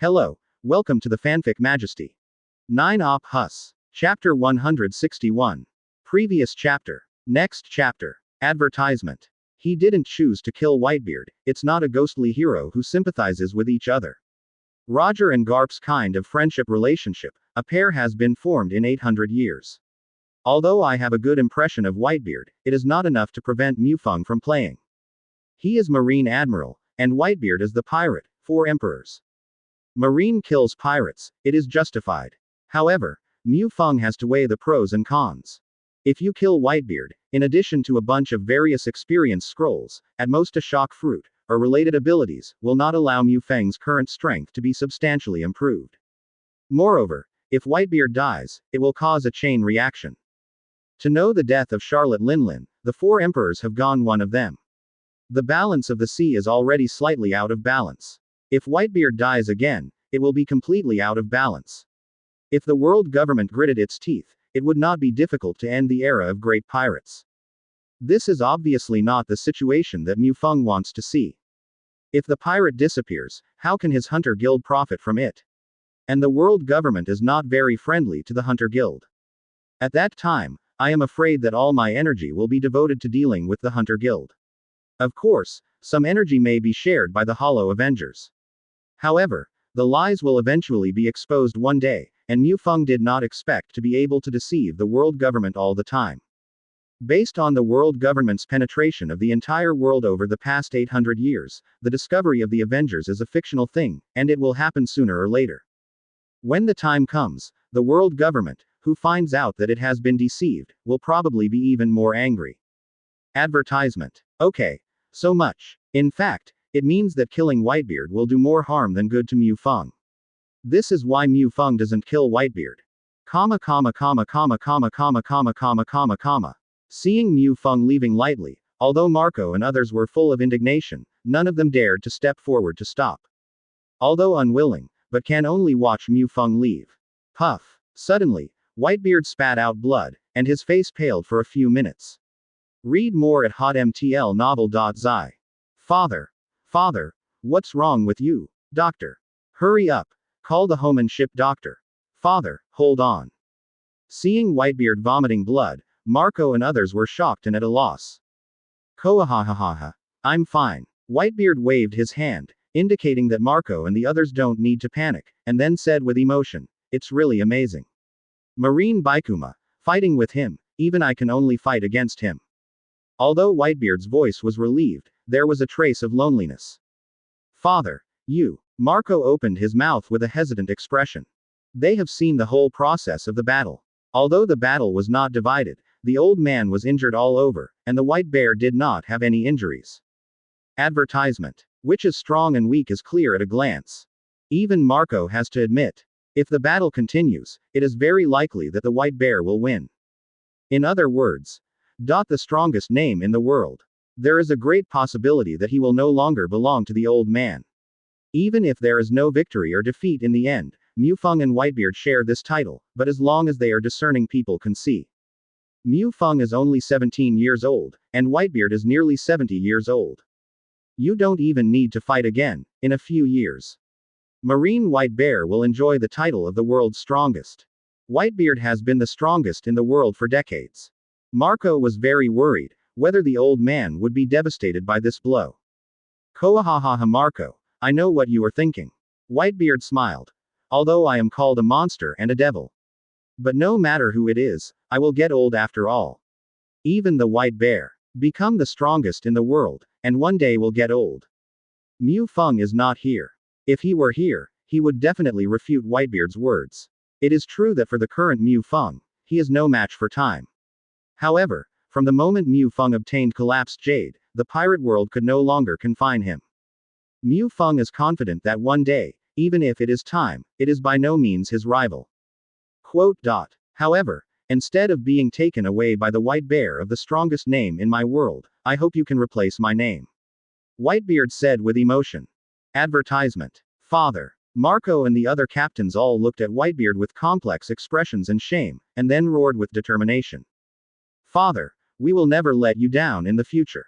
Hello, welcome to the Fanfic Majesty. 9 Op Hus. Chapter 161. Previous chapter. Next chapter. Advertisement. He didn't choose to kill Whitebeard, it's not a ghostly hero who sympathizes with each other. Roger and Garp's kind of friendship relationship, a pair has been formed in 800 years. Although I have a good impression of Whitebeard, it is not enough to prevent Mufeng from playing. He is Marine Admiral, and Whitebeard is the pirate, 4 emperors. Marine kills pirates, it is justified. However, Mufeng has to weigh the pros and cons. If you kill Whitebeard, in addition to a bunch of various experience scrolls, at most a shock fruit, or related abilities, will not allow Mufeng's current strength to be substantially improved. Moreover, if Whitebeard dies, it will cause a chain reaction. To know the death of Charlotte Linlin, the 4 emperors have gone one of them. The balance of the sea is already slightly out of balance. If Whitebeard dies again, it will be completely out of balance. If the world government gritted its teeth, it would not be difficult to end the era of great pirates. This is obviously not the situation that Mufeng wants to see. If the pirate disappears, how can his hunter guild profit from it? And the world government is not very friendly to the hunter guild. At that time, I am afraid that all my energy will be devoted to dealing with the hunter guild. Of course, some energy may be shared by the Hollow Avengers. However, the lies will eventually be exposed one day, and Mufeng did not expect to be able to deceive the world government all the time. Based on the world government's penetration of the entire world over the past 800 years, the discovery of the Avengers is a fictional thing, and it will happen sooner or later. When the time comes, the world government, who finds out that it has been deceived, will probably be even more angry. Advertisement. Okay. So much. In fact, it means that killing Whitebeard will do more harm than good to Mufeng. This is why Mufeng doesn't kill Whitebeard. Seeing Mufeng leaving lightly, although Marco and others were full of indignation, none of them dared to step forward to stop. Although unwilling, but can only watch Mufeng leave. Puff. Suddenly, Whitebeard spat out blood, and his face paled for a few minutes. Read more at hotmtlnovel.zi. Father, what's wrong with you? Doctor. Hurry up. Call the home and ship doctor. Father, hold on. Seeing Whitebeard vomiting blood, Marco and others were shocked and at a loss. Koahahaha. I'm fine. Whitebeard waved his hand, indicating that Marco and the others don't need to panic, and then said with emotion, it's really amazing. Marine Baikuma, fighting with him, even I can only fight against him. Although Whitebeard's voice was relieved, there was a trace of loneliness. Father, you. Marco opened his mouth with a hesitant expression. They have seen the whole process of the battle. Although the battle was not divided, the old man was injured all over, and the white bear did not have any injuries. Advertisement. Which is strong and weak is clear at a glance. Even Marco has to admit. If the battle continues, it is very likely that the white bear will win. In other words, the strongest name in the world. There is a great possibility that he will no longer belong to the old man. Even if there is no victory or defeat in the end, Mufeng and Whitebeard share this title, but as long as they are discerning people can see. Mufeng is only 17 years old, and Whitebeard is nearly 70 years old. You don't even need to fight again, in a few years. Marine White Bear will enjoy the title of the world's strongest. Whitebeard has been the strongest in the world for decades. Marco was very worried, whether the old man would be devastated by this blow. Koahahaha Marco, I know what you are thinking. Whitebeard smiled. Although I am called a monster and a devil. But no matter who it is, I will get old after all. Even the white bear. Become the strongest in the world, and one day will get old. Mufeng is not here. If he were here, he would definitely refute Whitebeard's words. It is true that for the current Mufeng, he is no match for time. However, from the moment Mufeng obtained collapsed jade, the pirate world could no longer confine him. Mufeng is confident that one day, even if it is time, it is by no means his rival. However, instead of being taken away by the white bear of the strongest name in my world, I hope you can replace my name. Whitebeard said with emotion. Advertisement. Father. Marco and the other captains all looked at Whitebeard with complex expressions and shame, and then roared with determination. Father, we will never let you down in the future.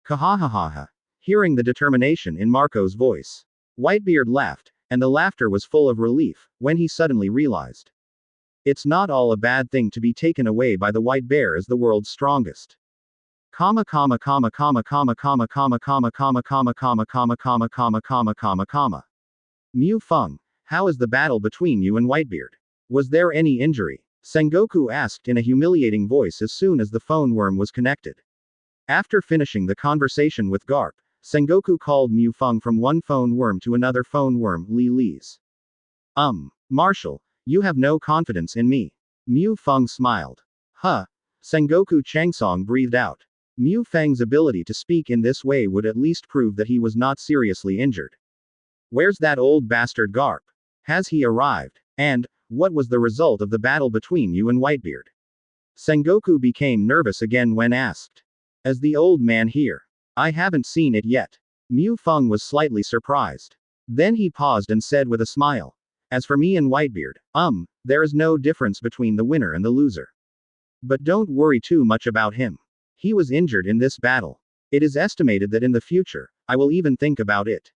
Kahahaha. Hearing the determination in Marco's voice, Whitebeard laughed, and the laughter was full of relief, when he suddenly realized. It's not all a bad thing to be taken away by the white bear as the world's strongest. Comma comma comma comma comma comma comma comma comma comma comma comma comma comma comma comma comma. Mu Feng, how is the battle between you and Whitebeard? Was there any injury? Sengoku asked in a humiliating voice as soon as the phone worm was connected. After finishing the conversation with Garp, Sengoku called Mu Feng from one phone worm to another phone worm, Li Li's. Marshal, you have no confidence in me. Mu Feng smiled. Huh. Sengoku Changsong breathed out. Mu Feng's ability to speak in this way would at least prove that he was not seriously injured. Where's that old bastard Garp? Has he arrived? And, what was the result of the battle between you and Whitebeard? Sengoku became nervous again when asked. As the old man here? I haven't seen it yet. Mu Feng was slightly surprised. Then he paused and said with a smile. As for me and Whitebeard, there is no difference between the winner and the loser. But don't worry too much about him. He was injured in this battle. It is estimated that in the future, I will even think about it.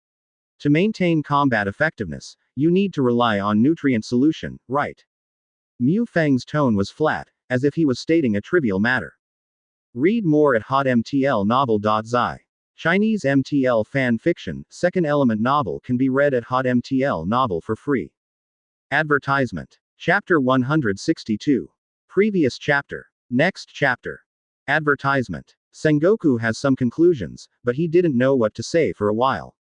To maintain combat effectiveness, you need to rely on nutrient solution, right? Mu Feng's tone was flat, as if he was stating a trivial matter. Read more at hotmtlnovel.zi. Chinese MTL fan fiction, second element novel can be read at hotmtl novel for free. Advertisement. Chapter 162. Previous chapter. Next chapter. Advertisement. Sengoku has some conclusions, but he didn't know what to say for a while.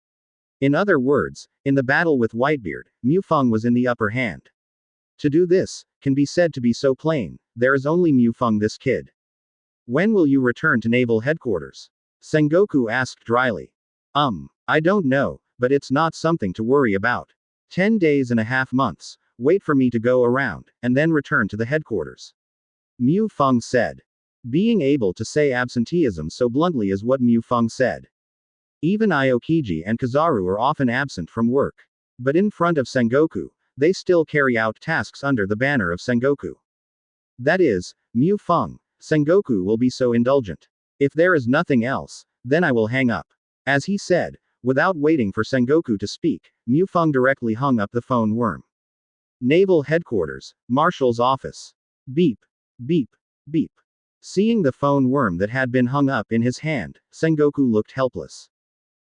In other words, in the battle with Whitebeard, Mu Feng was in the upper hand. To do this, can be said to be so plain, there is only Mu Feng this kid. When will you return to naval headquarters? Sengoku asked dryly. I don't know, but it's not something to worry about. 10 days and a half months, wait for me to go around, and then return to the headquarters. Mu Feng said. Being able to say absenteeism so bluntly is what Mu Feng said. Even Aokiji and Kizaru are often absent from work. But in front of Sengoku, they still carry out tasks under the banner of Sengoku. That is, Mu Feng, Sengoku will be so indulgent. If there is nothing else, then I will hang up. As he said, without waiting for Sengoku to speak, Mu Feng directly hung up the phone worm. Naval Headquarters, Marshal's office. Beep. Beep. Beep. Seeing the phone worm that had been hung up in his hand, Sengoku looked helpless.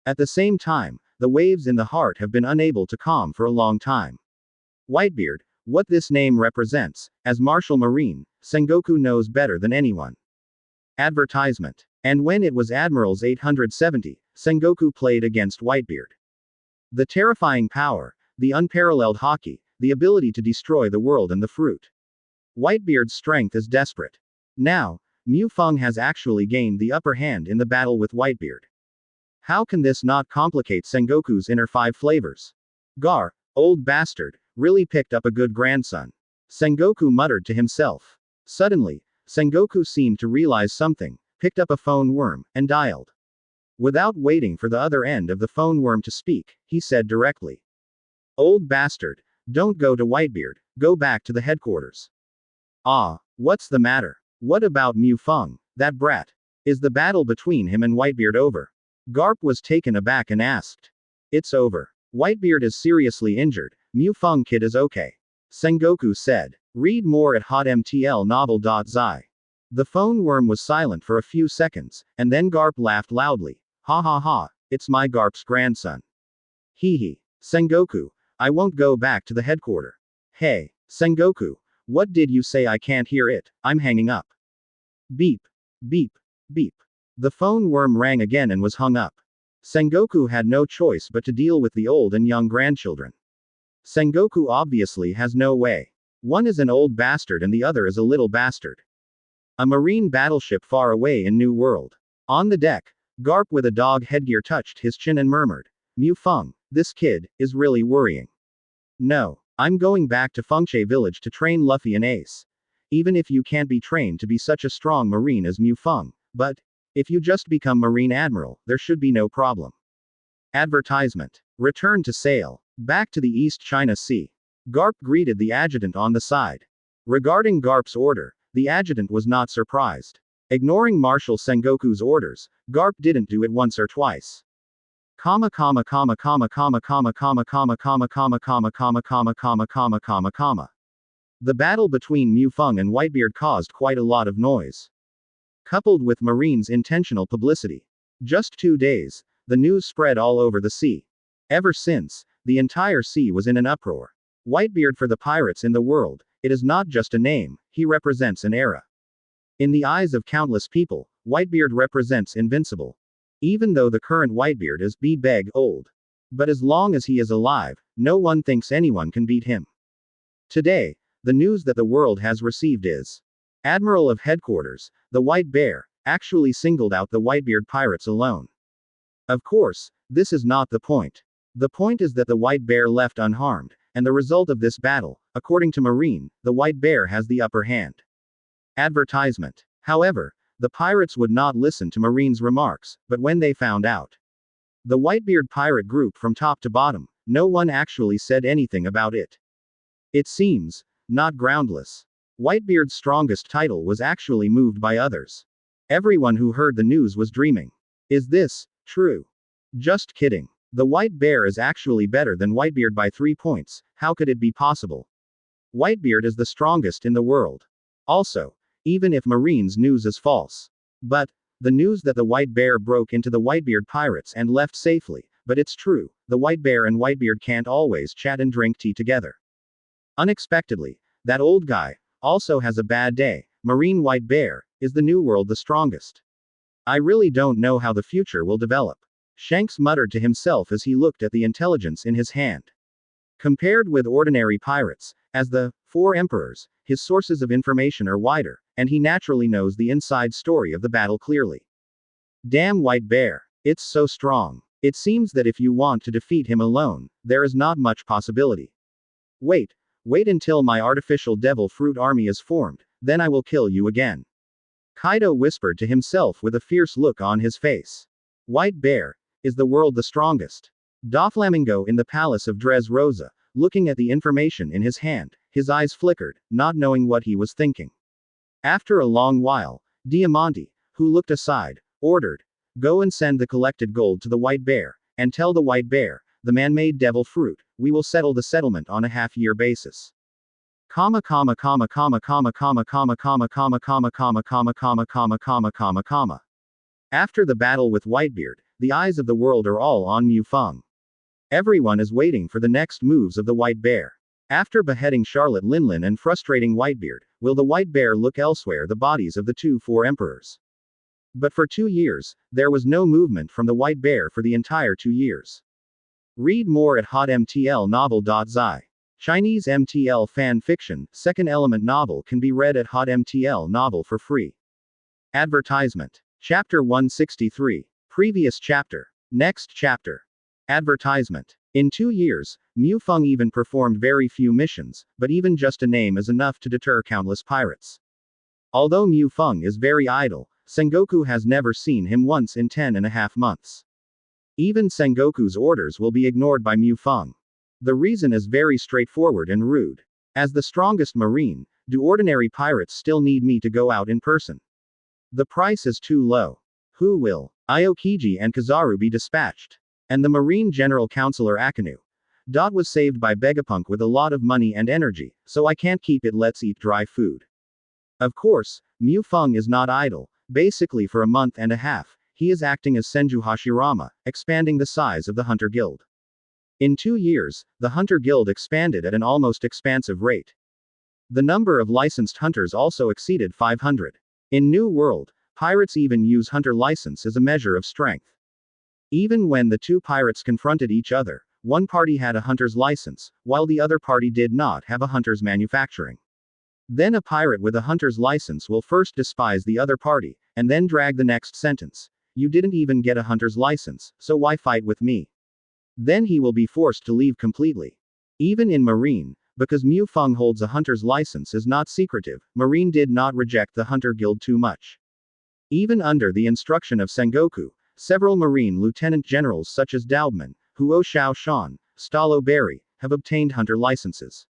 At the same time, the waves in the heart have been unable to calm for a long time. Whitebeard, what this name represents, as Marshal Marine, Sengoku knows better than anyone. Advertisement. And when it was Admiral's 870, Sengoku played against Whitebeard. The terrifying power, the unparalleled hockey, the ability to destroy the world and the fruit. Whitebeard's strength is desperate. Now, Mu Feng has actually gained the upper hand in the battle with Whitebeard. How can this not complicate Sengoku's inner five flavors? Gar, old bastard, really picked up a good grandson. Sengoku muttered to himself. Suddenly, Sengoku seemed to realize something, picked up a phone worm, and dialed. Without waiting for the other end of the phone worm to speak, he said directly. Old bastard, don't go to Whitebeard, go back to the headquarters. Ah, what's the matter? What about Mu Feng, that brat? Is the battle between him and Whitebeard over? Garp was taken aback and asked. It's over. Whitebeard is seriously injured, Mu Feng kid is okay. Sengoku said. Read more at hotmtlnovel.zi. The phone worm was silent for a few seconds, and then Garp laughed loudly. Ha ha ha, it's my Garp's grandson. Hee hee. Sengoku, I won't go back to the headquarters. Hey, Sengoku, what did you say? I can't hear it, I'm hanging up. Beep. Beep. Beep. The phone worm rang again and was hung up. Sengoku had no choice but to deal with the old and young grandchildren. Sengoku obviously has no way. One is an old bastard and the other is a little bastard. A marine battleship far away in New World. On the deck, Garp with a dog headgear touched his chin and murmured, Mu Feng, this kid, is really worrying. No, I'm going back to Fengshe village to train Luffy and Ace. Even if you can't be trained to be such a strong marine as Mu Feng, but, if you just become Marine Admiral, there should be no problem. Advertisement. Return to sail. Back to the East China Sea. Garp greeted the adjutant on the side. Regarding Garp's order, the adjutant was not surprised. Ignoring Marshal Sengoku's orders, Garp didn't do it once or twice. Comma comma comma comma comma comma comma comma comma comma comma comma comma comma comma comma comma. The battle between Mufeng and Whitebeard caused quite a lot of noise. Coupled with Marine's intentional publicity. Just 2 days, the news spread all over the sea. Ever since, the entire sea was in an uproar. Whitebeard for the pirates in the world, it is not just a name, he represents an era. In the eyes of countless people, Whitebeard represents invincible. Even though the current Whitebeard is old. But as long as he is alive, no one thinks anyone can beat him. Today, the news that the world has received is Admiral of Headquarters, the White Bear, actually singled out the Whitebeard pirates alone. Of course, this is not the point. The point is that the White Bear left unharmed, and the result of this battle, according to Marine, the White Bear has the upper hand. Advertisement. However, the pirates would not listen to Marine's remarks, but when they found out the Whitebeard pirate group from top to bottom, no one actually said anything about it. It seems not groundless. Whitebeard's strongest title was actually moved by others. Everyone who heard the news was dreaming. Is this true? Just kidding. The White Bear is actually better than Whitebeard by 3 points, how could it be possible? Whitebeard is the strongest in the world. Also, even if Marine's news is false. But, the news that the White Bear broke into the Whitebeard pirates and left safely, but it's true, the White Bear and Whitebeard can't always chat and drink tea together. Unexpectedly, that old guy also has a bad day. Marine White Bear, is the new world the strongest? I really don't know how the future will develop. Shanks muttered to himself as he looked at the intelligence in his hand. Compared with ordinary pirates, as the 4 emperors, his sources of information are wider, and he naturally knows the inside story of the battle clearly. Damn White Bear. It's so strong. It seems that if you want to defeat him alone, there is not much possibility. Wait until my artificial devil fruit army is formed, then I will kill you again. Kaido whispered to himself with a fierce look on his face. White Bear, is the world the strongest? Doflamingo in the palace of Dressrosa, looking at the information in his hand, his eyes flickered, not knowing what he was thinking. After a long while, Diamante, who looked aside, ordered, go and send the collected gold to the White Bear, and tell the White Bear, the man-made devil fruit, we will settle the settlement on a half-year basis. Comma comma comma comma comma comma comma comma comma comma comma comma comma comma comma comma comma. After the battle with Whitebeard, the eyes of the world are all on Mufeng. Everyone is waiting for the next moves of the White Bear. After beheading Charlotte Linlin and frustrating Whitebeard, will the White Bear look elsewhere the bodies of the 4 emperors? But for 2 years, there was no movement from the White Bear for the entire 2 years. Read more at hotmtlnovel.zi. Chinese MTL fan fiction, second element novel can be read at hotmtl novel for free. Advertisement. Chapter 163. Previous chapter. Next chapter. Advertisement. In 2 years, Mufeng even performed very few missions, but even just a name is enough to deter countless pirates. Although Mufeng is very idle, Sengoku has never seen him once in 10.5 months. Even Sengoku's orders will be ignored by Mufeng. The reason is very straightforward and rude. As the strongest marine, do ordinary pirates still need me to go out in person? The price is too low. Who will Aokiji and Kizaru be dispatched? And the Marine General Counselor Akinu. Was saved by Vegapunk with a lot of money and energy, so I can't keep it, let's eat dry food. Of course, Mufeng is not idle. Basically for a month and a half, he is acting as Senju Hashirama, expanding the size of the Hunter Guild. In 2 years, the Hunter Guild expanded at an almost expansive rate. The number of licensed hunters also exceeded 500. In New World, pirates even use hunter license as a measure of strength. Even when the 2 pirates confronted each other, one party had a hunter's license, while the other party did not have a hunter's manufacturing. Then a pirate with a hunter's license will first despise the other party, and then drag the next sentence. You didn't even get a hunter's license, so why fight with me? Then he will be forced to leave completely. Even in Marine, because Mufeng holds a hunter's license is not secretive, Marine did not reject the Hunter Guild too much. Even under the instruction of Sengoku, several Marine lieutenant generals such as Daubman, Huo Xiaoshan, Stallo Berry, have obtained hunter licenses.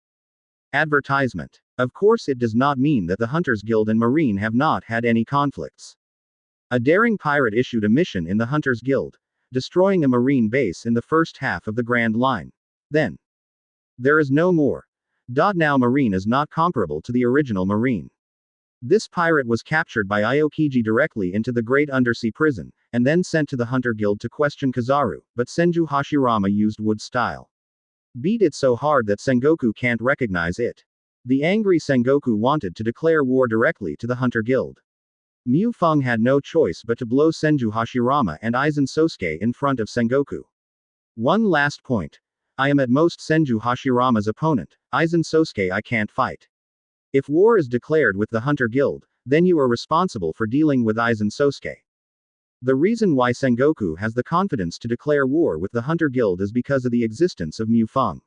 Advertisement. Of course it does not mean that the Hunters Guild and Marine have not had any conflicts. A daring pirate issued a mission in the Hunters Guild. destroying a marine base in the first half of the Grand Line. Then, there is no more. Now Marine is not comparable to the original Marine. This pirate was captured by Aokiji directly into the Great Undersea Prison, and then sent to the Hunter Guild to question Kizaru, but Senju Hashirama used wood style. Beat it so hard that Sengoku can't recognize it. The angry Sengoku wanted to declare war directly to the Hunter Guild. Mu Feng had no choice but to blow Senju Hashirama and Aizen Sosuke in front of Sengoku. One last point. I am at most Senju Hashirama's opponent, Aizen Sosuke I can't fight. If war is declared with the Hunter Guild, then you are responsible for dealing with Aizen Sosuke. The reason why Sengoku has the confidence to declare war with the Hunter Guild is because of the existence of Mu Feng.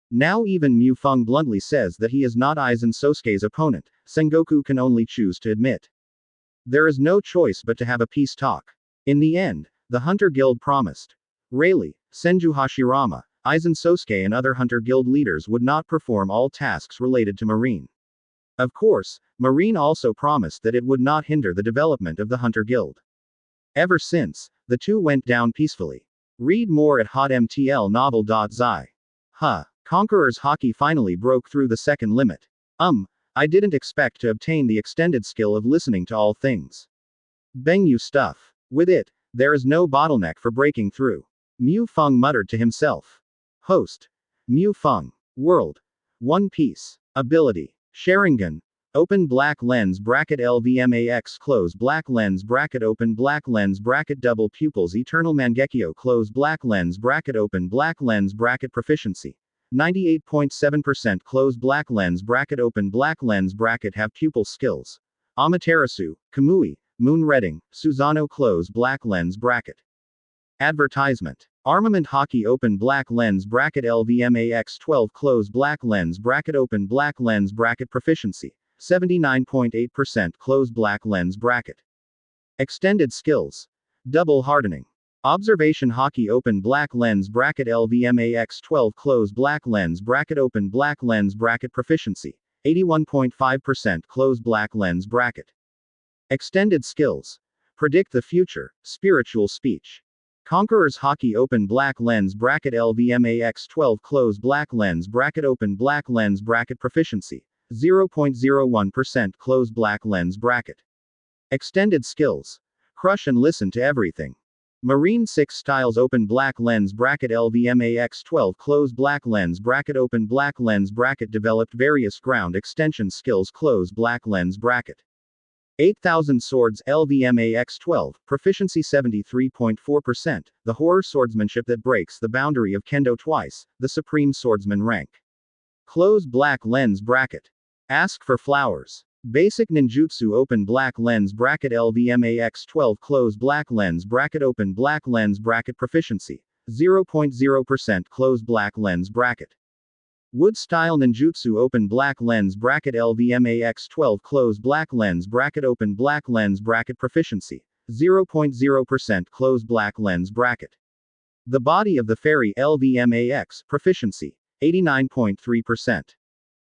Now even Mu Feng bluntly says that he is not Aizen Sosuke's opponent, Sengoku can only choose to admit. There is no choice but to have a peace talk. In the end, the Hunter Guild promised. Rayleigh, Senju Hashirama, Aizen Sosuke and other Hunter Guild leaders would not perform all tasks related to Marine. Of course, Marine also promised that it would not hinder the development of the Hunter Guild. Ever since, the two went down peacefully. Read more at hotmtlnovel.zi. Conqueror's Haki finally broke through the second limit. I didn't expect to obtain the extended skill of listening to all things. Bengyu stuff. With it, there is no bottleneck for breaking through. Mu Feng muttered to himself. Host. Mu Feng. World. One Piece. Ability. Sharingan. Open black lens bracket LVMAX close black lens bracket open black lens bracket double pupils eternal Mangekyo close black lens bracket open black lens bracket proficiency 98.7% close black lens bracket open black lens bracket have pupil skills Amaterasu, Kamui, Moon Redding, Susano close black lens bracket. Advertisement. Armament Hockey open black lens bracket LVMAX 12 close black lens bracket open black lens bracket proficiency 79.8% close black lens bracket. Extended skills. Double hardening. Observation Hockey open black lens bracket LVMAX 12 close black lens bracket open black lens bracket proficiency 81.5% close black lens bracket. Extended skills. Predict the future, spiritual speech. Conqueror's Hockey open black lens bracket LVMAX 12 close black lens bracket open black lens bracket proficiency 0.01% close black lens bracket. Extended skills. Crush and listen to everything. Marine 6 styles open black lens bracket LVMAX 12 close black lens bracket open black lens bracket developed various ground extension skills close black lens bracket. 8000 swords LVMAX 12, proficiency 73.4%, the horror swordsmanship that breaks the boundary of kendo twice, the supreme swordsman rank. Close black lens bracket. Ask for flowers. Basic ninjutsu open black lens bracket LVMAX 12 close black lens bracket open black lens bracket proficiency 0.0% close black lens bracket. Wood style ninjutsu open black lens bracket LVMAX 12 close black lens bracket open black lens bracket proficiency 0.0% close black lens bracket. The body of the fairy LVMAX proficiency 89.3%.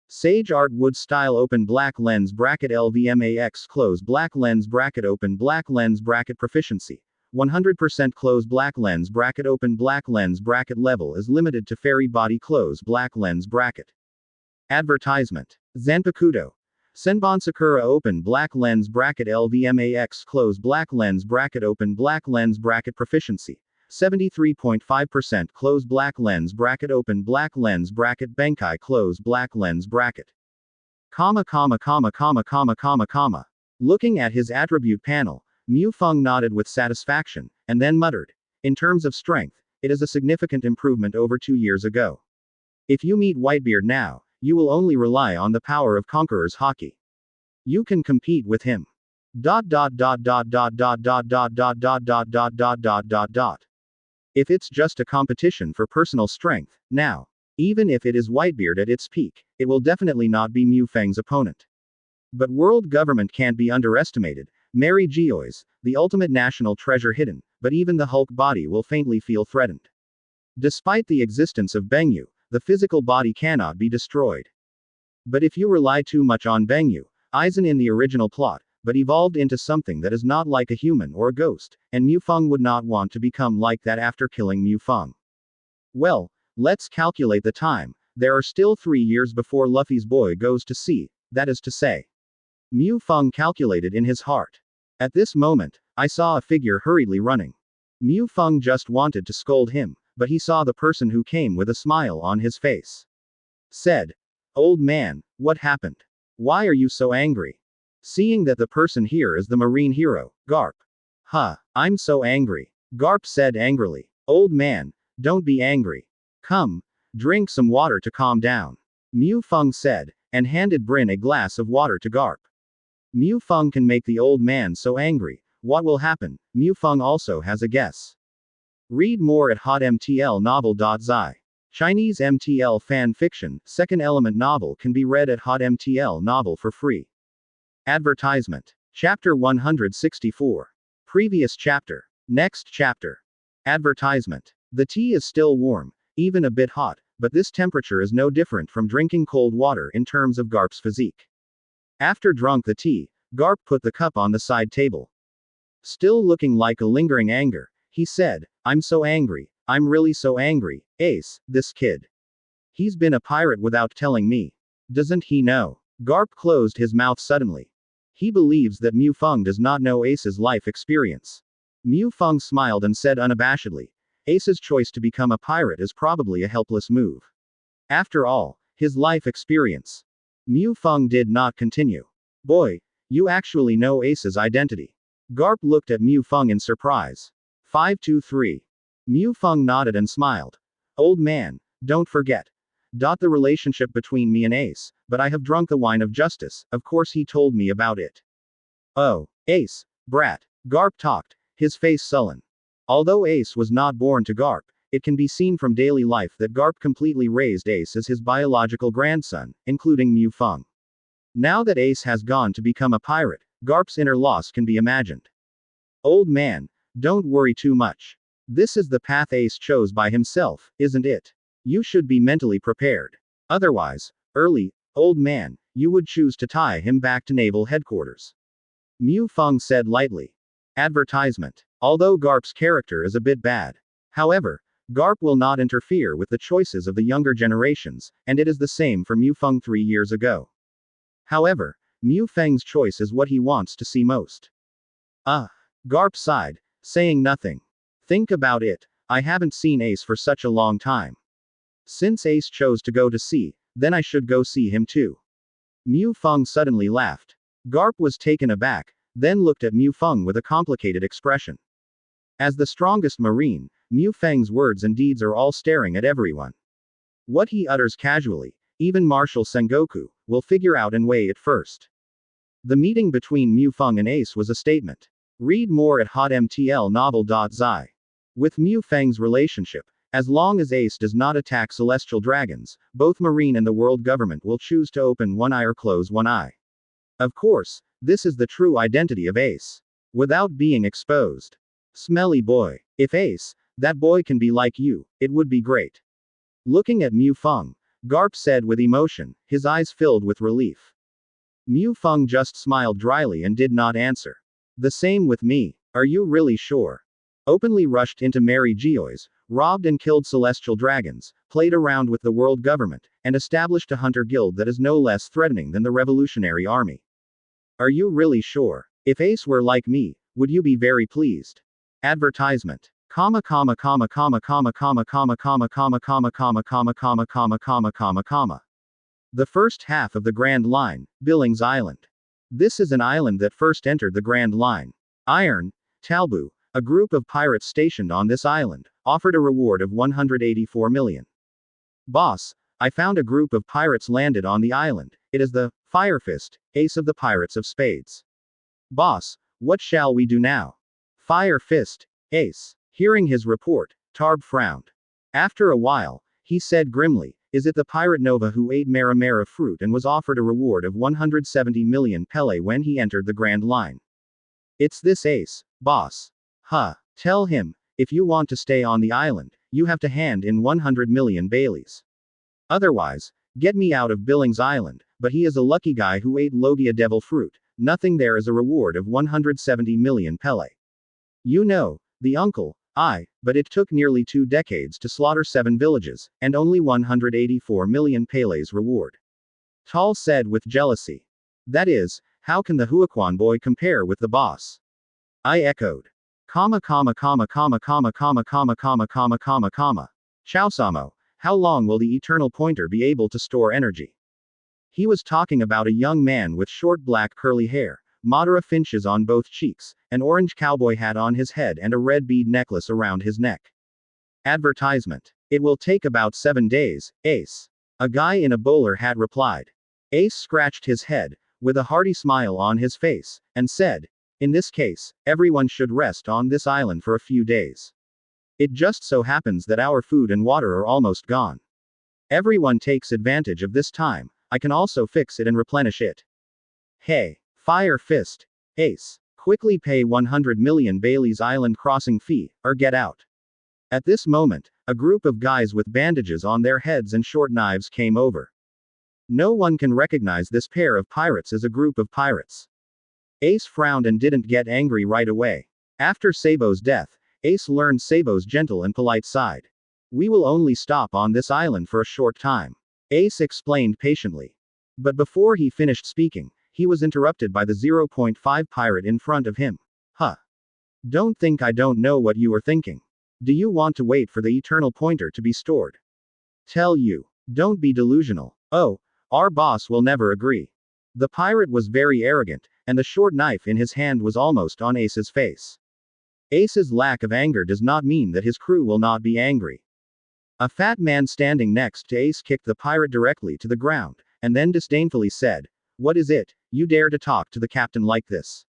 Sage art wood style open black lens bracket LVMAX close black lens bracket open black lens bracket proficiency 100% close black lens bracket open black lens bracket level is limited to fairy body close black lens bracket. Advertisement. Zanpakuto. Senbon Sakura open black lens bracket LVMAX close black lens bracket open black lens bracket proficiency 73.5% close black lens bracket open black lens bracket Benkai close black lens bracket. Looking at his attribute panel, Mu Feng nodded with satisfaction, and then muttered. In terms of strength, it is a significant improvement over 2 years ago. If you meet Whitebeard now, you will only rely on the power of Conqueror's Hockey. You can compete with him. If it's just a competition for personal strength, now, even if it is Whitebeard at its peak, it will definitely not be Mu Feng's opponent. But world government can't be underestimated. Mary Geoise, the ultimate national treasure hidden, but even the Hulk body will faintly feel threatened. Despite the existence of Bengyu, the physical body cannot be destroyed. But if you rely too much on Bengyu, Aizen in the original plot, but evolved into something that is not like a human or a ghost, and Mufeng would not want to become like that after killing Mufeng. Well, let's calculate the time. There are still 3 years before Luffy's boy goes to sea, that is to say. Mufeng calculated in his heart. At this moment, I saw a figure hurriedly running. Mufeng just wanted to scold him, but he saw the person who came with a smile on his face. Said, "Old man, what happened? Why are you so angry?" Seeing that the person here is the marine hero, Garp. "Huh, I'm so angry," Garp said angrily. "Old man, don't be angry. Come, drink some water to calm down," Mufeng said, and handed Brin a glass of water to Garp. Mufeng can make the old man so angry. What will happen? Mufeng also has a guess. Read more at hotmtlnovel.zi. Chinese MTL fan fiction, second element novel can be read at hotmtl novel for free. Advertisement. Chapter 164. Previous chapter. Next chapter. Advertisement. The tea is still warm, even a bit hot, but this temperature is no different from drinking cold water in terms of Garp's physique. After drunk the tea, Garp put the cup on the side table. Still looking like a lingering anger, he said, "I'm so angry, I'm really so angry, Ace, this kid. He's been a pirate without telling me. Doesn't he know?" Garp closed his mouth suddenly. He believes that Mufeng does not know Ace's life experience. Mufeng smiled and said unabashedly, "Ace's choice to become a pirate is probably a helpless move. After all, his life experience." Mufeng did not continue. "Boy, you actually know Ace's identity." Garp looked at Mufeng in surprise. 523. Mufeng nodded and smiled. "Old man, don't forget. The relationship between me and Ace, but I have drunk the wine of justice, of course he told me about it." "Oh, Ace, brat." Garp talked, his face sullen. Although Ace was not born to Garp, it can be seen from daily life that Garp completely raised Ace as his biological grandson, including Mufeng. Now that Ace has gone to become a pirate, Garp's inner loss can be imagined. "Old man, don't worry too much. This is the path Ace chose by himself, isn't it? You should be mentally prepared. Otherwise, old man, you would choose to tie him back to naval headquarters." Mufeng said lightly. Advertisement. Although Garp's character is a bit bad. However, Garp will not interfere with the choices of the younger generations, and it is the same for Mufeng 3 years ago. However, Mufeng's choice is what he wants to see most. Garp sighed, saying nothing. "Think about it, I haven't seen Ace for such a long time. Since Ace chose to go to sea, then I should go see him too." Mufeng suddenly laughed. Garp was taken aback, then looked at Mufeng with a complicated expression. As the strongest marine, Mufeng's words and deeds are all staring at everyone. What he utters casually, even Marshal Sengoku, will figure out and weigh it first. The meeting between Mufeng and Ace was a statement. Read more at hotmtlnovel.zi. With Mufeng's relationship, as long as Ace does not attack celestial dragons, both Marine and the world government will choose to open one eye or close one eye. Of course, this is the true identity of Ace. Without being exposed. Smelly boy. If Ace, that boy can be like you, it would be great. Looking at Mufeng, Garp said with emotion, his eyes filled with relief. Mufeng just smiled dryly and did not answer. "The same with me. Are you really sure?" Openly rushed into Mary Geoise, robbed and killed celestial dragons, played around with the world government, and established a hunter guild that is no less threatening than the Revolutionary Army. "Are you really sure? If Ace were like me, would you be very pleased?" Advertisement. The first half of the Grand Line, Billings Island. This is an island that first entered the Grand Line. Iron, Talbu, a group of pirates stationed on this island, offered a reward of 184 million. "Boss, I found a group of pirates landed on the island. It is the Fire Fist, Ace of the Pirates of Spades." "Boss, what shall we do now?" "Fire Fist, Ace." Hearing his report, Tarb frowned. After a while, he said grimly, "Is it the pirate Nova who ate Mara fruit and was offered a reward of 170 million pele when he entered the Grand Line?" "It's this Ace, boss." Tell him, if you want to stay on the island, you have to hand in 100 million Baileys. Otherwise, get me out of Billings Island, but he is a lucky guy who ate Logia devil fruit, nothing there is a reward of 170 million pele. You know, the uncle, but it took nearly 2 decades to slaughter 7 villages, and only 184 million peles reward. Tal said with jealousy. That is, how can the Huaquan boy compare with the boss? I echoed. Comma comma comma comma comma comma comma comma comma comma comma. Chaosamo, how long will the eternal pointer be able to store energy? He was talking about a young man with short black curly hair, Madara finches on both cheeks, an orange cowboy hat on his head and a red bead necklace around his neck. Advertisement. It will take about 7 days, Ace. A guy in a bowler hat replied. Ace scratched his head, with a hearty smile on his face, and said, in this case, everyone should rest on this island for a few days. It just so happens that our food and water are almost gone. Everyone takes advantage of this time. I can also fix it and replenish it. Hey, Fire Fist, Ace, quickly pay 100 million Bailey's Island crossing fee, or get out. At this moment, a group of guys with bandages on their heads and short knives came over. No one can recognize this pair of pirates as a group of pirates. Ace frowned and didn't get angry right away. After Sabo's death, Ace learned Sabo's gentle and polite side. We will only stop on this island for a short time. Ace explained patiently. But before he finished speaking, he was interrupted by the 0.5 pirate in front of him. Huh. Don't think I don't know what you are thinking. Do you want to wait for the eternal pointer to be stored? Tell you. Don't be delusional. Oh, our boss will never agree. The pirate was very arrogant, and the short knife in his hand was almost on Ace's face. Ace's lack of anger does not mean that his crew will not be angry. A fat man standing next to Ace kicked the pirate directly to the ground, and then disdainfully said, what is it, you dare to talk to the captain like this?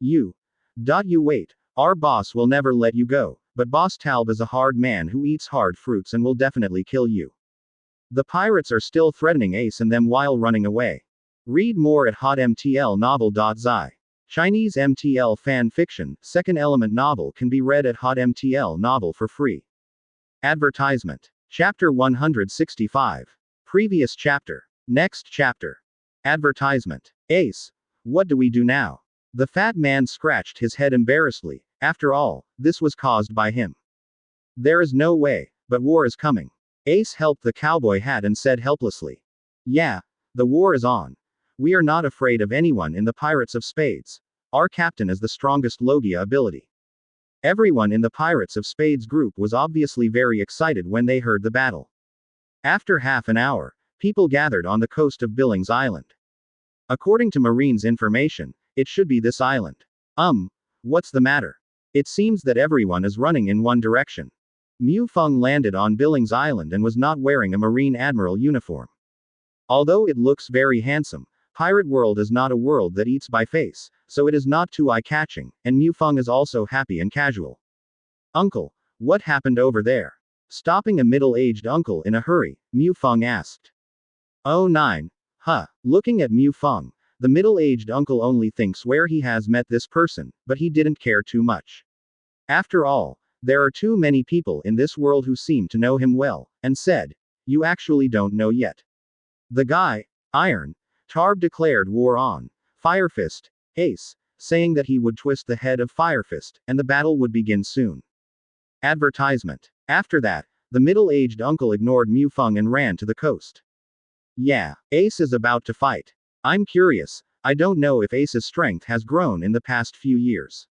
You wait, our boss will never let you go, but Boss Talb is a hard man who eats hard fruits and will definitely kill you. The pirates are still threatening Ace and them while running away. Read more at hotmtlnovel.zi. Chinese MTL fan fiction, second element novel can be read at hotmtl novel for free. Advertisement. Chapter 165. Previous chapter. Next chapter. Advertisement. Ace. What do we do now? The fat man scratched his head embarrassedly. After all, this was caused by him. There is no way, but war is coming. Ace helped the cowboy hat and said helplessly. Yeah, the war is on. We are not afraid of anyone in the Pirates of Spades. Our captain is the strongest Logia ability. Everyone in the Pirates of Spades group was obviously very excited when they heard the battle. After half an hour, people gathered on the coast of Billings Island. According to Marine's information, it should be this island. What's the matter? It seems that everyone is running in one direction. Mu Feng landed on Billings Island and was not wearing a Marine Admiral uniform. Although it looks very handsome, Pirate World is not a world that eats by face, so it is not too eye-catching, and Mu Feng is also happy and casual. Uncle, what happened over there? Stopping a middle-aged uncle in a hurry, Mu Feng asked. Oh 9. Looking at Mu Feng, the middle-aged uncle only thinks where he has met this person, but he didn't care too much. After all, there are too many people in this world who seem to know him well, and said, you actually don't know yet. The guy, Iron, Tarb declared war on Firefist, Ace, saying that he would twist the head of Firefist, and the battle would begin soon. Advertisement. After that, the middle-aged uncle ignored Mu Feng and ran to the coast. Yeah, Ace is about to fight. I'm curious, I don't know if Ace's strength has grown in the past few years.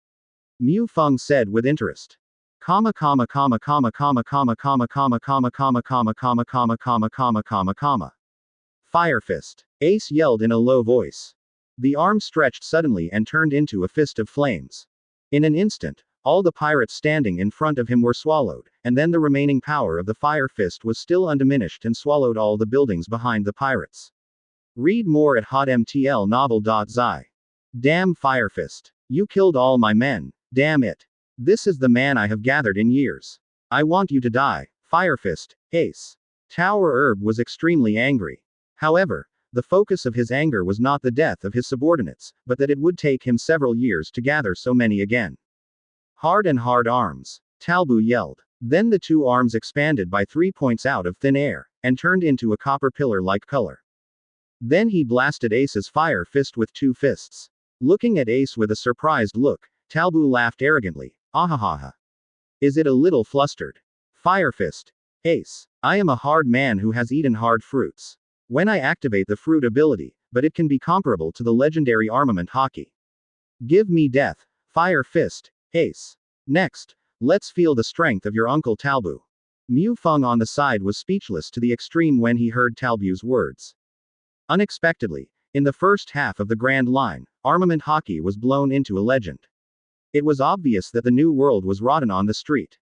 Mu Feng said with interest. Comma comma comma comma comma comma comma comma comma comma comma comma comma comma comma comma comma. Firefist. Ace yelled in a low voice. The arm stretched suddenly and turned into a fist of flames. In an instant, all the pirates standing in front of him were swallowed, and then the remaining power of the fire fist was still undiminished and swallowed all the buildings behind the pirates. Read more at hotmtlnovel.zi. Damn Firefist. You killed all my men, damn it. This is the man I have gathered in years. I want you to die, Firefist, Ace. Tower Herb was extremely angry. However, the focus of his anger was not the death of his subordinates, but that it would take him several years to gather so many again. Hard arms. Talbu yelled. Then the two arms expanded by 3 points out of thin air, and turned into a copper pillar-like color. Then he blasted Ace's fire fist with 2 fists. Looking at Ace with a surprised look, Talbu laughed arrogantly. Ahahaha. Is it a little flustered? Fire fist. Ace. I am a hard man who has eaten hard fruits. When I activate the fruit ability, but it can be comparable to the legendary armament hockey. Give me death. Fire fist. Ace. Next, let's feel the strength of your Uncle Talbu. Mu Feng on the side was speechless to the extreme when he heard Talbu's words. Unexpectedly, in the first half of the Grand Line, armament hockey was blown into a legend. It was obvious that the new world was rotten on the street.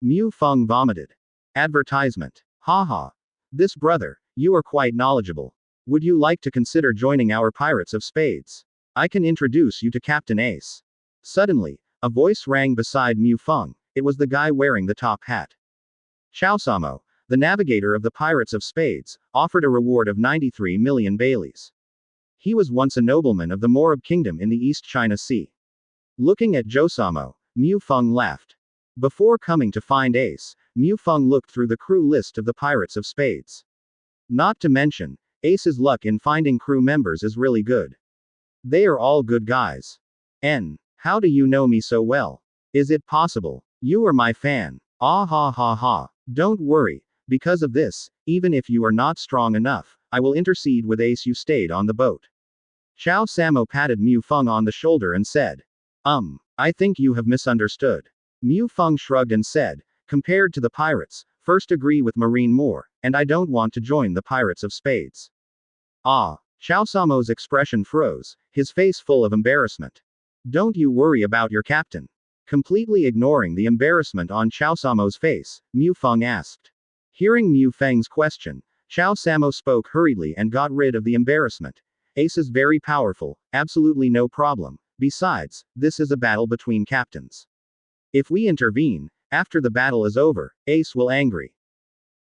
Mu Feng vomited. Advertisement. Haha. This brother, you are quite knowledgeable. Would you like to consider joining our Pirates of Spades? I can introduce you to Captain Ace. Suddenly, a voice rang beside Mu Feng. It was the guy wearing the top hat. Chaosamo, the navigator of the Pirates of Spades, offered a reward of 93 million Baileys. He was once a nobleman of the Morab Kingdom in the East China Sea. Looking at Josamo, Mu Feng laughed. Before coming to find Ace, Mu Feng looked through the crew list of the Pirates of Spades. Not to mention, Ace's luck in finding crew members is really good. They are all good guys. How do you know me so well? Is it possible? You are my fan. Ah ha ha ha. Don't worry, because of this, even if you are not strong enough, I will intercede with Ace. You stayed on the boat. Xiao Samo patted Mu Feng on the shoulder and said. I think you have misunderstood. Mu Feng shrugged and said, compared to the pirates, first agree with Marine more, and I don't want to join the Pirates of Spades. Ah. Xiao Samo's expression froze, his face full of embarrassment. Don't you worry about your captain. Completely ignoring the embarrassment on Xiao Samo's face, Mu Feng asked. Hearing Mu Feng's question, Xiao Samo spoke hurriedly and got rid of the embarrassment. Ace is very powerful, absolutely no problem. Besides, this is a battle between captains. If we intervene, after the battle is over, Ace will angry.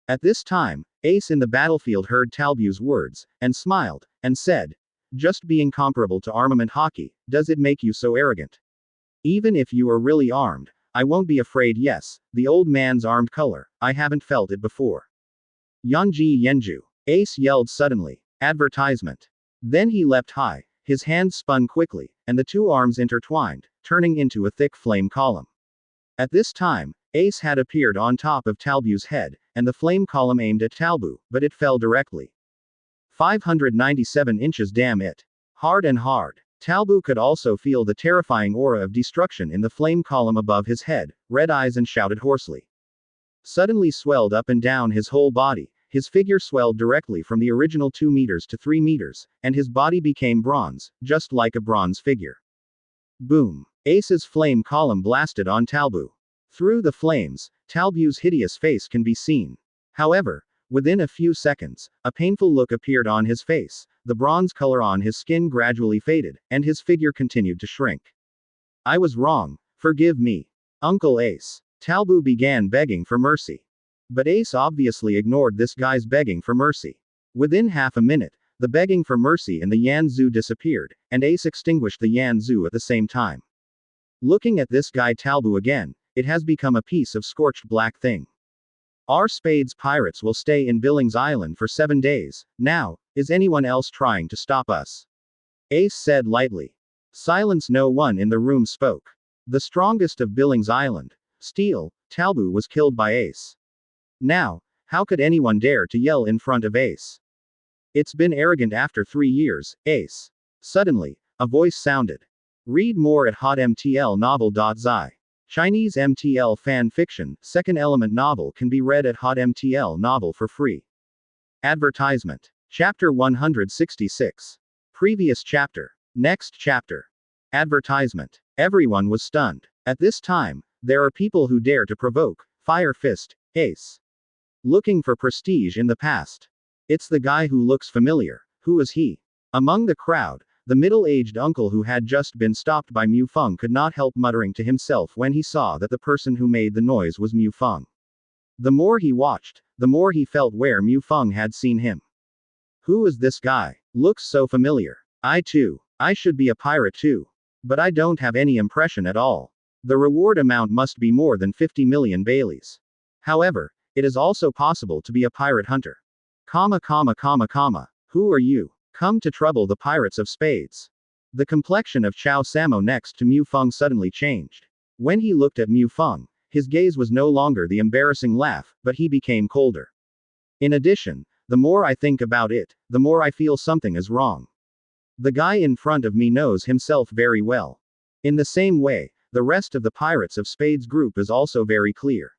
At this time, Ace in the battlefield heard Talbu's words, and smiled, and said, just being comparable to armament hockey, does it make you so arrogant? Even if you are really armed, I won't be afraid. Yes, the old man's armed color, I haven't felt it before. Yanji Yenju. Ace yelled suddenly. Advertisement. Then he leapt high, his hands spun quickly, and the 2 arms intertwined, turning into a thick flame column. At this time, Ace had appeared on top of Talbu's head, and the flame column aimed at Talbu, but it fell directly. 597 inches. Damn it. Hard and hard. Talbu could also feel the terrifying aura of destruction in the flame column above his head, red eyes, and shouted hoarsely. Suddenly swelled up and down his whole body, his figure swelled directly from the original 2 meters to 3 meters, and his body became bronze, just like a bronze figure. Boom. Ace's flame column blasted on Talbu. Through the flames, Talbu's hideous face can be seen. However, within a few seconds, a painful look appeared on his face, the bronze color on his skin gradually faded, and his figure continued to shrink. I was wrong, forgive me. Uncle Ace. Talbu began begging for mercy. But Ace obviously ignored this guy's begging for mercy. Within half a minute, the begging for mercy and the Yanzu disappeared, and Ace extinguished the Yanzu at the same time. Looking at this guy Talbu again, it has become a piece of scorched black thing. Our Spades pirates will stay in Billings Island for 7 days. Now, is anyone else trying to stop us? Ace said lightly. Silence. No one in the room spoke. The strongest of Billings Island, Steel, Talbu, was killed by Ace. Now, how could anyone dare to yell in front of Ace? It's been arrogant after 3 years, Ace. Suddenly, a voice sounded. Read more at hotmtlnovel.zi. Chinese MTL fan fiction, second element novel can be read at hotmtl novel for free. Advertisement. Chapter 166. Previous chapter. Next chapter. Advertisement. Everyone was stunned. At this time, there are people who dare to provoke, Fire Fist, Ace. Looking for prestige in the past. It's the guy who looks familiar. Who is he? Among the crowd, the middle-aged uncle who had just been stopped by Mu Feng could not help muttering to himself when he saw that the person who made the noise was Mu Feng. The more he watched, the more he felt where Mu Feng had seen him. Who is this guy? Looks so familiar. I should be a pirate too. But I don't have any impression at all. The reward amount must be more than 50 million Baileys. However, it is also possible to be a pirate hunter. Who are you? Come to trouble the pirates of spades. The complexion of Chao Samo next to Mu Feng suddenly changed. When he looked at Mu Feng, his gaze was no longer the embarrassing laugh, but he became colder. In addition, the more I think about it, the more I feel something is wrong. The guy in front of me knows himself very well. In the same way, the rest of the Pirates of Spades group is also very clear.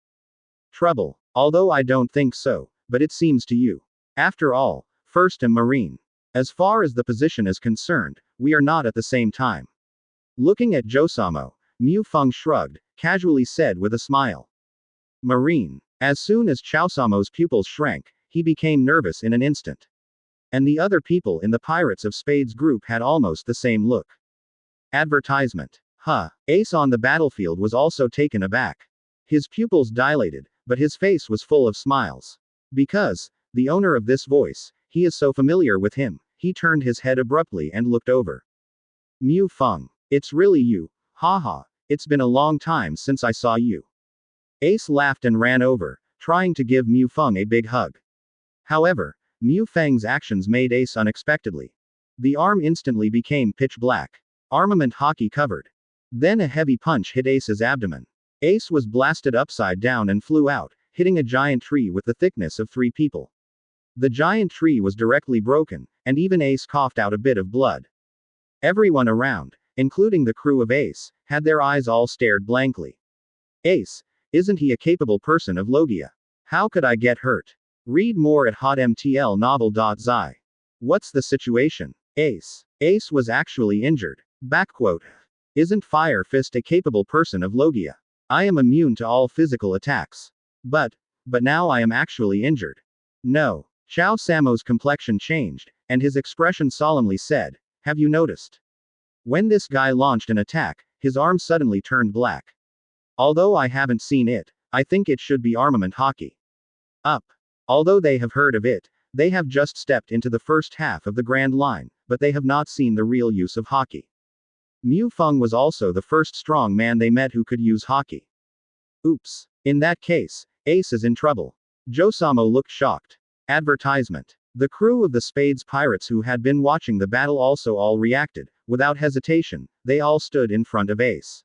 Trouble. Although I don't think so, but it seems to you. After all, first am Marine. As far as the position is concerned, we are not at the same time. Looking at Josamo, Mu Feng shrugged, casually said with a smile. Marine. As soon as Chaosamo's pupils shrank, he became nervous in an instant. And the other people in the Pirates of Spades group had almost the same look. Advertisement. Ace on the battlefield was also taken aback. His pupils dilated, but his face was full of smiles. Because, the owner of this voice, he is so familiar with him, he turned his head abruptly and looked over. Mu Feng. It's really you, haha, it's been a long time since I saw you. Ace laughed and ran over, trying to give Mu Feng a big hug. However, Mu Feng's actions made Ace unexpectedly. The arm instantly became pitch black. Armament hockey covered. Then a heavy punch hit Ace's abdomen. Ace was blasted upside down and flew out, hitting a giant tree with the thickness of 3 people. The giant tree was directly broken, and even Ace coughed out a bit of blood. Everyone around, including the crew of Ace, had their eyes all stared blankly. Ace, isn't he a capable person of Logia? How could I get hurt? Read more at hotmtlnovel.zi. What's the situation? Ace was actually injured. Backquote. Isn't Fire Fist a capable person of Logia? I am immune to all physical attacks. But now I am actually injured. No. Chao Samo's complexion changed, and his expression solemnly said, have you noticed? When this guy launched an attack, his arm suddenly turned black. Although I haven't seen it, I think it should be armament hockey. Although they have heard of it, they have just stepped into the first half of the Grand Line, but they have not seen the real use of hockey. Mu Feng was also the first strong man they met who could use hockey. Oops. In that case, Ace is in trouble. Josamo looked shocked. Advertisement. The crew of the Spades pirates who had been watching the battle also all reacted. Without hesitation, they all stood in front of Ace.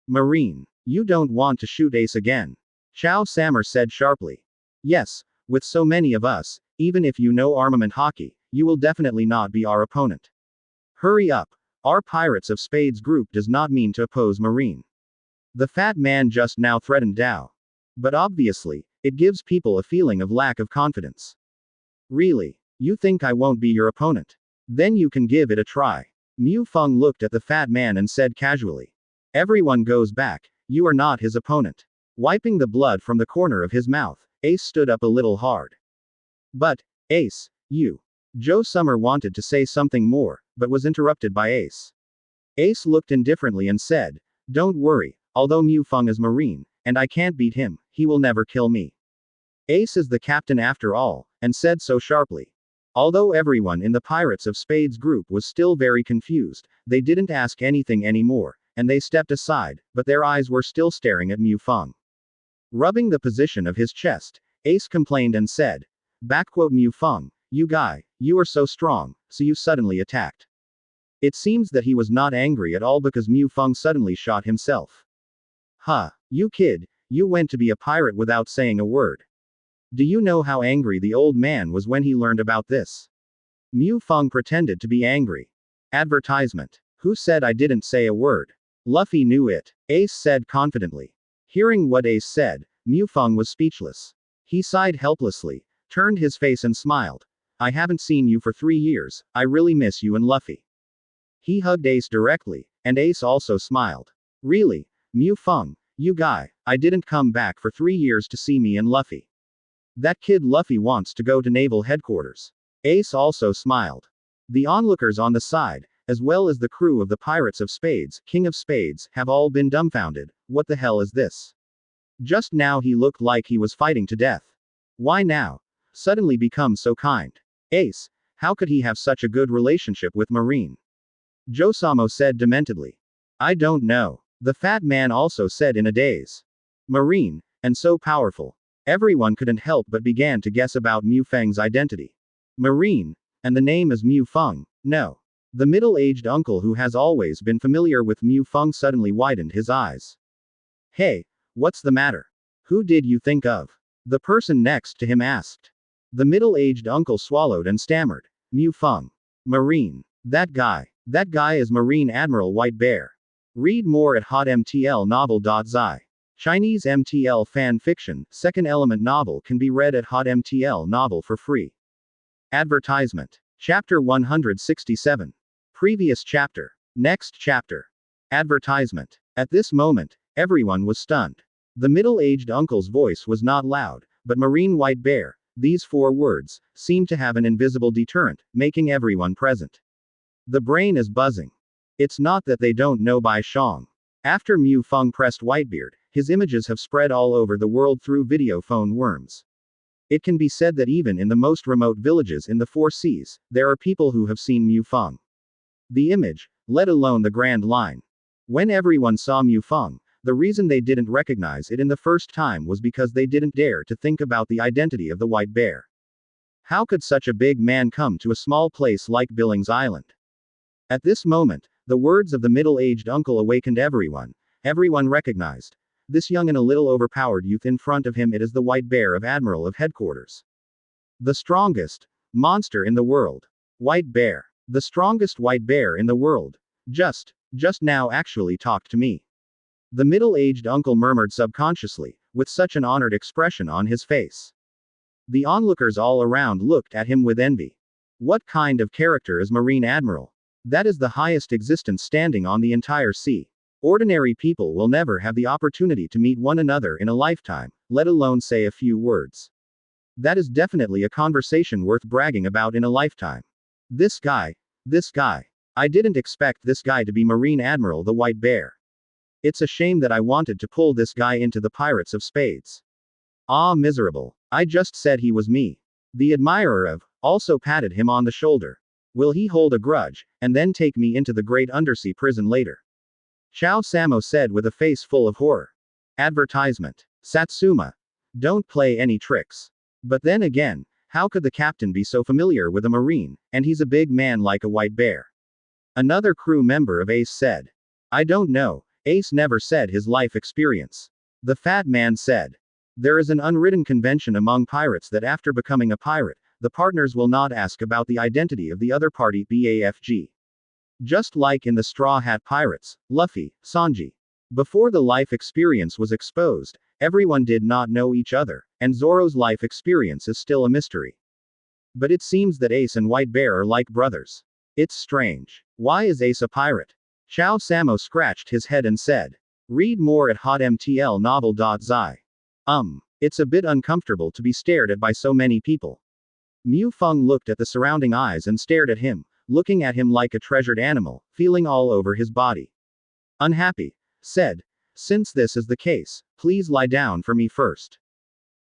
Marine. You don't want to shoot Ace again. Chao Sammer said sharply. Yes, with so many of us, even if you know armament hockey, you will definitely not be our opponent. Hurry up. Our Pirates of Spades group does not mean to oppose Marine. The fat man just now threatened Dao. But obviously, it gives people a feeling of lack of confidence. Really? You think I won't be your opponent? Then you can give it a try. Mu Feng looked at the fat man and said casually. Everyone goes back, you are not his opponent. Wiping the blood from the corner of his mouth, Ace stood up a little hard. But, Ace, you. Joe Summer wanted to say something more, but was interrupted by Ace. Ace looked indifferently and said, don't worry, although Mu Feng is Marine, and I can't beat him, he will never kill me. Ace is the captain after all, and said so sharply. Although everyone in the Pirates of Spades group was still very confused, they didn't ask anything anymore, and they stepped aside, but their eyes were still staring at Mu Feng. Rubbing the position of his chest, Ace complained and said, Mu Feng, you guy, you are so strong, so you suddenly attacked. It seems that he was not angry at all because Mu Feng suddenly shot himself. You kid, you went to be a pirate without saying a word. Do you know how angry the old man was when he learned about this? Mu Feng pretended to be angry. Advertisement. Who said I didn't say a word? Luffy knew it. Ace said confidently. Hearing what Ace said, Mu Feng was speechless. He sighed helplessly, turned his face and smiled. I haven't seen you for 3 years, I really miss you and Luffy. He hugged Ace directly, and Ace also smiled. Really, Mu Feng, you guy, I didn't come back for 3 years to see me and Luffy. That kid Luffy wants to go to naval headquarters. Ace also smiled. The onlookers on the side, as well as the crew of the Pirates of Spades, King of Spades, have all been dumbfounded. What the hell is this? Just now he looked like he was fighting to death. Why now? Suddenly become so kind. Ace, how could he have such a good relationship with Marine? Josamo said dementedly. I don't know. The fat man also said in a daze. Marine, and so powerful. Everyone couldn't help but began to guess about Mu Feng's identity. Marine, And the name is Mu Feng. No. The middle-aged uncle who has always been familiar with Mu Feng suddenly widened his eyes. Hey, what's the matter? Who did you think of? The person next to him asked. The middle-aged uncle swallowed and stammered. Mu Feng. Marine. That guy. That guy is Marine Admiral White Bear. Read more at hotmtlnovel.zi. Chinese MTL fan fiction, second element novel can be read at hotmtl novel for free. Advertisement. Chapter 167. Previous chapter. Next chapter. Advertisement. At this moment, everyone was stunned. The middle-aged uncle's voice was not loud, but Marine White Bear, these 4 words, seemed to have an invisible deterrent, making everyone present. The brain is buzzing. It's not that they don't know Bai Shang. After Mu Feng pressed Whitebeard, his images have spread all over the world through video phone worms. It can be said that even in the most remote villages in the 4 seas, there are people who have seen Mu Feng. The image, let alone the grand line. When everyone saw Mu Feng, the reason they didn't recognize it in the first time was because they didn't dare to think about the identity of the White Bear. How could such a big man come to a small place like Billings Island? At this moment, the words of the middle-aged uncle awakened everyone. Everyone recognized. This young and a little overpowered youth in front of him, it is the White Bear of Admiral of Headquarters. The strongest monster in the world. White Bear. The strongest white bear in the world. Just now actually talked to me. The middle-aged uncle murmured subconsciously, with such an honored expression on his face. The onlookers all around looked at him with envy. What kind of character is Marine Admiral? That is the highest existence standing on the entire sea. Ordinary people will never have the opportunity to meet one another in a lifetime, let alone say a few words. That is definitely a conversation worth bragging about in a lifetime. This guy. I didn't expect this guy to be Marine Admiral the White Bear. It's a shame that I wanted to pull this guy into the Pirates of Spades. Ah, miserable. I just said he was me. The admirer of, also patted him on the shoulder. Will he hold a grudge, and then take me into the great undersea prison later? Chao Samo said with a face full of horror. Advertisement. Satsuma. Don't play any tricks. But then again, how could the captain be so familiar with a marine, and he's a big man like a white bear? Another crew member of Ace said. I don't know, Ace never said his life experience. The fat man said. There is an unwritten convention among pirates that after becoming a pirate, the partners will not ask about the identity of the other party BAFG. Just like in the Straw Hat Pirates, Luffy, Sanji. Before the life experience was exposed, everyone did not know each other, and Zoro's life experience is still a mystery. But it seems that Ace and White Bear are like brothers. It's strange. Why is Ace a pirate? Chao Samo scratched his head and said. Read more at hotmtlnovel.zi. It's a bit uncomfortable to be stared at by so many people. Mu Feng looked at the surrounding eyes and stared at him, looking at him like a treasured animal, feeling all over his body. Unhappy. Said. Since this is the case, please lie down for me first.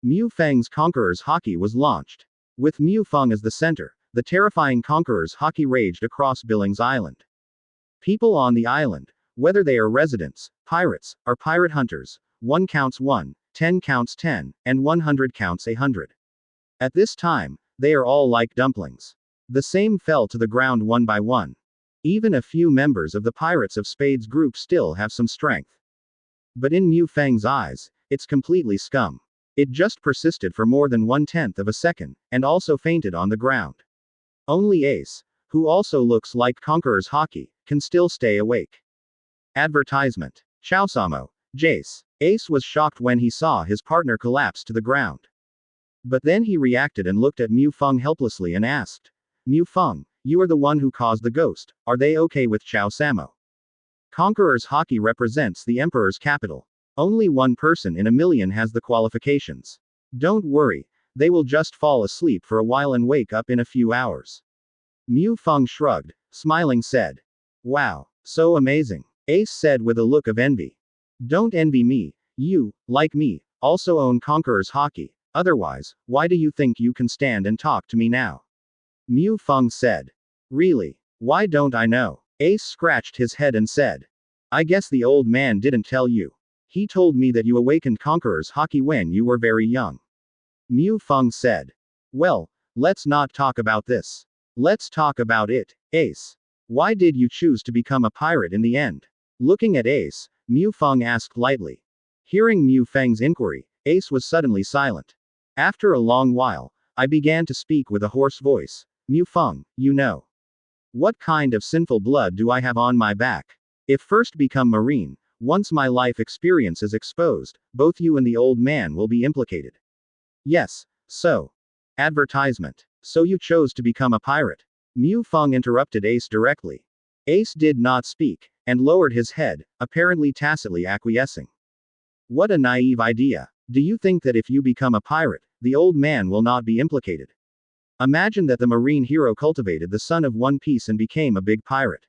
Mu Feng's Conqueror's Hockey was launched. With Mu Feng as the center, the terrifying Conqueror's Hockey raged across Billings Island. People on the island, whether they are residents, pirates, or pirate hunters, 1 counts 1, 10 counts 10, and 100 counts 100. At this time, they are all like dumplings. The same fell to the ground one by one. Even a few members of the Pirates of Spades group still have some strength. But in Mu Feng's eyes, it's completely scum. It just persisted for more than 1/10 of a second, and also fainted on the ground. Only Ace, who also looks like Conqueror's Hockey, can still stay awake. Advertisement. Chaosamo. Jace. Ace was shocked when he saw his partner collapse to the ground. But then he reacted and looked at Mu Feng helplessly and asked. Mu Feng, you are the one who caused the ghost, are they okay with Chao Samo? Conqueror's Hockey represents the Emperor's capital. Only one person in a million has the qualifications. Don't worry, they will just fall asleep for a while and wake up in a few hours. Mu Feng shrugged, smiling said. Wow, so amazing. Ace said with a look of envy. Don't envy me, you, like me, also own Conqueror's Hockey, otherwise, why do you think you can stand and talk to me now? Mu Feng said. Really? Why don't I know? Ace scratched his head and said. I guess the old man didn't tell you. He told me that you awakened Conqueror's Hockey when you were very young. Mu Feng said. Well, let's not talk about this. Let's talk about it, Ace. Why did you choose to become a pirate in the end? Looking at Ace, Mu Feng asked lightly. Hearing Mu Feng's inquiry, Ace was suddenly silent. After a long while, I began to speak with a hoarse voice. Mu Feng, you know. What kind of sinful blood do I have on my back? If first become Marine, once my life experience is exposed, both you and the old man will be implicated. Yes, so. Advertisement. So you chose to become a pirate. Mu Feng interrupted Ace directly. Ace did not speak, and lowered his head, apparently tacitly acquiescing. What a naive idea. Do you think that if you become a pirate, the old man will not be implicated? Imagine that the marine hero cultivated the sun of One Piece and became a big pirate.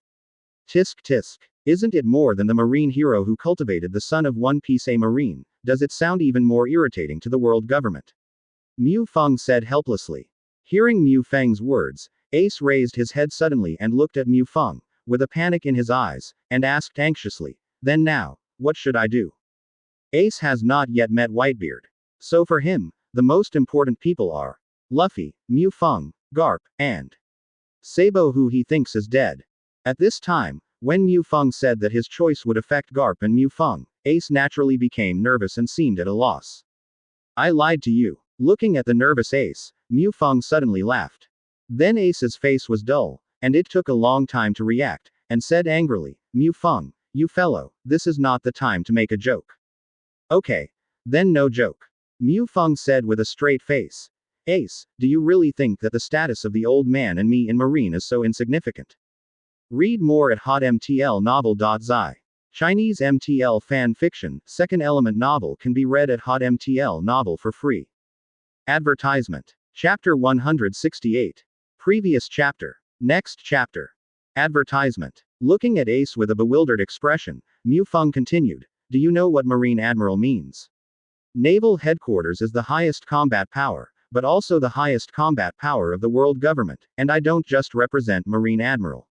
Tisk tisk. Isn't it more than the marine hero who cultivated the sun of One Piece a marine? Does it sound even more irritating to the world government? Mu Feng said helplessly. Hearing Mu Feng's words, Ace raised his head suddenly and looked at Mu Feng, with a panic in his eyes, and asked anxiously, then now, what should I do? Ace has not yet met Whitebeard. So for him, the most important people are Luffy, Mu Feng, Garp, and Sabo, who he thinks is dead. At this time, when Mu Feng said that his choice would affect Garp and Mu Feng, Ace naturally became nervous and seemed at a loss. I lied to you. Looking at the nervous Ace, Mu Feng suddenly laughed. Then Ace's face was dull, and it took a long time to react, and said angrily, Mu Feng, you fellow, this is not the time to make a joke. Okay. Then no joke. Mu Feng said with a straight face. Ace, do you really think that the status of the old man and me in Marine is so insignificant? Read more at hotmtlnovel.zi. Chinese MTL fan fiction, second element novel can be read at hotmtl novel for free. Advertisement. Chapter 168. Previous chapter. Next chapter. Advertisement. Looking at Ace with a bewildered expression, Mu Feng continued, do you know what Marine Admiral means? Naval headquarters is the highest combat power, but also the highest combat power of the world government, and I don't just represent Marine Admiral.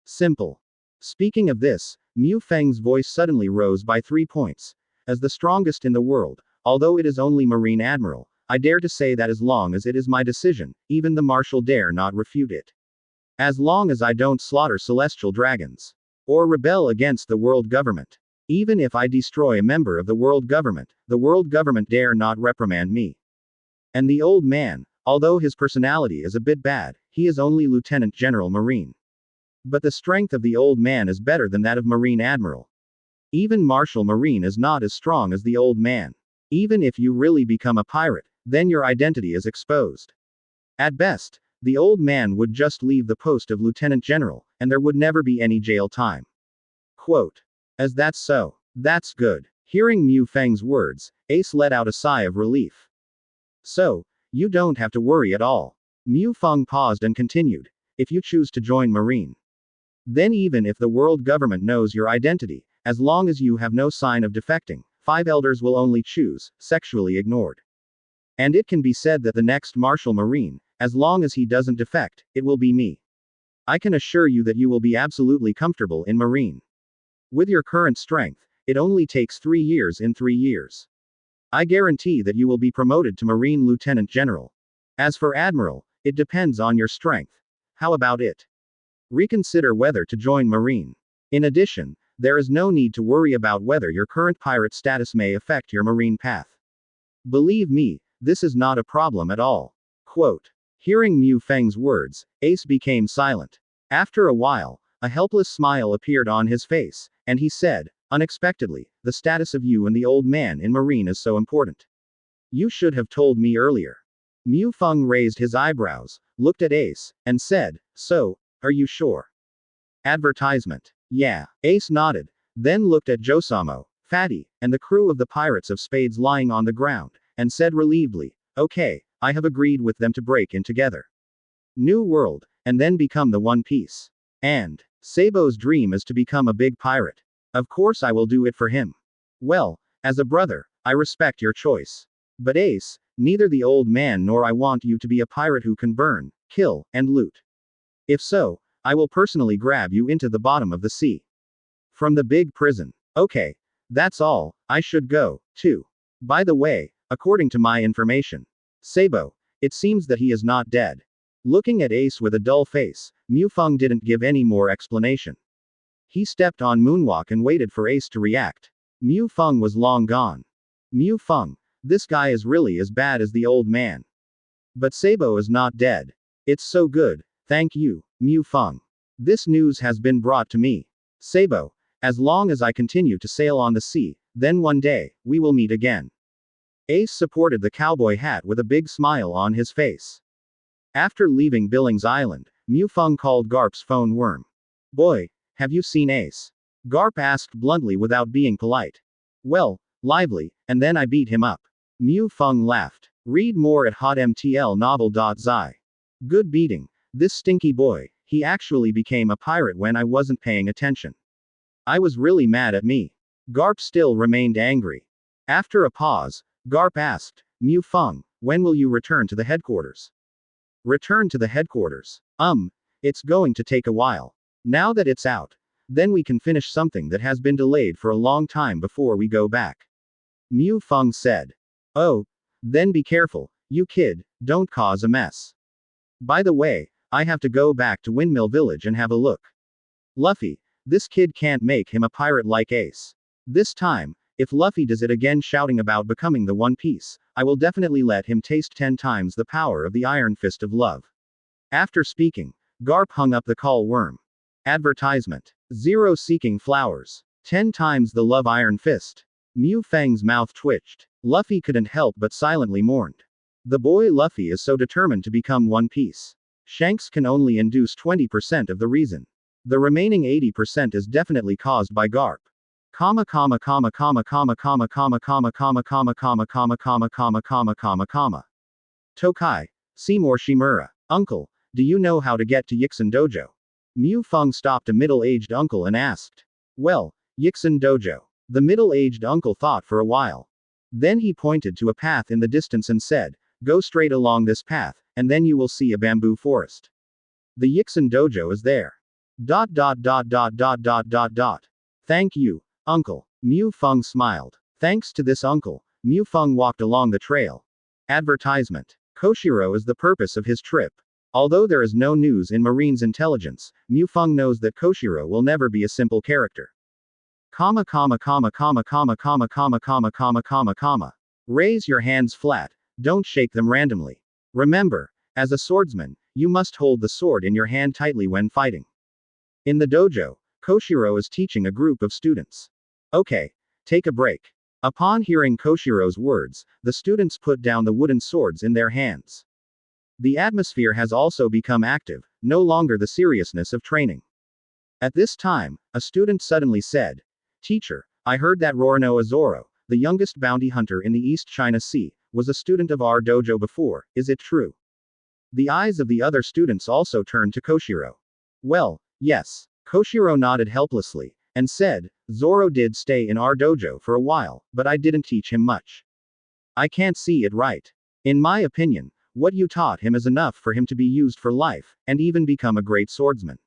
Simple. Speaking of this, Mu Feng's voice suddenly rose by 3 points. As the strongest in the world, although it is only Marine Admiral, I dare to say that as long as it is my decision, even the Marshal dare not refute it. As long as I don't slaughter celestial dragons, or rebel against the world government. Even if I destroy a member of the world government dare not reprimand me. And the old man, although his personality is a bit bad, he is only Lieutenant General Marine. But the strength of the old man is better than that of Marine Admiral. Even Marshal Marine is not as strong as the old man. Even if you really become a pirate, then your identity is exposed. At best, the old man would just leave the post of Lieutenant General, and there would never be any jail time. Quote. As that's so. That's good. Hearing Mu Feng's words, Ace let out a sigh of relief. So, you don't have to worry at all. Mu Feng paused and continued. If you choose to join Marine. Then even if the world government knows your identity, as long as you have no sign of defecting, 5 elders will only choose, sexually ignored. And it can be said that the next Marshal Marine, as long as he doesn't defect, it will be me. I can assure you that you will be absolutely comfortable in Marine. With your current strength, it only takes 3 years. In 3 years, I guarantee that you will be promoted to Marine Lieutenant General. As for Admiral, it depends on your strength. How about it? Reconsider whether to join Marine. In addition, there is no need to worry about whether your current pirate status may affect your Marine path. Believe me, this is not a problem at all. Quote. Hearing Mu Feng's words, Ace became silent. After a while, a helpless smile appeared on his face, and he said, unexpectedly, the status of you and the old man in Marine is so important. You should have told me earlier. Mu Feng raised his eyebrows, looked at Ace, and said, so, are you sure? Advertisement. Yeah. Ace nodded, then looked at Josamo, Fatty, and the crew of the Pirates of Spades lying on the ground, and said relievedly, okay, I have agreed with them to break in together. New World, and then become the One Piece. And Sabo's dream is to become a big pirate. Of course I will do it for him. Well, as a brother, I respect your choice. But Ace, neither the old man nor I want you to be a pirate who can burn, kill, and loot. If so, I will personally grab you into the bottom of the sea. From the big prison. Okay. That's all, I should go, too. By the way, according to my information, Sabo, it seems that he is not dead. Looking at Ace with a dull face, Mufeng didn't give any more explanation. He stepped on moonwalk and waited for Ace to react. Mufeng was long gone. Mufeng, this guy is really as bad as the old man. But Sabo is not dead. It's so good, thank you, Mufeng. This news has been brought to me. Sabo, as long as I continue to sail on the sea, then one day, we will meet again. Ace supported the cowboy hat with a big smile on his face. After leaving Billings Island, Mufeng called Garp's phone worm. Boy, have you seen Ace? Garp asked bluntly without being polite. Well, lively, and then I beat him up. Mufeng laughed. Read more at hotmtlnovel.zi. Good beating. This stinky boy, he actually became a pirate when I wasn't paying attention. I was really mad at me. Garp still remained angry. After a pause, Garp asked, Mufeng, when will you return to the headquarters? Return to the headquarters. It's going to take a while. Now that it's out, then we can finish something that has been delayed for a long time before we go back. Mufeng said. Oh, then be careful, you kid, don't cause a mess. By the way, I have to go back to Windmill Village and have a look. Luffy, this kid can't make him a pirate like Ace. This time, if Luffy does it again shouting about becoming the One Piece, I will definitely let him taste 10 times the power of the Iron Fist of Love. After speaking, Garp hung up the call worm. Advertisement. Zero seeking flowers. 10 times the love Iron Fist. Mufeng's mouth twitched. Luffy couldn't help but silently mourned. The boy Luffy is so determined to become One Piece. Shanks can only induce 20% of the reason. The remaining 80% is definitely caused by Garp. Tokai. Seymour Shimura. Uncle, do you know how to get to Yixin Dojo? Mufeng stopped a middle-aged uncle and asked. Well, Yixin Dojo. The middle-aged uncle thought for a while. Then he pointed to a path in the distance and said, go straight along this path, and then you will see a bamboo forest. The Yixin Dojo is there. Thank you, uncle. Mufeng smiled. Thanks to this uncle, Mufeng walked along the trail. Advertisement. Koshiro is the purpose of his trip. Although there is no news in Marine's intelligence, Mufeng knows that Koshiro will never be a simple character. Raise your hands flat, don't shake them randomly. Remember, as a swordsman, you must hold the sword in your hand tightly when fighting. In the dojo, Koshiro is teaching a group of students. Okay, take a break. Upon hearing Koshiro's words, the students put down the wooden swords in their hands. The atmosphere has also become active, no longer the seriousness of training. At this time, a student suddenly said, Teacher, I heard that Roronoa Zoro, the youngest bounty hunter in the East China Sea, was a student of our dojo before, is it true? The eyes of the other students also turned to Koshiro. Well, yes. Koshiro nodded helplessly, and said, Zoro did stay in our dojo for a while, but I didn't teach him much. I can't see it right. In my opinion, what you taught him is enough for him to be used for life, and even become a great swordsman.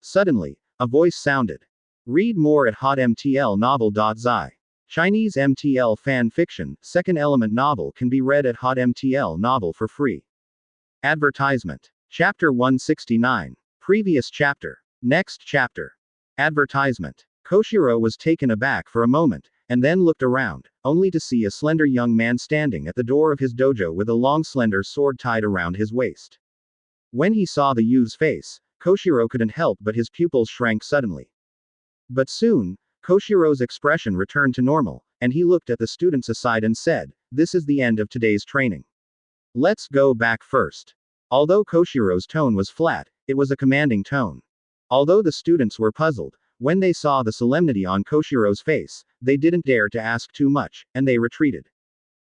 Suddenly, a voice sounded. Read more at hotmtlnovel.zi. Chinese MTL fan fiction, second element novel can be read at hotmtl novel for free. Advertisement. Chapter 169. Previous chapter. Next chapter. Advertisement. Koshiro was taken aback for a moment, and then looked around, only to see a slender young man standing at the door of his dojo with a long slender sword tied around his waist. When he saw the youth's face, Koshiro couldn't help but his pupils shrank suddenly. But soon, Koshiro's expression returned to normal, and he looked at the students aside and said, This is the end of today's training. Let's go back first. Although Koshiro's tone was flat, it was a commanding tone. Although the students were puzzled, when they saw the solemnity on Koshiro's face, they didn't dare to ask too much, and they retreated.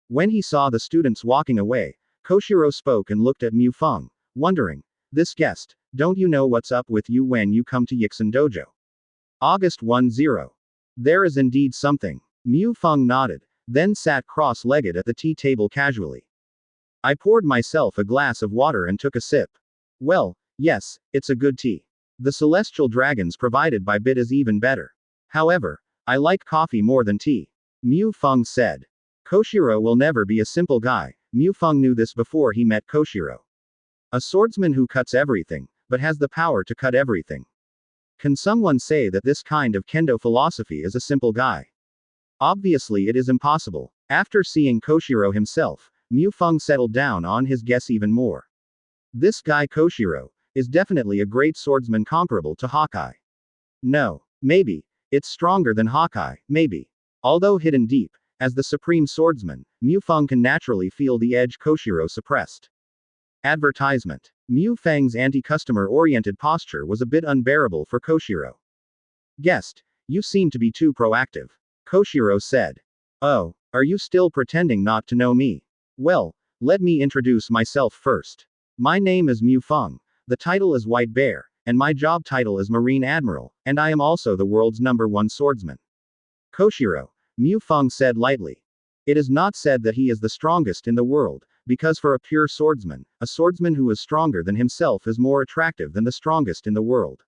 When he saw the students walking away, Koshiro spoke and looked at Mufeng, wondering, This guest, don't you know what's up with you when you come to Yixin Dojo? August 10. There is indeed something. Mufeng nodded, then sat cross-legged at the tea table casually. I poured myself a glass of water and took a sip. Well, yes, it's a good tea. The celestial dragons provided by Bit is even better. However, I like coffee more than tea. Mufeng said. Koshiro will never be a simple guy. Mufeng knew this before he met Koshiro. A swordsman who cuts everything, but has the power to cut everything. Can someone say that this kind of kendo philosophy is a simple guy? Obviously it is impossible. After seeing Koshiro himself, Mu Feng settled down on his guess even more. This guy Koshiro is definitely a great swordsman comparable to Hawkeye. No. Maybe. It's stronger than Hawkeye, maybe. Although hidden deep, as the supreme swordsman, Mu Feng can naturally feel the edge Koshiro suppressed. Advertisement. Mu Feng's anti-customer oriented posture was a bit unbearable for Koshiro. Guest, you seem to be too proactive. Koshiro said. Oh, are you still pretending not to know me? Well, let me introduce myself first. My name is Mu Feng, the title is White Bear, and my job title is Marine Admiral, and I am also the world's #1 swordsman. Koshiro, Mu Feng said lightly. It is not said that he is the strongest in the world, because for a pure swordsman, a swordsman who is stronger than himself is more attractive than the strongest in the world.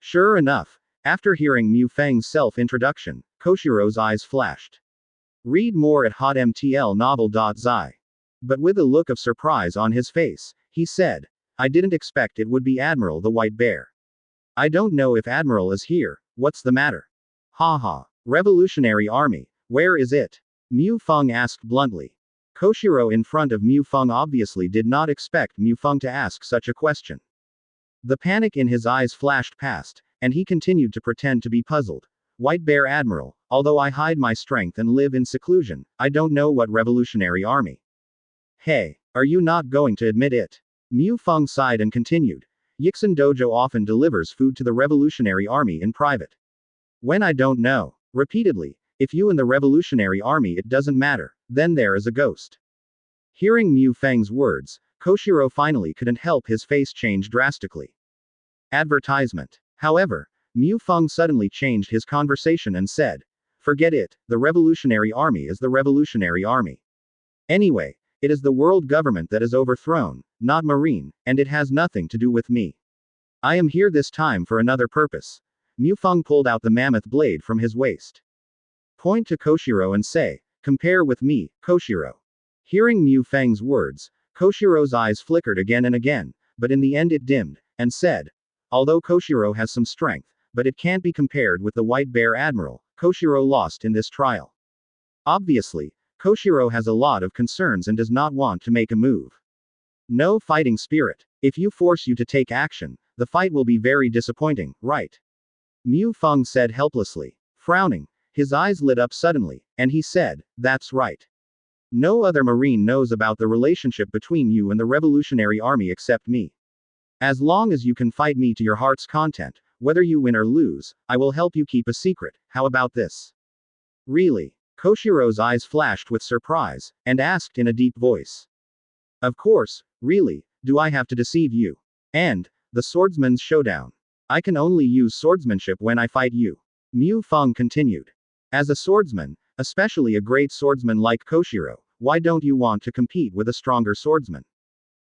Sure enough, after hearing Mu Feng's self-introduction, Koshiro's eyes flashed. Read more at hotmtlnovel.zi. But with a look of surprise on his face, he said, I didn't expect it would be Admiral the White Bear. I don't know if Admiral is here, what's the matter? Haha. Revolutionary Army, where is it? Mu Feng asked bluntly. Koshiro in front of Mu Feng obviously did not expect Mu Feng to ask such a question. The panic in his eyes flashed past, and he continued to pretend to be puzzled. White Bear Admiral, although I hide my strength and live in seclusion, I don't know what Revolutionary Army. Hey, are you not going to admit it? Mu Feng sighed and continued. Yixin Dojo often delivers food to the Revolutionary Army in private. When I don't know. Repeatedly, if you in the Revolutionary Army it doesn't matter, then there is a ghost. Hearing Mu Feng's words, Koshiro finally couldn't help his face change drastically. Advertisement. However, Mu Feng suddenly changed his conversation and said, forget it, the Revolutionary Army is the Revolutionary Army. Anyway, it is the world government that is overthrown, not Marine, and it has nothing to do with me. I am here this time for another purpose. Mu Feng pulled out the mammoth blade from his waist. Point to Koshiro and say, compare with me, Koshiro. Hearing Mu Feng's words, Koshiro's eyes flickered again and again, but in the end it dimmed, and said, although Koshiro has some strength, but it can't be compared with the White Bear Admiral, Koshiro lost in this trial. Obviously, Koshiro has a lot of concerns and does not want to make a move. No fighting spirit. If you force you to take action, the fight will be very disappointing, right? Mu Feng said helplessly. Frowning, his eyes lit up suddenly, and he said, that's right. No other Marine knows about the relationship between you and the Revolutionary Army except me. As long as you can fight me to your heart's content, whether you win or lose, I will help you keep a secret, how about this? Really? Koshiro's eyes flashed with surprise, and asked in a deep voice. Of course, really, do I have to deceive you? And, the swordsman's showdown. I can only use swordsmanship when I fight you. Mu Feng continued. As a swordsman, especially a great swordsman like Koshiro, why don't you want to compete with a stronger swordsman?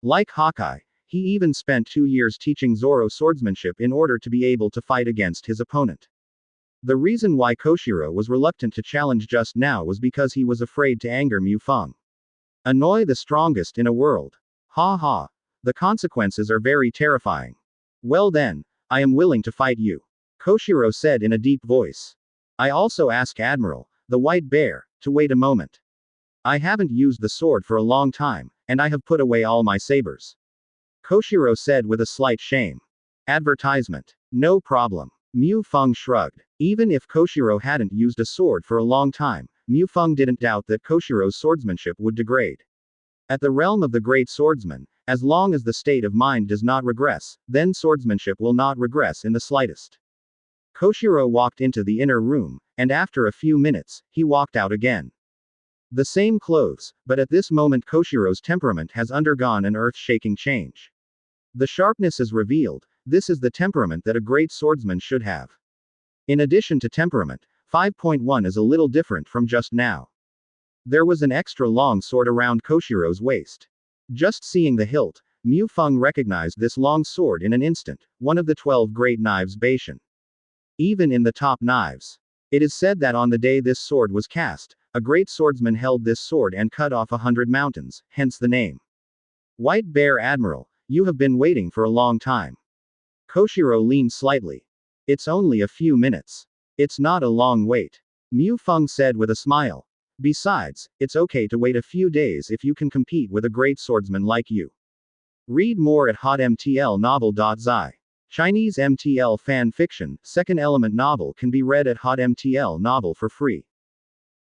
Like Hawkeye, he even spent 2 years teaching Zoro swordsmanship in order to be able to fight against his opponent. The reason why Koshiro was reluctant to challenge just now was because he was afraid to anger Mu Feng. Annoy the strongest in a world. Ha ha. The consequences are very terrifying. Well then, I am willing to fight you. Koshiro said in a deep voice. I also ask Admiral, the White Bear, to wait a moment. I haven't used the sword for a long time, and I have put away all my sabers. Koshiro said with a slight shame. Advertisement. No problem. Mu Feng shrugged. Even if Koshiro hadn't used a sword for a long time, Mu Feng didn't doubt that Koshiro's swordsmanship would degrade. At the realm of the great swordsman, as long as the state of mind does not regress, then swordsmanship will not regress in the slightest. Koshiro walked into the inner room, and after a few minutes, he walked out again. The same clothes, but at this moment Koshiro's temperament has undergone an earth-shaking change. The sharpness is revealed. This is the temperament that a great swordsman should have. In addition to temperament, 5.1 is a little different from just now. There was an extra long sword around Koshiro's waist. Just seeing the hilt, Mu Feng recognized this long sword in an instant, one of the 12 great knives Beishan. Even in the top knives. It is said that on the day this sword was cast, a great swordsman held this sword and cut off 100 mountains, hence the name. White Bear Admiral, You have been waiting for a long time. Koshiro leaned slightly. It's only a few minutes. It's not a long wait. Mu Feng said with a smile. Besides, it's okay to wait a few days if you can compete with a great swordsman like you. Read more at hotmtlnovel.zi. Chinese MTL fan fiction, second element novel can be read at hotmtl novel for free.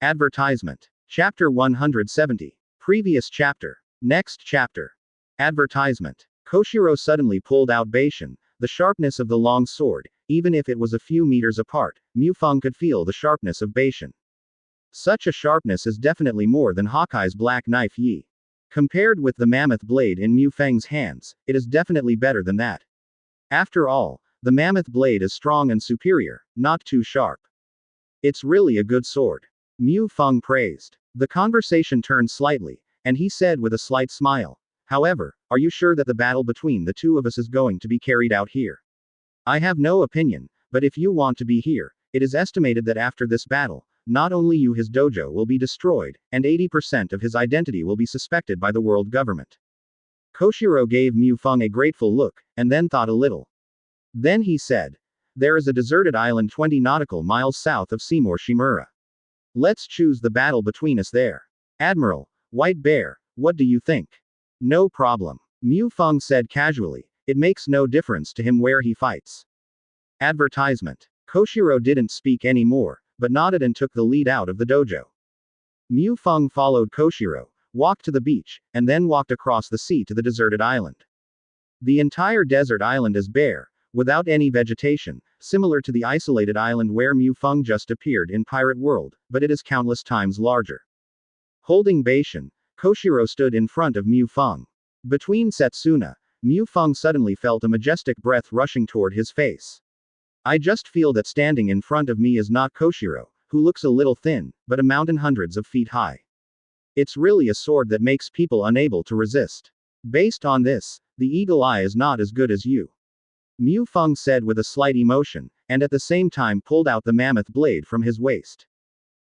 Advertisement. Chapter 170. Previous chapter. Next chapter. Advertisement. Koshiro suddenly pulled out Beishin, the sharpness of the long sword. Even if it was a few meters apart, Mu Feng could feel the sharpness of Beishin. Such a sharpness is definitely more than Hawkeye's black knife Yi. Compared with the mammoth blade in Mu Feng's hands, it is definitely better than that. After all, the mammoth blade is strong and superior, not too sharp. It's really a good sword. Mu Feng praised. The conversation turned slightly, and he said with a slight smile, however, are you sure that the battle between the two of us is going to be carried out here? I have no opinion, but if you want to be here, it is estimated that after this battle, not only you his dojo will be destroyed, and 80% of his identity will be suspected by the world government. Koshiro gave Mu Feng a grateful look, and then thought a little. Then he said, there is a deserted island 20 nautical miles south of Seymour Shimura. Let's choose the battle between us there. Admiral, White Bear, what do you think? No problem. Mu Feng said casually, it makes no difference to him where he fights. Advertisement. Koshiro didn't speak anymore, but nodded and took the lead out of the dojo. Mu Feng followed Koshiro, walked to the beach, and then walked across the sea to the deserted island. The entire desert island is bare, without any vegetation, similar to the isolated island where Mu Feng just appeared in Pirate World, but it is countless times larger. Holding Beishin, Koshiro stood in front of Mu Feng. Between Setsuna, Mu Feng suddenly felt a majestic breath rushing toward his face. I just feel that standing in front of me is not Koshiro, who looks a little thin, but a mountain hundreds of feet high. It's really a sword that makes people unable to resist. Based on this, the eagle eye is not as good as you. Mu Feng said with a slight emotion, and at the same time pulled out the mammoth blade from his waist.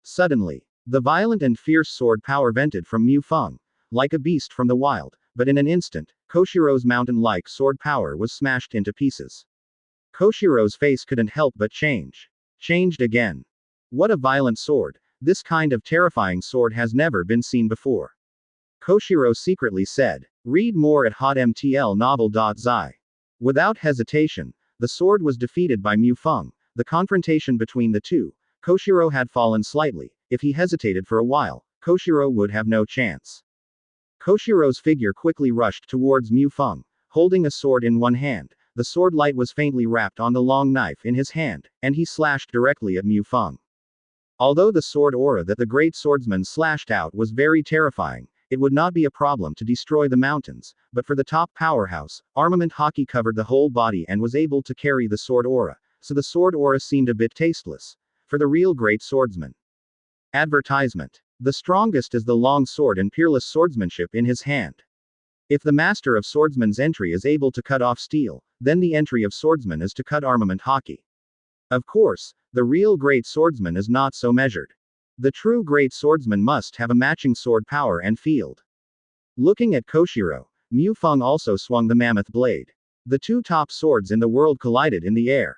Suddenly, the violent and fierce sword power vented from Mu Feng, like a beast from the wild, but in an instant, Koshiro's mountain-like sword power was smashed into pieces. Koshiro's face couldn't help but change. Changed again. What a violent sword, this kind of terrifying sword has never been seen before. Koshiro secretly said. Read more at hotmtlnovel.zi. Without hesitation, the sword was defeated by Mu Feng. The confrontation between the two, Koshiro had fallen slightly. If he hesitated for a while, Koshiro would have no chance. Koshiro's figure quickly rushed towards Mu Feng, holding a sword in one hand. The sword light was faintly wrapped on the long knife in his hand, and he slashed directly at Mu Feng. Although the sword aura that the great swordsman slashed out was very terrifying, it would not be a problem to destroy the mountains, but for the top powerhouse, armament Haki covered the whole body and was able to carry the sword aura, so the sword aura seemed a bit tasteless. For the real great swordsman. Advertisement. The strongest is the long sword and peerless swordsmanship in his hand. If the master of swordsman's entry is able to cut off steel, then the entry of swordsman is to cut armament Haki. Of course, the real great swordsman is not so measured. The true great swordsman must have a matching sword power and field. Looking at Koshiro, Mu Feng also swung the mammoth blade. The two top swords in the world collided in the air.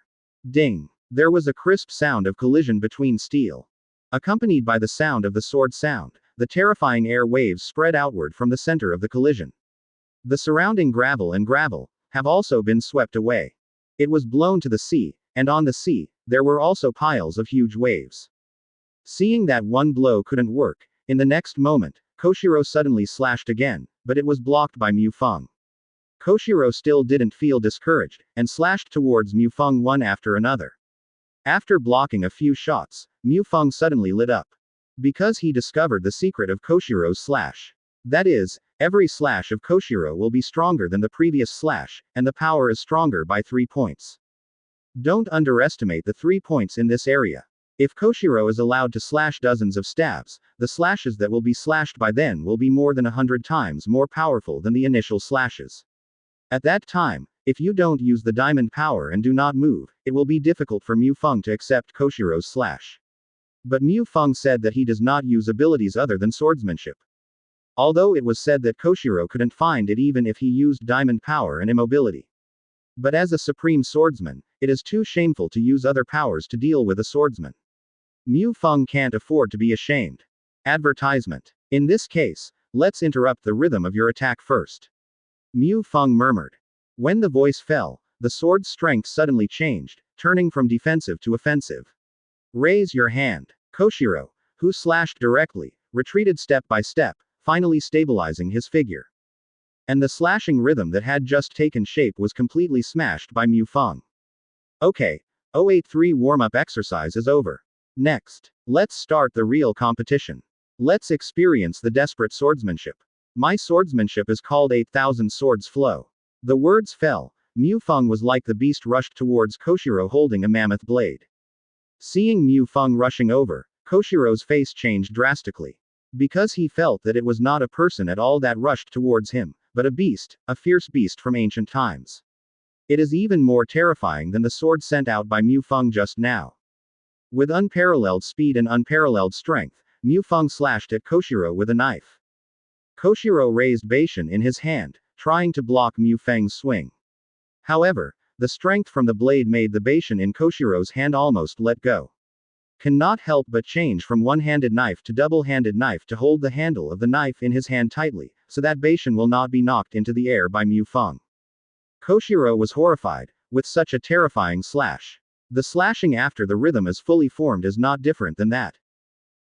Ding! There was a crisp sound of collision between steel. Accompanied by the sound of the sword sound, the terrifying air waves spread outward from the center of the collision. The surrounding gravel have also been swept away. It was blown to the sea, and on the sea, there were also piles of huge waves. Seeing that one blow couldn't work, in the next moment, Koshiro suddenly slashed again, but it was blocked by Mu Feng. Koshiro still didn't feel discouraged, and slashed towards Mu Feng one after another. After blocking a few shots, Mu Feng suddenly lit up. Because he discovered the secret of Koshiro's slash. That is, every slash of Koshiro will be stronger than the previous slash, and the power is stronger by 3 points. Don't underestimate the 3 points in this area. If Koshiro is allowed to slash dozens of stabs, the slashes that will be slashed by then will be more than 100 times more powerful than the initial slashes. At that time, if you don't use the diamond power and do not move, it will be difficult for Mu Feng to accept Koshiro's slash. But Mu Feng said that he does not use abilities other than swordsmanship. Although it was said that Koshiro couldn't find it even if he used diamond power and immobility. But as a supreme swordsman, it is too shameful to use other powers to deal with a swordsman. Mu Feng can't afford to be ashamed. Advertisement. In this case, let's interrupt the rhythm of your attack first. Mu Feng murmured. When the voice fell, the sword's strength suddenly changed, turning from defensive to offensive. Raise your hand. Koshiro, who slashed directly, retreated step by step, finally stabilizing his figure. And the slashing rhythm that had just taken shape was completely smashed by Mu Feng. Okay, 083 warm-up exercise is over. Next, let's start the real competition. Let's experience the desperate swordsmanship. My swordsmanship is called 8,000 swords flow. The words fell. Mu Feng was like the beast rushed towards Koshiro holding a mammoth blade. Seeing Mu Feng rushing over, Koshiro's face changed drastically. Because he felt that it was not a person at all that rushed towards him, but a beast, a fierce beast from ancient times. It is even more terrifying than the sword sent out by Mu Feng just now. With unparalleled speed and unparalleled strength, Mu Feng slashed at Koshiro with a knife. Koshiro raised Beishin in his hand, trying to block Mu Feng's swing. However, the strength from the blade made the Beishin in Koshiro's hand almost let go. Cannot help but change from one-handed knife to double-handed knife to hold the handle of the knife in his hand tightly, so that Beishin will not be knocked into the air by Mu Feng. Koshiro was horrified, with such a terrifying slash. The slashing after the rhythm is fully formed is not different than that.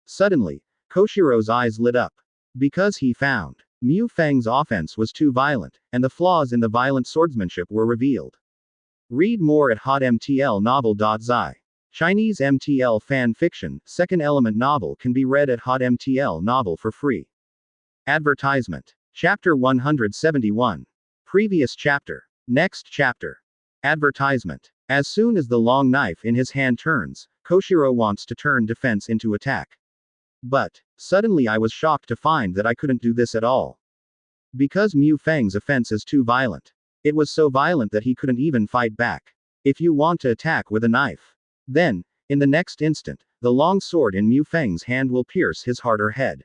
Suddenly, Koshiro's eyes lit up. Because he found Mu Feng's offense was too violent, and the flaws in the violent swordsmanship were revealed. Read more at hotmtlnovel.zi. Chinese MTL fan fiction, second element novel can be read at hotmtl novel for free. Advertisement. Chapter 171. Previous chapter. Next chapter. Advertisement. As soon as the long knife in his hand turns, Koshiro wants to turn defense into attack. But, suddenly I was shocked to find that I couldn't do this at all. Because Mu Feng's offense is too violent. It was so violent that he couldn't even fight back. If you want to attack with a knife, then, in the next instant, the long sword in Mu Feng's hand will pierce his heart or head.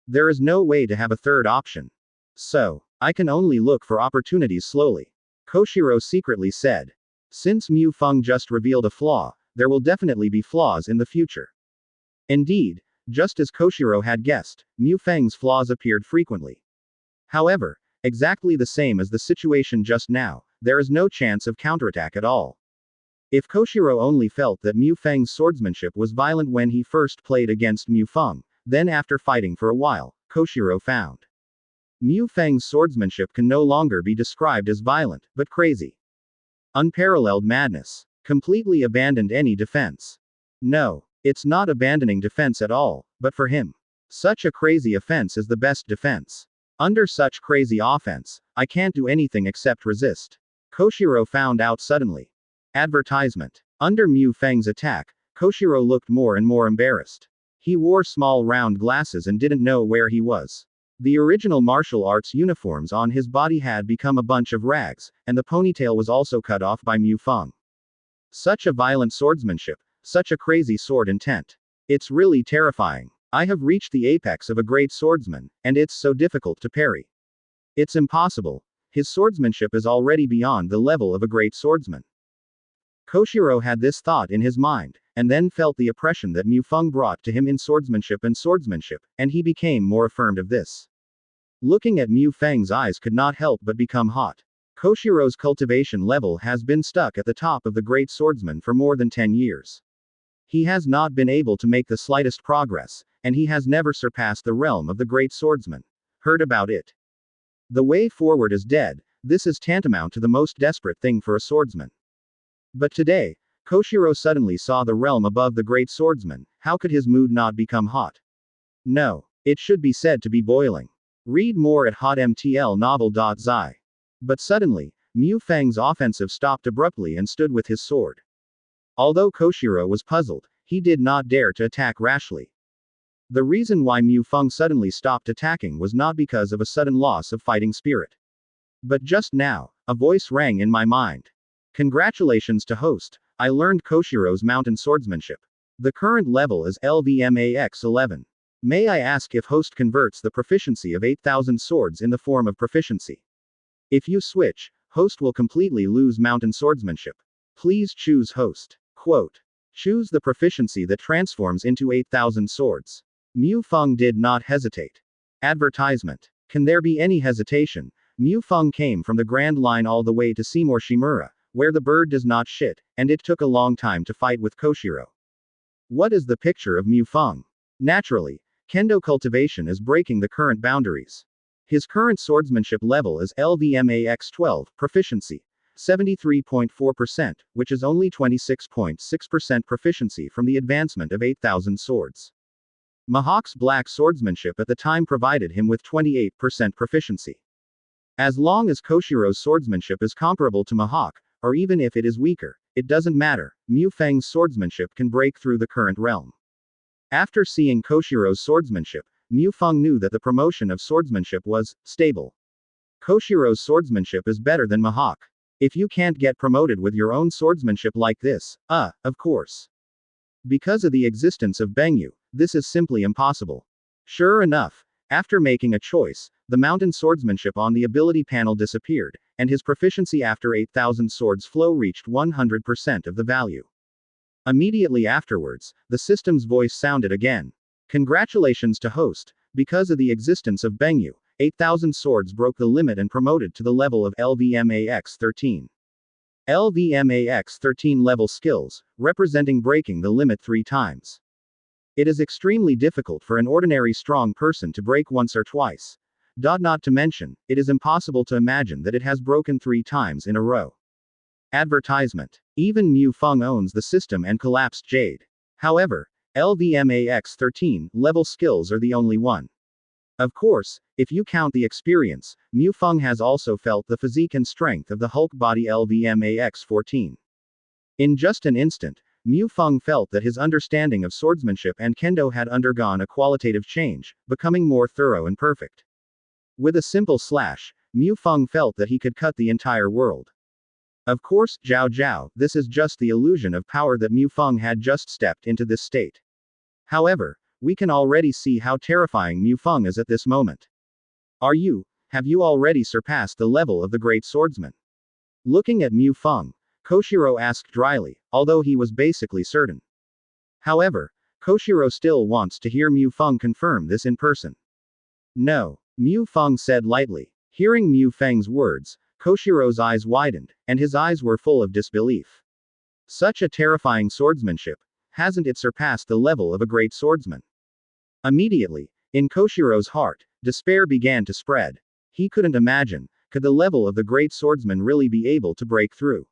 There is no way to have a third option. So, I can only look for opportunities slowly. Koshiro secretly said. Since Mu Feng just revealed a flaw, there will definitely be flaws in the future. Indeed, just as Koshiro had guessed, Mu Feng's flaws appeared frequently. However, exactly the same as the situation just now, there is no chance of counterattack at all. If Koshiro only felt that Mu Feng's swordsmanship was violent when he first played against Mu Feng, then after fighting for a while, Koshiro found Mu Feng's swordsmanship can no longer be described as violent, but crazy. Unparalleled madness. Completely abandoned any defense. No, it's not abandoning defense at all, but for him. Such a crazy offense is the best defense. Under such crazy offense, I can't do anything except resist. Koshiro found out suddenly. Advertisement. Under Mu Feng's attack, Koshiro looked more and more embarrassed. He wore small round glasses and didn't know where he was. The original martial arts uniforms on his body had become a bunch of rags, and the ponytail was also cut off by Mu Feng. Such a violent swordsmanship, such a crazy sword intent. It's really terrifying. I have reached the apex of a great swordsman, and it's so difficult to parry. It's impossible. His swordsmanship is already beyond the level of a great swordsman. Koshiro had this thought in his mind, and then felt the oppression that Mu Feng brought to him in swordsmanship, and he became more affirmed of this. Looking at Mu Feng's eyes could not help but become hot. Koshiro's cultivation level has been stuck at the top of the great swordsman for more than 10 years. He has not been able to make the slightest progress, and he has never surpassed the realm of the great swordsman. Heard about it? The way forward is dead. This is tantamount to the most desperate thing for a swordsman. But today, Koshiro suddenly saw the realm above the great swordsman. How could his mood not become hot? No, it should be said to be boiling. Read more at hotmtlnovel.zi. But suddenly, Mu Feng's offensive stopped abruptly and stood with his sword. Although Koshiro was puzzled, he did not dare to attack rashly. The reason why Mu Feng suddenly stopped attacking was not because of a sudden loss of fighting spirit. But just now, a voice rang in my mind. Congratulations to host, I learned Koshiro's mountain swordsmanship. The current level is LVMAX 11. May I ask if host converts the proficiency of 8,000 swords in the form of proficiency? If you switch, host will completely lose mountain swordsmanship. Please choose host. Quote. Choose the proficiency that transforms into 8,000 swords. Mu Feng did not hesitate. Advertisement. Can there be any hesitation? Mu Feng came from the Grand Line all the way to Seymour Shimura, where the bird does not shit, and it took a long time to fight with Koshiro. What is the picture of Mu Feng? Naturally, Kendo cultivation is breaking the current boundaries. His current swordsmanship level is LVMAX12, proficiency 73.4%, which is only 26.6% proficiency from the advancement of 8,000 swords. Mahawk's black swordsmanship at the time provided him with 28% proficiency. As long as Koshiro's swordsmanship is comparable to Mahawk, or even if it is weaker, it doesn't matter, Mu Feng's swordsmanship can break through the current realm. After seeing Koshiro's swordsmanship, Mu Feng knew that the promotion of swordsmanship was stable. Koshiro's swordsmanship is better than Mahawk. If you can't get promoted with your own swordsmanship like this, of course. Because of the existence of Bengyu, this is simply impossible. Sure enough, after making a choice, the mountain swordsmanship on the ability panel disappeared, and his proficiency after 8,000 swords flow reached 100% of the value. Immediately afterwards, the system's voice sounded again. Congratulations to host, because of the existence of Bengyu, 8,000 swords broke the limit and promoted to the level of LVMAX13. LVMAX13 level skills, representing breaking the limit 3 times. It is extremely difficult for an ordinary strong person to break once or twice. Not to mention, it is impossible to imagine that it has broken 3 times in a row. Advertisement. Even Mu Feng owns the system and collapsed Jade. However, LVMAX13 level skills are the only one. Of course, if you count the experience, Mu Feng has also felt the physique and strength of the Hulk body LVMAX14. In just an instant, Mu Feng felt that his understanding of swordsmanship and kendo had undergone a qualitative change, becoming more thorough and perfect. With a simple slash, Mu Feng felt that he could cut the entire world. Of course, Zhao, this is just the illusion of power that Mu Feng had just stepped into this state. However, we can already see how terrifying Mu Feng is at this moment. Have you already surpassed the level of the great swordsman? Looking at Mu Feng, Koshiro asked dryly, although he was basically certain. However, Koshiro still wants to hear Mu Feng confirm this in person. No, Mu Feng said lightly. Hearing Mu Feng's words, Koshiro's eyes widened, and his eyes were full of disbelief. Such a terrifying swordsmanship, hasn't it surpassed the level of a great swordsman? Immediately, in Koshiro's heart, despair began to spread. He couldn't imagine, could the level of the great swordsman really be able to break through?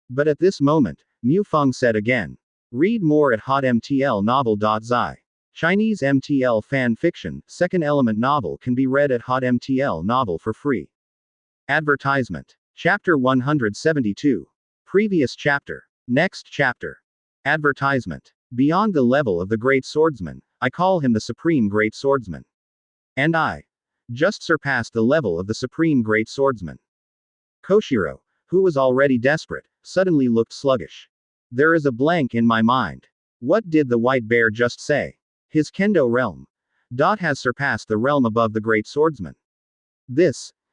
But at this moment, Mu Feng said again. Read more at hotmtlnovel.zi. Chinese MTL fan fiction, second element novel can be read at hotmtl novel for free. Advertisement. Chapter 172. Previous chapter. Next chapter. Advertisement. Beyond the level of the great swordsman, I call him the supreme great swordsman. And I just surpassed the level of the supreme great swordsman. Koshiro, who was already desperate, suddenly looked sluggish. There is a blank in my mind. What did the white bear just say? His kendo realm. Has surpassed the realm above the great swordsman.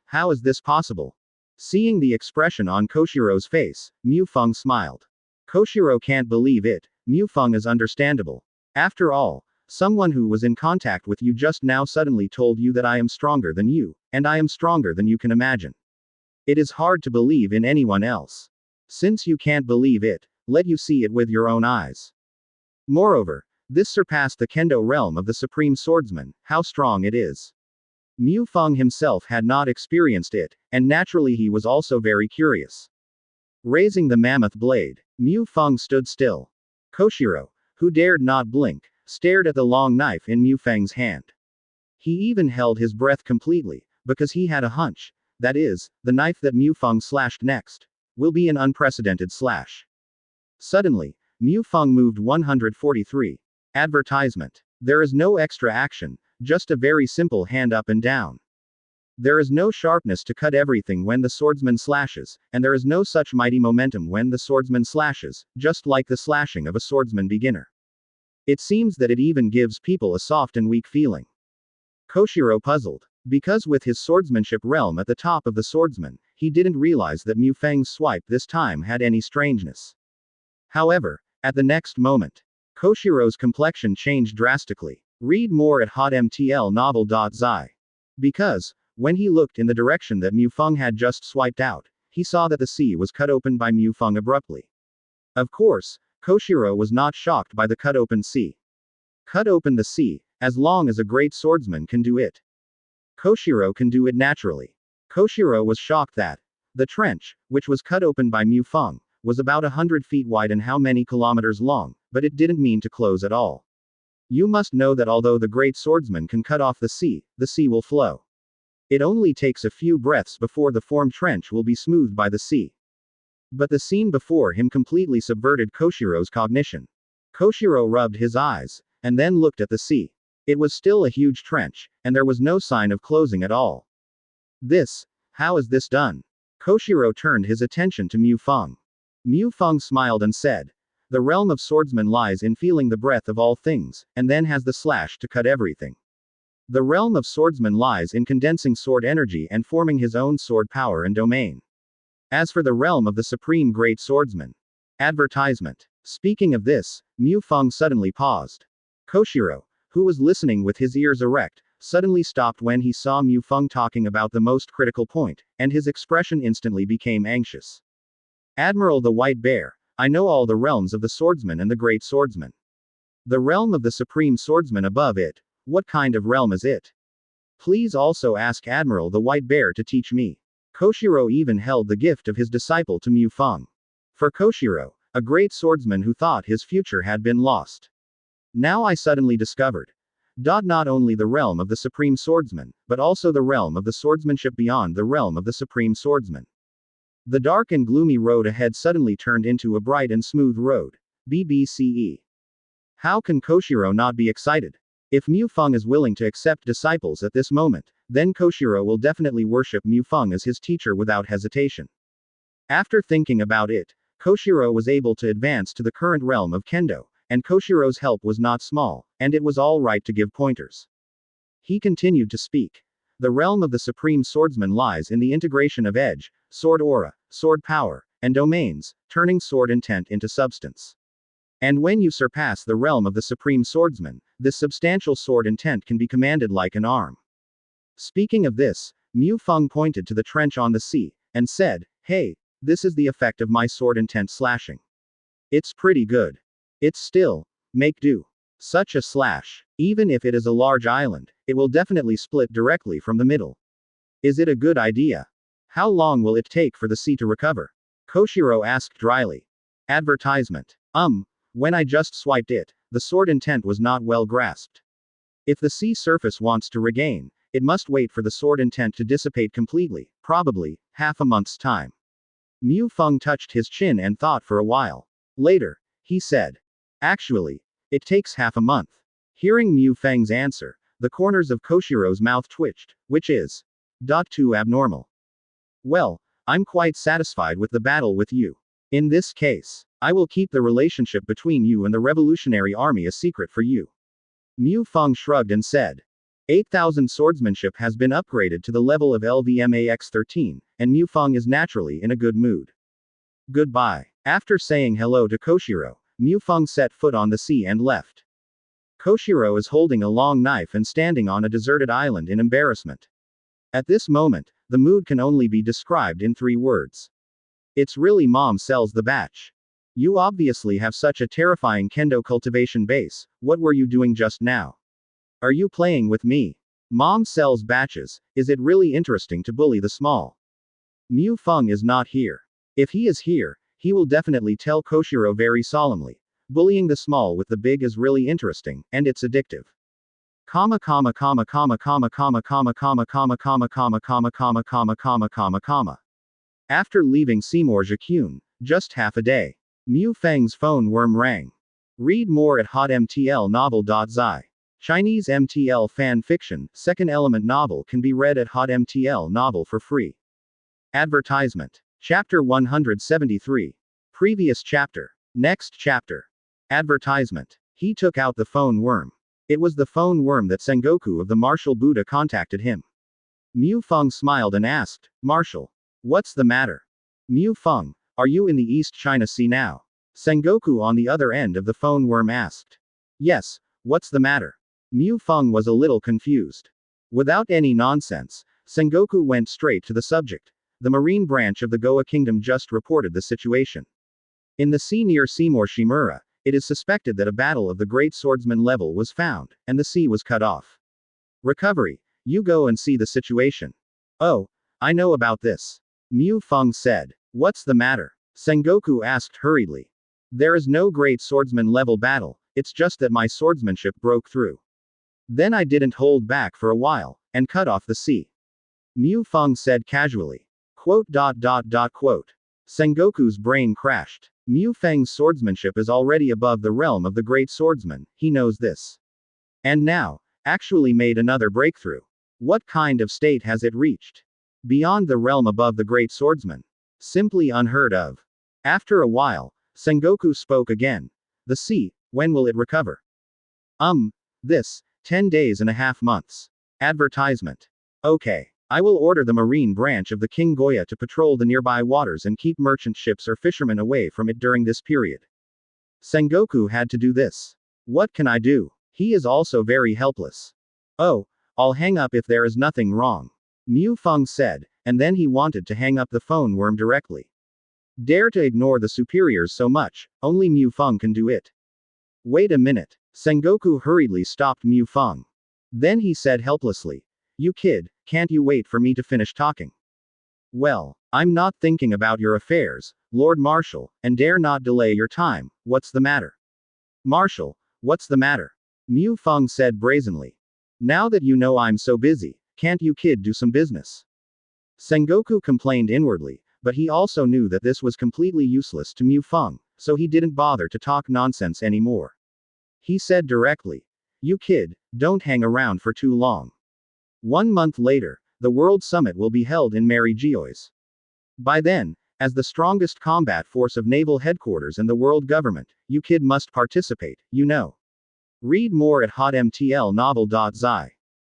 How is this possible? Seeing the expression on Koshiro's face, Mu Feng smiled. Koshiro can't believe it. Mu Feng is understandable. After all, someone who was in contact with you just now suddenly told you that I am stronger than you, and I am stronger than you can imagine. It is hard to believe in anyone else. Since you can't believe it, let you see it with your own eyes. Moreover, this surpassed the kendo realm of the supreme swordsman, how strong it is. Mu Feng himself had not experienced it, and naturally he was also very curious. Raising the mammoth blade, Mu Feng stood still. Koshiro, who dared not blink, stared at the long knife in Mu Feng's hand. He even held his breath completely, because he had a hunch, that is, the knife that Mu Feng slashed next, will be an unprecedented slash. Suddenly, Mu Feng moved 143. Advertisement. There is no extra action, just a very simple hand up and down. There is no sharpness to cut everything when the swordsman slashes, and there is no such mighty momentum when the swordsman slashes, just like the slashing of a swordsman beginner. It seems that it even gives people a soft and weak feeling. Koshiro puzzled. Because with his swordsmanship realm at the top of the swordsman, he didn't realize that Mu Feng's swipe this time had any strangeness. However, at the next moment, Koshiro's complexion changed drastically. Read more at hotmtlnovel.zi. Because, when he looked in the direction that Mu Feng had just swiped out, he saw that the sea was cut open by Mu Feng abruptly. Of course, Koshiro was not shocked by the cut open sea. Cut open the sea, as long as a great swordsman can do it. Koshiro can do it naturally. Koshiro was shocked that the trench, which was cut open by Mu Feng, was about 100 feet wide and how many kilometers long, but it didn't mean to close at all. You must know that although the great swordsman can cut off the sea will flow. It only takes a few breaths before the formed trench will be smoothed by the sea. But the scene before him completely subverted Koshiro's cognition. Koshiro rubbed his eyes, and then looked at the sea. It was still a huge trench, and there was no sign of closing at all. How is this done? Koshiro turned his attention to Mu Feng. Mu Feng smiled and said, the realm of swordsman lies in feeling the breath of all things, and then has the slash to cut everything. The realm of swordsman lies in condensing sword energy and forming his own sword power and domain. As for the realm of the supreme great swordsman. Advertisement. Speaking of this, Mu Feng suddenly paused. Koshiro, who was listening with his ears erect, suddenly stopped when he saw Mu Feng talking about the most critical point, and his expression instantly became anxious. Admiral the White Bear, I know all the realms of the swordsman and the great swordsman. The realm of the supreme swordsman above it, what kind of realm is it? Please also ask Admiral the White Bear to teach me. Koshiro even held the gift of his disciple to Mu Feng. For Koshiro, a great swordsman who thought his future had been lost. Now I suddenly discovered. Not only the realm of the supreme swordsman, but also the realm of the swordsmanship beyond the realm of the supreme swordsman. The dark and gloomy road ahead suddenly turned into a bright and smooth road. BBCE. How can Koshiro not be excited? If Mu Feng is willing to accept disciples at this moment, then Koshiro will definitely worship Mu Feng as his teacher without hesitation. After thinking about it, Koshiro was able to advance to the current realm of Kendo, and Koshiro's help was not small, and it was all right to give pointers. He continued to speak. The realm of the supreme swordsman lies in the integration of edge, sword aura, sword power, and domains, turning sword intent into substance. And when you surpass the realm of the supreme swordsman, this substantial sword intent can be commanded like an arm. Speaking of this, Mu Feng pointed to the trench on the sea, and said, hey, this is the effect of my sword intent slashing. It's pretty good. It's still, make do. Such a slash. Even if it is a large island, it will definitely split directly from the middle. Is it a good idea? How long will it take for the sea to recover? Koshiro asked dryly. Advertisement. When I just swiped it, the sword intent was not well grasped. If the sea surface wants to regain, it must wait for the sword intent to dissipate completely, probably, half a month's time. Mu Feng touched his chin and thought for a while. Later, he said. Actually, it takes half a month. Hearing Mu Feng's answer, the corners of Koshiro's mouth twitched, which is too abnormal. Well, I'm quite satisfied with the battle with you. In this case, I will keep the relationship between you and the Revolutionary Army a secret for you. Mu Feng shrugged and said. 8,000 swordsmanship has been upgraded to the level of LVMAX13, and Mu Feng is naturally in a good mood. Goodbye. After saying hello to Koshiro, Mu Feng set foot on the sea and left. Koshiro is holding a long knife and standing on a deserted island in embarrassment. At this moment, the mood can only be described in 3 words. It's really mom sells the batch. You obviously have such a terrifying kendo cultivation base, what were you doing just now? Are you playing with me? Mom sells batches, is it really interesting to bully the small? Mu Feng is not here. If he is here, he will definitely tell Koshiro very solemnly. Bullying the small with the big is really interesting, and it's addictive. After leaving Seymour Jacune, just half a day. Mu Feng's phone worm rang. Read more at hotmtlnovel.zi. Chinese MTL fan fiction, second element novel can be read at hotmtl novel for free. Advertisement. Chapter 173. Previous chapter. Next chapter. Advertisement. He took out the phone worm. It was the phone worm that Sengoku of the Martial Buddha contacted him. Mu Feng smiled and asked, Marshal, what's the matter? Mu Feng, are you in the East China Sea now? Sengoku on the other end of the phone worm asked. Yes, what's the matter? Mu Feng was a little confused. Without any nonsense, Sengoku went straight to the subject. The marine branch of the Goa kingdom just reported the situation. In the sea near Seymour Shimura, it is suspected that a battle of the great swordsman level was found, and the sea was cut off. Recovery, you go and see the situation. Oh, I know about this. Mu Feng said. What's the matter? Sengoku asked hurriedly. There is no great swordsman level battle, it's just that my swordsmanship broke through. Then I didn't hold back for a while, and cut off the sea. Mu Feng said casually. Quote. Sengoku's brain crashed. Mu Feng's swordsmanship is already above the realm of the great swordsman, he knows this. And now, actually made another breakthrough. What kind of state has it reached? Beyond the realm above the great swordsman. Simply unheard of. After a while, Sengoku spoke again. The sea, when will it recover? This, 10 days and a half months. Advertisement. Okay. I will order the marine branch of the King Goya to patrol the nearby waters and keep merchant ships or fishermen away from it during this period. Sengoku had to do this. What can I do? He is also very helpless. Oh, I'll hang up if there is nothing wrong. Mu Feng said, and then he wanted to hang up the phone worm directly. Dare to ignore the superiors so much, only Mu Feng can do it. Wait a minute. Sengoku hurriedly stopped Mu Feng. Then he said helplessly, You kid, can't you wait for me to finish talking? Well, I'm not thinking about your affairs, Lord Marshal, and dare not delay your time. What's the matter? Marshal, what's the matter? Mu Feng said brazenly. Now that you know I'm so busy, can't you kid do some business? Sengoku complained inwardly, but he also knew that this was completely useless to Mu Feng, so he didn't bother to talk nonsense anymore. He said directly, You kid, don't hang around for too long. 1 month later, the World Summit will be held in ManhwaRecap. By then, as the strongest combat force of naval headquarters and the world government, you kid must participate, you know. Read more at hotmtlnovel.zi.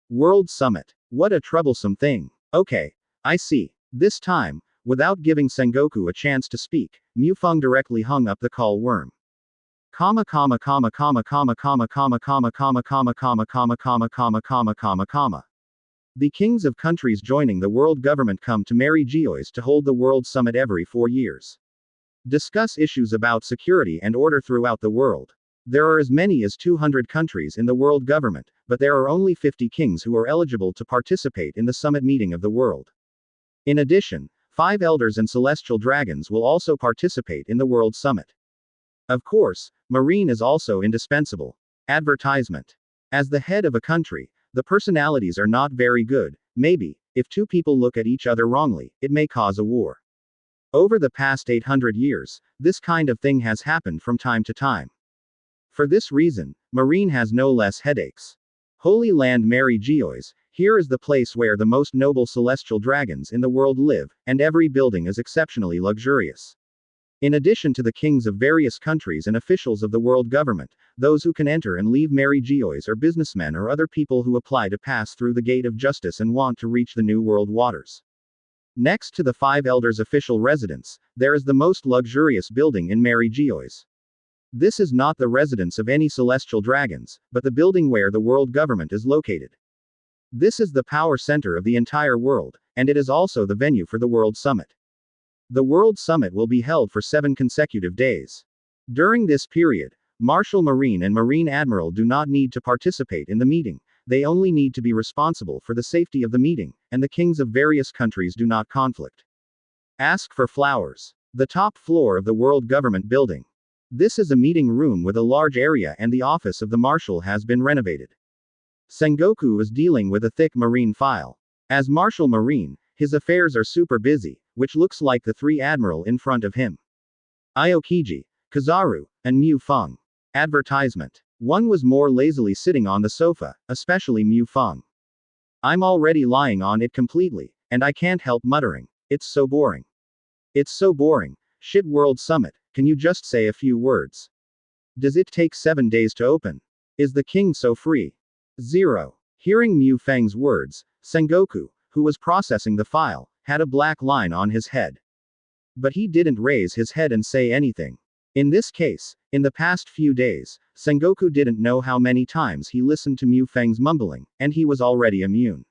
World Summit. What a troublesome thing. Okay, I see. This time, without giving Sengoku a chance to speak, Mu Feng directly hung up the call worm. The kings of countries joining the world government come to ManhwaRecap to hold the World Summit every 4 years. Discuss issues about security and order throughout the world. There are as many as 200 countries in the world government, but there are only 50 kings who are eligible to participate in the summit meeting of the world. In addition, 5 elders and celestial dragons will also participate in the World Summit. Of course, marine is also indispensable. Advertisement. As the head of a country, the personalities are not very good. Maybe, if 2 people look at each other wrongly, it may cause a war. Over the past 800 years, this kind of thing has happened from time to time. For this reason, marine has no less headaches. Holy Land ManhwaRecap, here is the place where the most noble celestial dragons in the world live, and every building is exceptionally luxurious. In addition to the kings of various countries and officials of the world government, those who can enter and leave ManhwaRecap are businessmen or other people who apply to pass through the gate of justice and want to reach the new world waters. Next to the 5 elders' official residence, there is the most luxurious building in ManhwaRecap. This is not the residence of any celestial dragons, but the building where the world government is located. This is the power center of the entire world, and it is also the venue for the World Summit. The World Summit will be held for 7 consecutive days. During this period, Marshal Marine and Marine Admiral do not need to participate in the meeting, they only need to be responsible for the safety of the meeting, and the kings of various countries do not conflict. Ask for flowers. The top floor of the World Government Building. This is a meeting room with a large area and the office of the Marshal has been renovated. Sengoku is dealing with a thick marine file. As Marshal Marine, his affairs are super busy, which looks like the 3 admiral in front of him. Aokiji, Kazaru, and Mu Feng. Advertisement. One was more lazily sitting on the sofa, especially Mu Feng. I'm already lying on it completely, and I can't help muttering, it's so boring. It's so boring. Shit World Summit, can you just say a few words? Does it take 7 days to open? Is the king so free? 0. Hearing Mu Feng's words, Sengoku, who was processing the file, had a black line on his head. But he didn't raise his head and say anything. In this case, in the past few days, Sengoku didn't know how many times he listened to Mu Feng's mumbling, and he was already immune.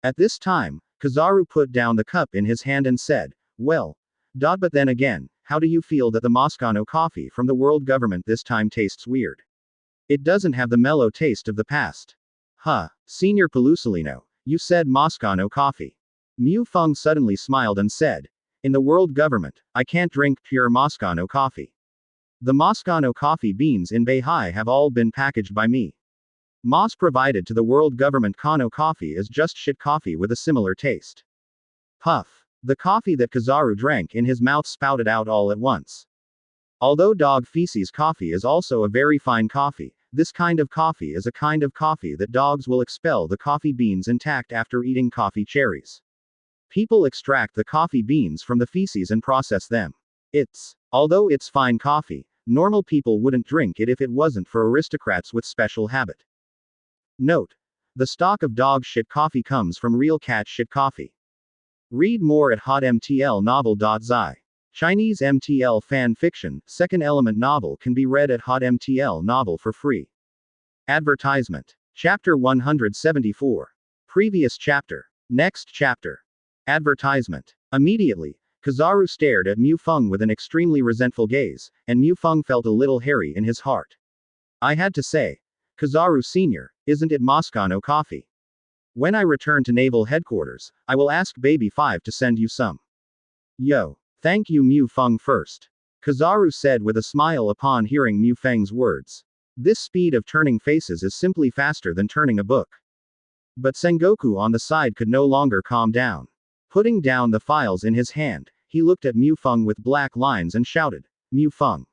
At this time, Kizaru put down the cup in his hand and said, well, but then again, how do you feel that the Moscano coffee from the world government this time tastes weird? It doesn't have the mellow taste of the past. Huh, Senior Pelusolino, you said Moscano coffee. Mu Feng suddenly smiled and said, in the world government, I can't drink pure Moscano coffee. The Moscano coffee beans in Beihai have all been packaged by me. Moss provided to the world government Kano coffee is just shit coffee with a similar taste. Puff. The coffee that Kizaru drank in his mouth spouted out all at once. Although dog feces coffee is also a very fine coffee, this kind of coffee is a kind of coffee that dogs will expel the coffee beans intact after eating coffee cherries. People extract the coffee beans from the feces and process them. Although it's fine coffee, normal people wouldn't drink it if it wasn't for aristocrats with special habit. Note. The stock of dog shit coffee comes from real cat shit coffee. Read more at hotmtlnovel.zi. Chinese MTL fan fiction, second element novel can be read at hotmtl novel for free. Advertisement. Chapter 174. Previous chapter. Next chapter. Advertisement. Immediately, Kizaru stared at Mu Feng with an extremely resentful gaze, and Mu Feng felt a little hairy in his heart. I had to say, Kizaru Sr., isn't it Moscano coffee? When I return to Naval Headquarters, I will ask Baby 5 to send you some. Yo. Thank you Mu Feng first. Kizaru said with a smile upon hearing Mu Feng's words. This speed of turning faces is simply faster than turning a book. But Sengoku on the side could no longer calm down. Putting down the files in his hand, he looked at Mu Feng with black lines and shouted, Mu Feng.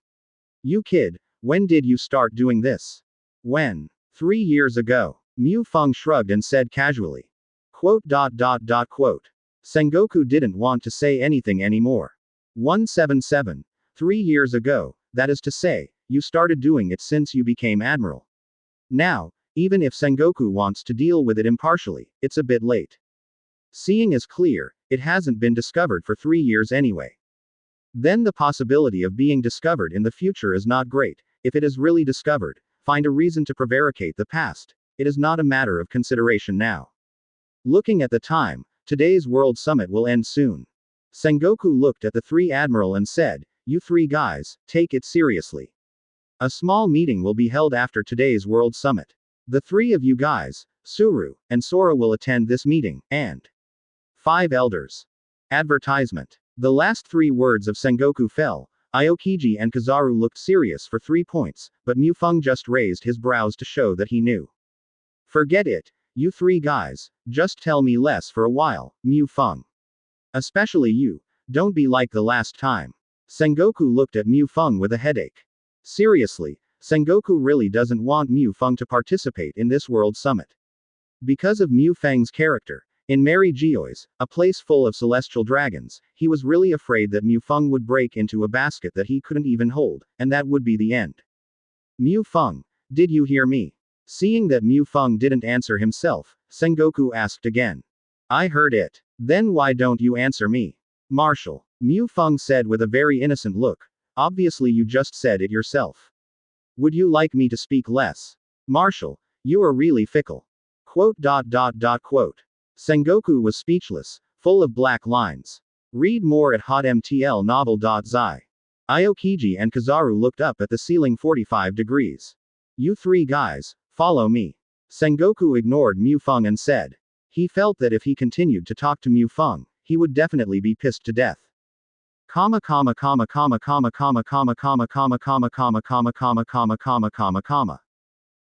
You kid, when did you start doing this? When? 3 years ago. Mu Feng shrugged and said casually. Quote. Sengoku didn't want to say anything anymore. 177. 3 years ago, that is to say, you started doing it since you became admiral. Now, even if Sengoku wants to deal with it impartially, it's a bit late. Seeing is clear, it hasn't been discovered for 3 years anyway. Then the possibility of being discovered in the future is not great. If it is really discovered, find a reason to prevaricate the past. It is not a matter of consideration now. Looking at the time, today's World Summit will end soon. Sengoku looked at the 3 admiral and said, you 3 guys, take it seriously. A small meeting will be held after today's World Summit. The 3 of you guys, Suru, and Sora will attend this meeting, and 5 elders. Advertisement. The last 3 words of Sengoku fell. Aokiji and Kizaru looked serious for 3 points, but Mu Feng just raised his brows to show that he knew. Forget it, you 3 guys, just tell me less for a while, Mu Feng. Especially you, don't be like the last time. Sengoku looked at Mu Feng with a headache. Seriously, Sengoku really doesn't want Mu Feng to participate in this World Summit. Because of Mu Feng's character, in Mary Geoy's, a place full of celestial dragons, he was really afraid that Mu Feng would break into a basket that he couldn't even hold, and that would be the end. Mu Feng, did you hear me? Seeing that Mu Feng didn't answer himself, Sengoku asked again. I heard it. Then why don't you answer me? Marshal. Mu Feng said with a very innocent look. Obviously you just said it yourself. Would you like me to speak less? Marshal, you are really fickle. Quote. Sengoku was speechless, full of black lines. Read more at hotmtlnovel.zi. Aokiji and Kizaru looked up at the ceiling 45 degrees. You 3 guys, follow me. Sengoku ignored Mu Feng and said. He felt that if he continued to talk to Mu Feng, he would definitely be pissed to death.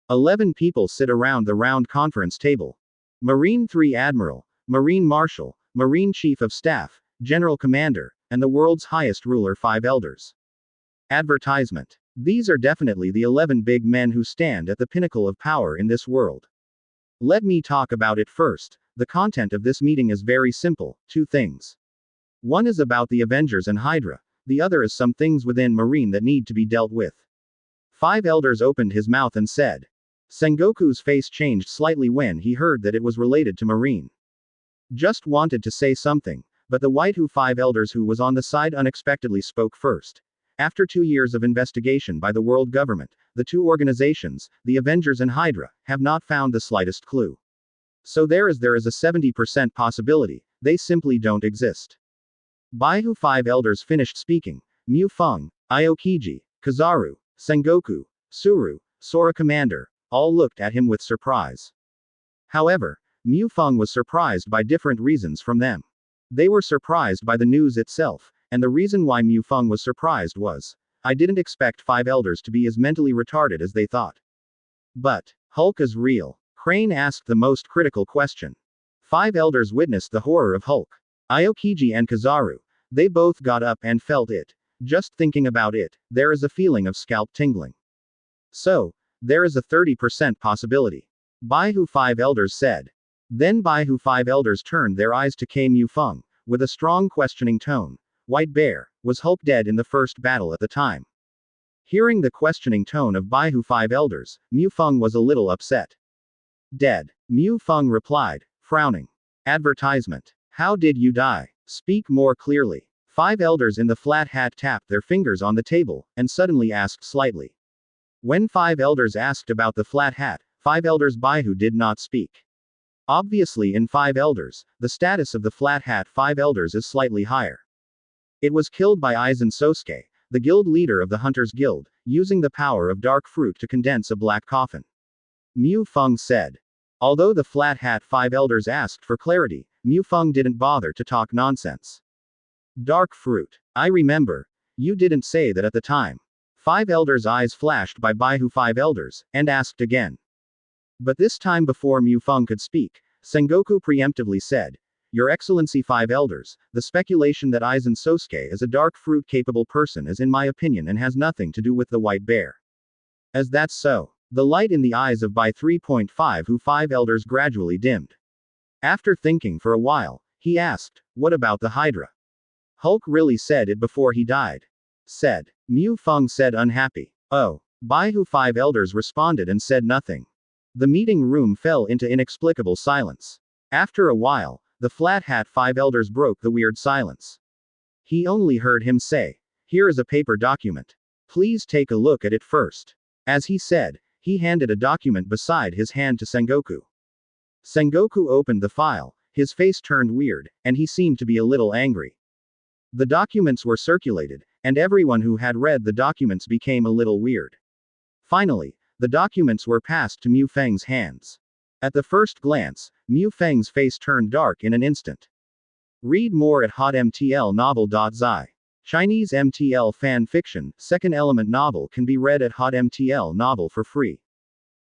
11 people sit around the round conference table. Marine 3 Admiral, Marine Marshal, Marine Chief of Staff, General Commander, and the world's highest ruler 5 elders. Advertisement. These are definitely the 11 big men who stand at the pinnacle of power in this world. Let me talk about it first. The content of this meeting is very simple, 2 things. One is about the Avengers and Hydra, the other is some things within Marine that need to be dealt with. Five elders opened his mouth and said. Sengoku's face changed slightly when he heard that it was related to Marine. Just wanted to say something, but the white five elders who was on the side unexpectedly spoke first. After 2 years of investigation by the world government, the two organizations, the Avengers and Hydra, have not found the slightest clue. So there is a 70% possibility, they simply don't exist. Baihu five elders finished speaking. Mu Feng, Aokiji, Kizaru, Sengoku, Suru, Sora Commander, all looked at him with surprise. However, Mu Feng was surprised by different reasons from them. They were surprised by the news itself, and the reason why Mu Feng was surprised was, I didn't expect five elders to be as mentally retarded as they thought. But, Hulk is real? Crane asked the most critical question. Five elders witnessed the horror of Hulk. Aokiji and Kizaru, they both got up and felt it. Just thinking about it, there is a feeling of scalp tingling. So, there is a 30% possibility. Baihu five elders said. Then Baihu five elders turned their eyes to Mu Feng, with a strong questioning tone. White Bear, was Hulk dead in the first battle at the time? Hearing the questioning tone of Baihu five elders, Mu Feng was a little upset. Dead. Mu Feng replied, frowning. Advertisement. How did you die? Speak more clearly. Five elders in the flat hat tapped their fingers on the table, and suddenly asked slightly. When five elders asked about the flat hat, five elders Baihu did not speak. Obviously in five elders, the status of the flat hat five elders is slightly higher. It was killed by Aizen Sosuke, the guild leader of the Hunters Guild, using the power of dark fruit to condense a black coffin. Mu Feng said. Although the flat hat five elders asked for clarity, Mu Feng didn't bother to talk nonsense. Dark fruit. I remember. You didn't say that at the time. Five elders' eyes flashed by Baihu five elders, and asked again. But this time before Mu Feng could speak, Sengoku preemptively said, Your Excellency five elders, the speculation that Aizen Sosuke is a dark fruit-capable person is in my opinion and has nothing to do with the white bear. As that's so, the light in the eyes of Bai 3.5 who five elders gradually dimmed. After thinking for a while, he asked, What about the Hydra? Hulk really said it before he died. Said. Mu Feng said unhappy. Oh. Baihu five elders responded and said nothing. The meeting room fell into inexplicable silence. After a while, the flat hat five elders broke the weird silence. He only heard him say, Here is a paper document. Please take a look at it first. As he said, he handed a document beside his hand to Sengoku. Sengoku opened the file, his face turned weird, and he seemed to be a little angry. The documents were circulated, and everyone who had read the documents became a little weird. Finally, the documents were passed to Mu Feng's hands. At the first glance, Mu Feng's face turned dark in an instant. Read more at hotmtlnovel.zi. Chinese MTL fan fiction, second element novel can be read at hotmtl novel for free.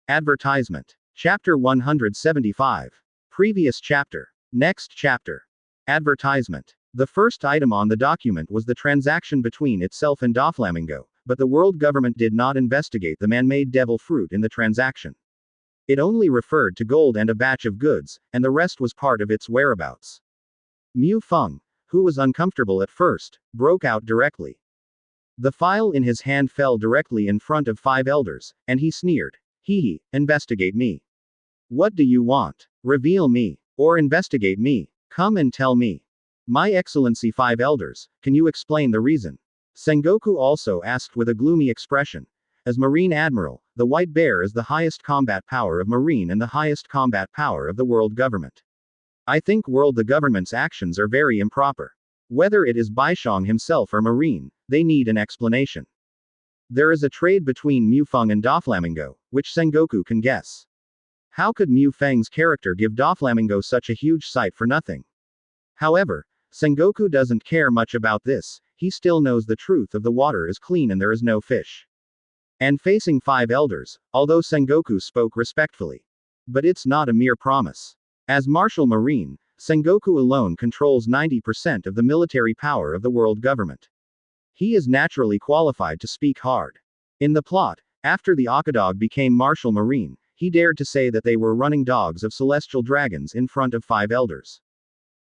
Advertisement. Chapter 175. Previous chapter. Next chapter. Advertisement. The first item on the document was the transaction between itself and Doflamingo, but the world government did not investigate the man-made devil fruit in the transaction. It only referred to gold and a batch of goods, and the rest was part of its whereabouts. Mu Feng, who was uncomfortable at first, broke out directly. The file in his hand fell directly in front of five elders, and he sneered. Hee, investigate me. What do you want? Reveal me. Or investigate me. Come and tell me. My Excellency five elders, can you explain the reason? Sengoku also asked with a gloomy expression. As Marine Admiral, the White Bear is the highest combat power of Marine and the highest combat power of the world government. I think the government's actions are very improper. Whether it is Baishong himself or Marine, they need an explanation. There is a trade between Mu Feng and Doflamingo, which Sengoku can guess. How could Mu Feng's character give Doflamingo such a huge sight for nothing? However, Sengoku doesn't care much about this, he still knows the truth of the water is clean and there is no fish. And facing five elders, although Sengoku spoke respectfully. But it's not a mere promise. As Martial Marine, Sengoku alone controls 90% of the military power of the world government. He is naturally qualified to speak hard. In the plot, after the Akadog became Martial Marine, he dared to say that they were running dogs of celestial dragons in front of five elders.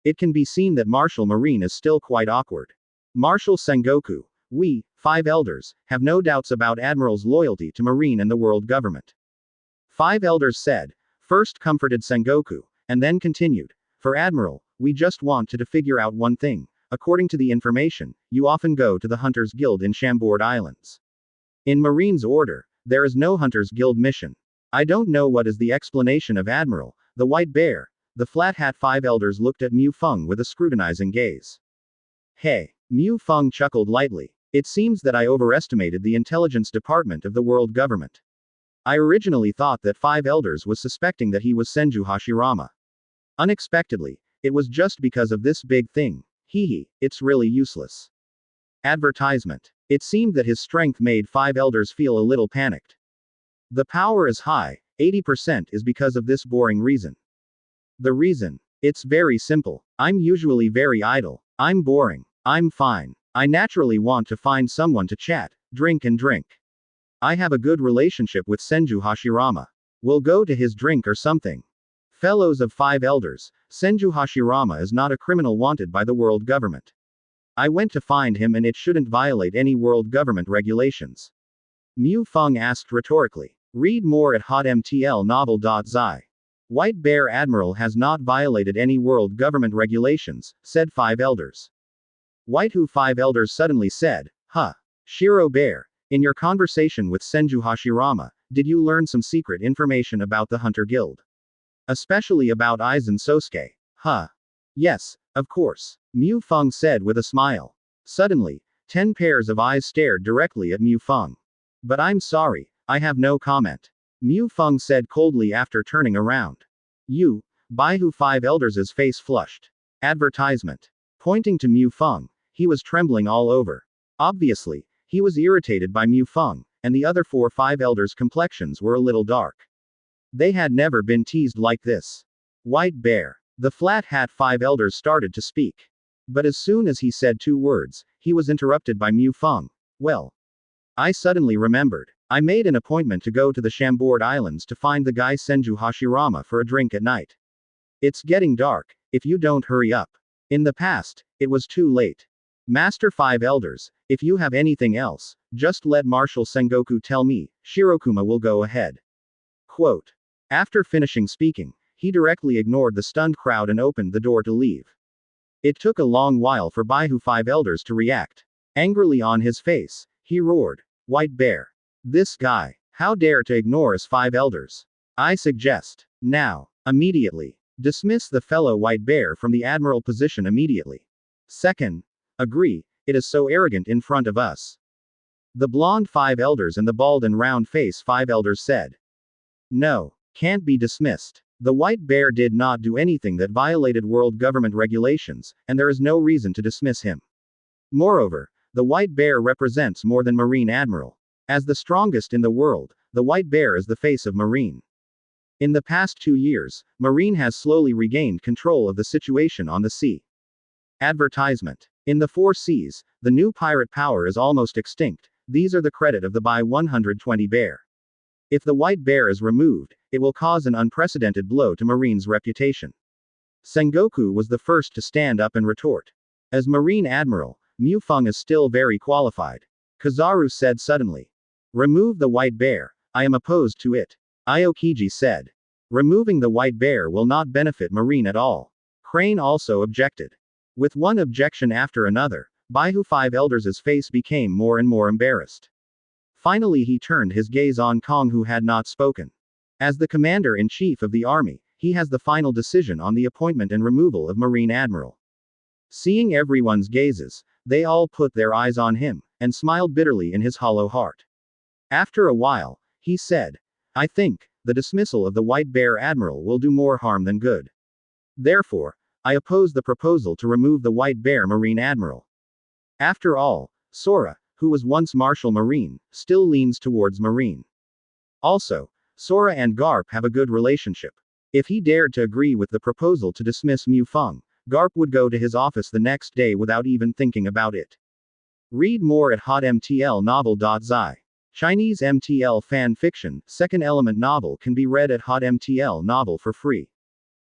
It can be seen that Martial Marine is still quite awkward. Martial Sengoku, We, 5 elders, have no doubts about Admiral's loyalty to Marine and the world government. 5 elders said, first comforted Sengoku, and then continued, for Admiral, we just wanted to figure out one thing. According to the information, you often go to the Hunters Guild in Chambord Islands. In Marine's order, there is no Hunters Guild mission. I don't know what is the explanation of Admiral, the White Bear. The Flat Hat 5 elders looked at Mu Feng with a scrutinizing gaze. Hey, Mu Feng chuckled lightly. It seems that I overestimated the intelligence department of the world government. I originally thought that 5 elders was suspecting that he was Senju Hashirama. Unexpectedly, it was just because of this big thing. Hehe, it's really useless. Advertisement. It seemed that his strength made 5 elders feel a little panicked. The power is high, 80% is because of this boring reason. The reason? It's very simple. I'm usually very idle. I'm boring. I'm fine. I naturally want to find someone to chat, drink and drink. I have a good relationship with Senju Hashirama. We'll go to his drink or something. Fellows of 5 elders, Senju Hashirama is not a criminal wanted by the world government. I went to find him and it shouldn't violate any world government regulations. Mu Feng asked rhetorically. Read more at hotmtlnovel.zi. White Bear Admiral has not violated any world government regulations, said 5 elders. White Who 5 elders suddenly said, huh. Shiro Bear, in your conversation with Senju Hashirama, did you learn some secret information about the Hunter Guild? Especially about Aizen Sosuke. Huh. Yes, of course. Mu Feng said with a smile. Suddenly, 10 pairs of eyes stared directly at Mu Feng. But I'm sorry, I have no comment. Mu Feng said coldly after turning around. You, by Who 5 elders' face flushed. Advertisement. Pointing to Mu Feng, he was trembling all over. Obviously, he was irritated by Mu Feng, and the other 4-5 elders' complexions were a little dark. They had never been teased like this. White Bear. The Flat Hat 5 elders started to speak. But as soon as he said 2 words, he was interrupted by Mu Feng. Well. I suddenly remembered. I made an appointment to go to the Chambord Islands to find the guy Senju Hashirama for a drink at night. It's getting dark, if you don't hurry up. In the past, it was too late. Master 5 elders, if you have anything else, just let Marshal Sengoku tell me, Shirokuma will go ahead. Quote. After finishing speaking, he directly ignored the stunned crowd and opened the door to leave. It took a long while for Baihu 5 elders to react. Angrily on his face, he roared, White Bear. This guy, how dare to ignore us 5 elders? I suggest, now, immediately, dismiss the fellow White Bear from the admiral position immediately. Second, agree, it is so arrogant in front of us. The blonde 5 elders and the bald and round face 5 elders said. No, can't be dismissed. The White Bear did not do anything that violated world government regulations, and there is no reason to dismiss him. Moreover, the White Bear represents more than Marine Admiral. As the strongest in the world, the White Bear is the face of Marine. In the past 2 years, Marine has slowly regained control of the situation on the sea. Advertisement. In the 4 seas, the new pirate power is almost extinct. These are the credit of the by 120 Bear. If the White Bear is removed, it will cause an unprecedented blow to Marine's reputation. Sengoku was the first to stand up and retort. As Marine Admiral, Mu Feng is still very qualified. Kizaru said suddenly. Remove the White Bear, I am opposed to it. Aokiji said. Removing the White Bear will not benefit Marine at all. Crane also objected. With one objection after another, Baihu 5 elders' face became more and more embarrassed. Finally he turned his gaze on Kong who had not spoken. As the commander-in-chief of the army, he has the final decision on the appointment and removal of Marine Admiral. Seeing everyone's gazes, they all put their eyes on him, and smiled bitterly in his hollow heart. After a while, he said, I think, the dismissal of the White Bear Admiral will do more harm than good. Therefore, I oppose the proposal to remove the White Bear Marine Admiral. After all, Sora, who was once Marshal Marine, still leans towards Marine. Also, Sora and Garp have a good relationship. If he dared to agree with the proposal to dismiss Mu Feng, Garp would go to his office the next day without even thinking about it. Read more at hotmtlnovel.zi. Chinese MTL fan fiction, second element novel can be read at hotmtl novel for free.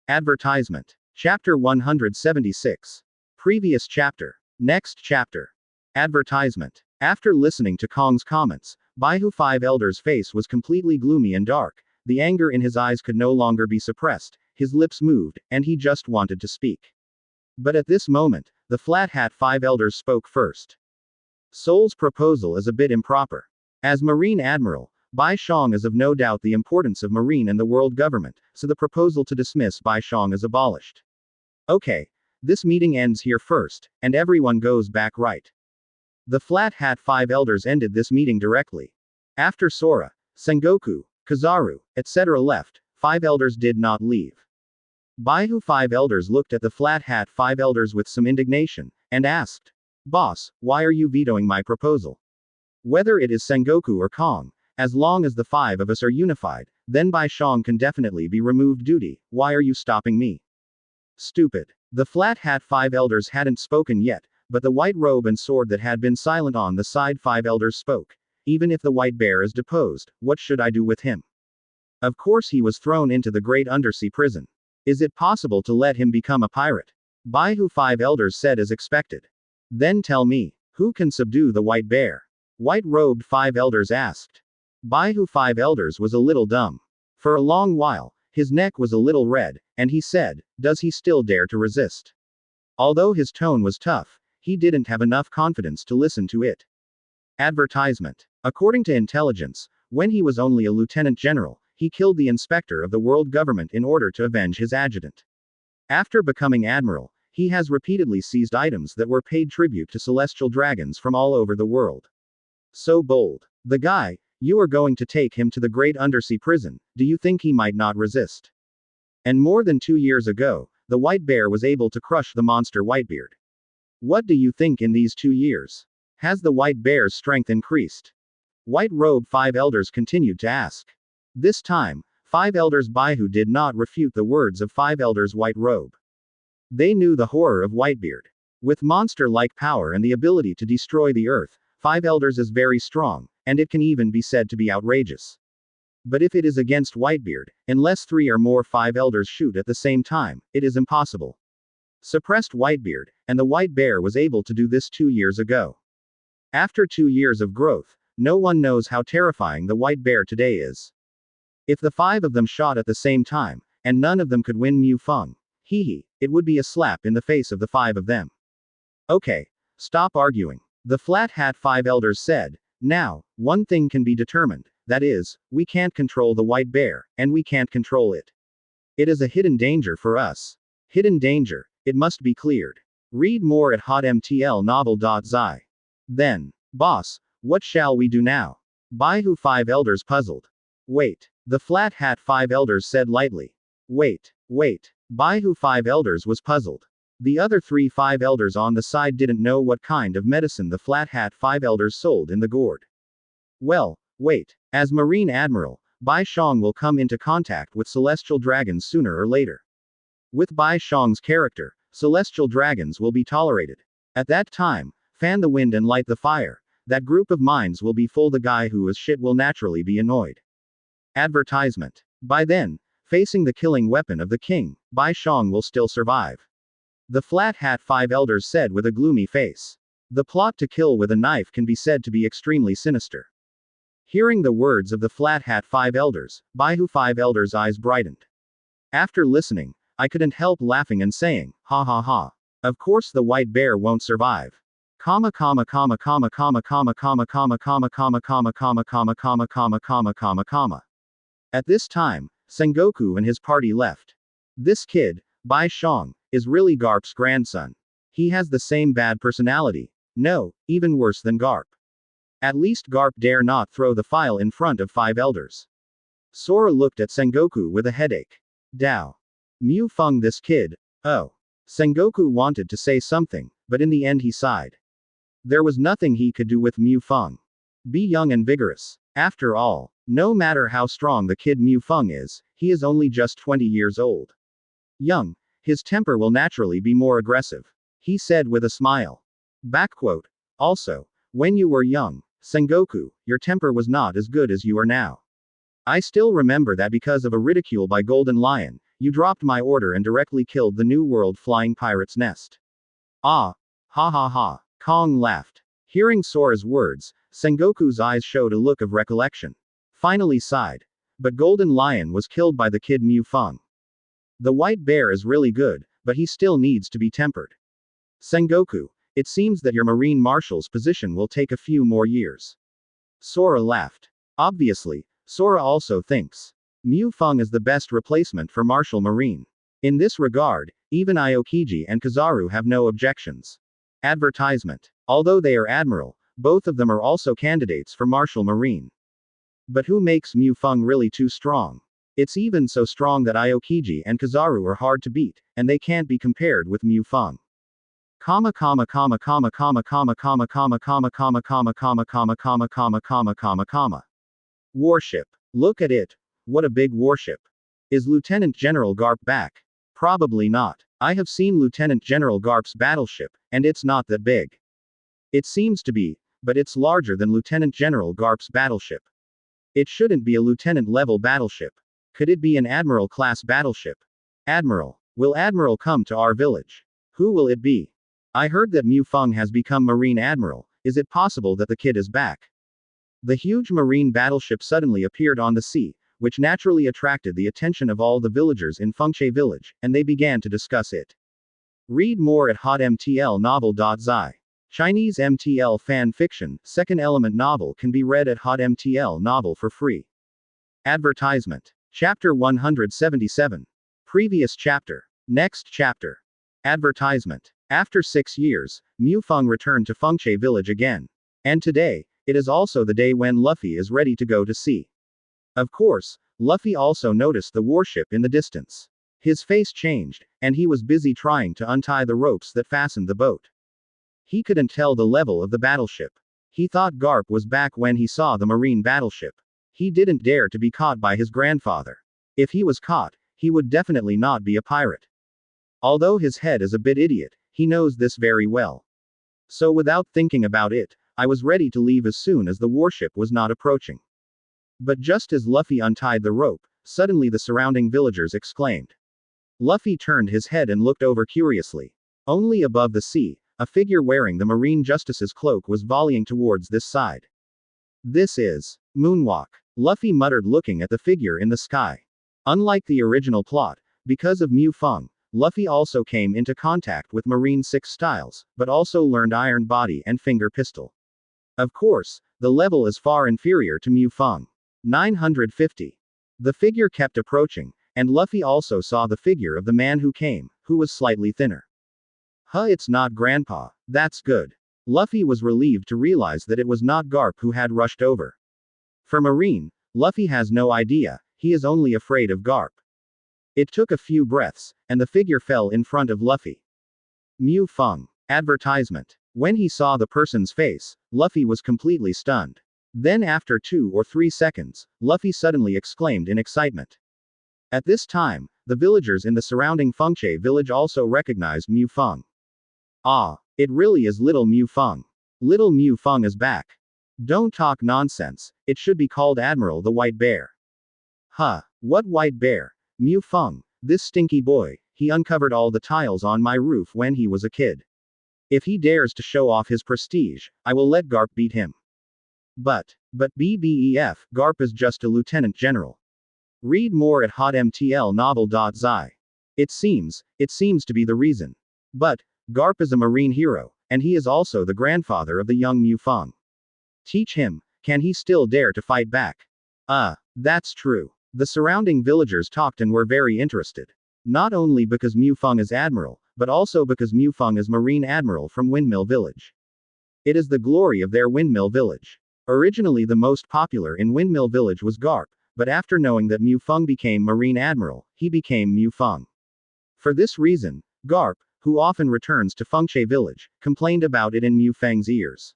Advertisement. Chapter 176. Previous chapter. Next chapter. Advertisement. After listening to Kong's comments, Baihu Five Elders' face was completely gloomy and dark. The anger in his eyes could no longer be suppressed, his lips moved, and he just wanted to speak. But at this moment, the Flat Hat Five Elders spoke first. Soul's proposal is a bit improper. As Marine Admiral, Bai Shang is of no doubt the importance of Marine and the world government, so the proposal to dismiss Bai Shang is abolished. Okay. This meeting ends here first, and everyone goes back right. The Flat Hat Five Elders ended this meeting directly. After Sora, Sengoku, Kizaru, etc. left, Five Elders did not leave. Baihu Five Elders looked at the Flat Hat Five Elders with some indignation, and asked, "Boss, why are you vetoing my proposal? Whether it is Sengoku or Kong, as long as the five of us are unified, then Bai Shang can definitely be removed duty, why are you stopping me?" Stupid. The Flat Hat Five Elders hadn't spoken yet, but the white robe and sword that had been silent on the side Five Elders spoke. Even if the White Bear is deposed, what should I do with him? Of course he was thrown into the great undersea prison. Is it possible to let him become a pirate? Baihu Five Elders said as expected. Then tell me, who can subdue the White Bear? White-robed Five Elders asked. Baihu Five Elders was a little dumb. For a long while, his neck was a little red, and he said, does he still dare to resist? Although his tone was tough, he didn't have enough confidence to listen to it. Advertisement. According to intelligence, when he was only a lieutenant general, he killed the inspector of the world government in order to avenge his adjutant. After becoming admiral, he has repeatedly seized items that were paid tribute to celestial dragons from all over the world. So bold. The guy, you are going to take him to the great undersea prison, do you think he might not resist? And more than 2 years ago, the White Bear was able to crush the monster Whitebeard. What do you think in these 2 years? Has the White Bear's strength increased? White Robe Five Elders continued to ask. This time, Five Elders Baihu did not refute the words of Five Elders White Robe. They knew the horror of Whitebeard. With monster-like power and the ability to destroy the earth, Five Elders is very strong, and it can even be said to be outrageous. But if it is against Whitebeard, unless 3 or more Five Elders shoot at the same time, it is impossible. Suppressed Whitebeard, and the White Bear was able to do this 2 years ago. After 2 years of growth, no one knows how terrifying the White Bear today is. If the 5 of them shot at the same time, and none of them could win Mu Feng, it would be a slap in the face of the 5 of them. Okay. Stop arguing. The Flat Hat Five Elders said, now, one thing can be determined, that is, we can't control the White Bear, and we can't control it. It is a hidden danger for us. Hidden danger, it must be cleared. Read more at hotmtlnovel.zi. Then, boss, what shall we do now? Baihu Five Elders puzzled. Wait. The Flat Hat Five Elders said lightly. Wait. Baihu Five Elders was puzzled. The other 3 Five Elders on the side didn't know what kind of medicine the Flat Hat Five Elders sold in the gourd. Well, wait. As Marine Admiral, Bai Shang will come into contact with celestial dragons sooner or later. With Bai Shang's character, celestial dragons will be tolerated. At that time, fan the wind and light the fire. That group of minds will be full. The guy who is shit will naturally be annoyed. Advertisement. By then, facing the killing weapon of the king, Bai Shang will still survive. The Flat Hat Five Elders said with a gloomy face. The plot to kill with a knife can be said to be extremely sinister. Hearing the words of the Flat Hat Five Elders, Baihu Five Elders' eyes brightened. After listening, I couldn't help laughing and saying, ha ha ha. Of course the White Bear won't survive. Comma comma comma comma comma comma comma comma comma comma comma comma comma comma comma comma comma comma. At this time, Sengoku and his party left. This kid, Bai Shang, is really Garp's grandson. He has the same bad personality. No, even worse than Garp. At least Garp dare not throw the file in front of Five Elders. Sora looked at Sengoku with a headache. Dao. Mu Feng this kid, oh. Sengoku wanted to say something, but in the end he sighed. There was nothing he could do with Mu Feng. Be young and vigorous. After all, no matter how strong the kid Mu Feng is, he is only just 20 years old. Young, his temper will naturally be more aggressive. He said with a smile. Backquote. Also, when you were young, Sengoku, your temper was not as good as you are now. I still remember that because of a ridicule by Golden Lion, you dropped my order and directly killed the New World flying pirate's nest. Ah. Ha ha ha. Kong laughed. Hearing Sora's words, Sengoku's eyes showed a look of recollection. Finally sighed. But Golden Lion was killed by the kid Mu Feng. The white bear is really good, but he still needs to be tempered. Sengoku, it seems that your marine marshal's position will take a few more years. Sora laughed. Obviously, Sora also thinks Mu Feng is the best replacement for Marshal Marine. In this regard, even Aokiji and Kizaru have no objections. Advertisement. Although they are Admiral, both of them are also candidates for Marshal Marine. But who makes Mu Feng really too strong? It's even so strong that Aokiji and Kizaru are hard to beat, and they can't be compared with Mu Feng. Warship. Look at it. What a big warship. Is Lieutenant General Garp back? Probably not. I have seen Lieutenant General Garp's battleship, and it's not that big. It seems to be, but it's larger than Lieutenant General Garp's battleship. It shouldn't be a lieutenant-level battleship. Could it be an Admiral-class battleship? Admiral. Will Admiral come to our village? Who will it be? I heard that Mu Feng has become Marine Admiral. Is it possible that the kid is back? The huge marine battleship suddenly appeared on the sea, which naturally attracted the attention of all the villagers in Fengche village, and they began to discuss it. Read more at hotmtlnovel.zi. Chinese MTL fan fiction, second element novel can be read at hotmtl novel for free. Advertisement. Chapter 177. Previous chapter. Next chapter. Advertisement. After 6 years, Mu Feng returned to Fengche village again. And today, it is also the day when Luffy is ready to go to sea. Of course, Luffy also noticed the warship in the distance. His face changed, and he was busy trying to untie the ropes that fastened the boat. He couldn't tell the level of the battleship. He thought Garp was back when he saw the marine battleship. He didn't dare to be caught by his grandfather. If he was caught, he would definitely not be a pirate. Although his head is a bit idiot, he knows this very well. So without thinking about it, I was ready to leave as soon as the warship was not approaching. But just as Luffy untied the rope, suddenly the surrounding villagers exclaimed. Luffy turned his head and looked over curiously. Only above the sea, a figure wearing the Marine Justice's cloak was volleying towards this side. This is Moonwalk, Luffy muttered looking at the figure in the sky. Unlike the original plot, because of Mu Feng, Luffy also came into contact with Marine 6 styles, but also learned Iron Body and Finger Pistol. Of course, the level is far inferior to Mu Feng. 950. The figure kept approaching, and Luffy also saw the figure of the man who came, who was slightly thinner. Huh, it's not Grandpa. That's good. Luffy was relieved to realize that it was not Garp who had rushed over. For Marine, Luffy has no idea, he is only afraid of Garp. It took a few breaths, and the figure fell in front of Luffy. Mu Feng. Advertisement. When he saw the person's face, Luffy was completely stunned. Then after 2 or 3 seconds, Luffy suddenly exclaimed in excitement. At this time, the villagers in the surrounding Fengche village also recognized Mu Feng. Ah, it really is little Mu Feng. Little Mu Feng is back. Don't talk nonsense, it should be called Admiral the White Bear. Huh, what white bear? Mu Feng, this stinky boy, he uncovered all the tiles on my roof when he was a kid. If he dares to show off his prestige, I will let Garp beat him. But BBEF, Garp is just a lieutenant general. Read more at hotmtlnovel.zi. It seems to be the reason. But Garp is a marine hero, and he is also the grandfather of the young Mu Feng. Teach him, can he still dare to fight back? That's true. The surrounding villagers talked and were very interested. Not only because Mu Feng is admiral, but also because Mu Feng is marine admiral from Windmill Village. It is the glory of their Windmill Village. Originally the most popular in Windmill Village was Garp, but after knowing that Mu Feng became marine admiral, he became Mu Feng. For this reason, Garp, who often returns to Fengche village, complained about it in Mu Feng's ears.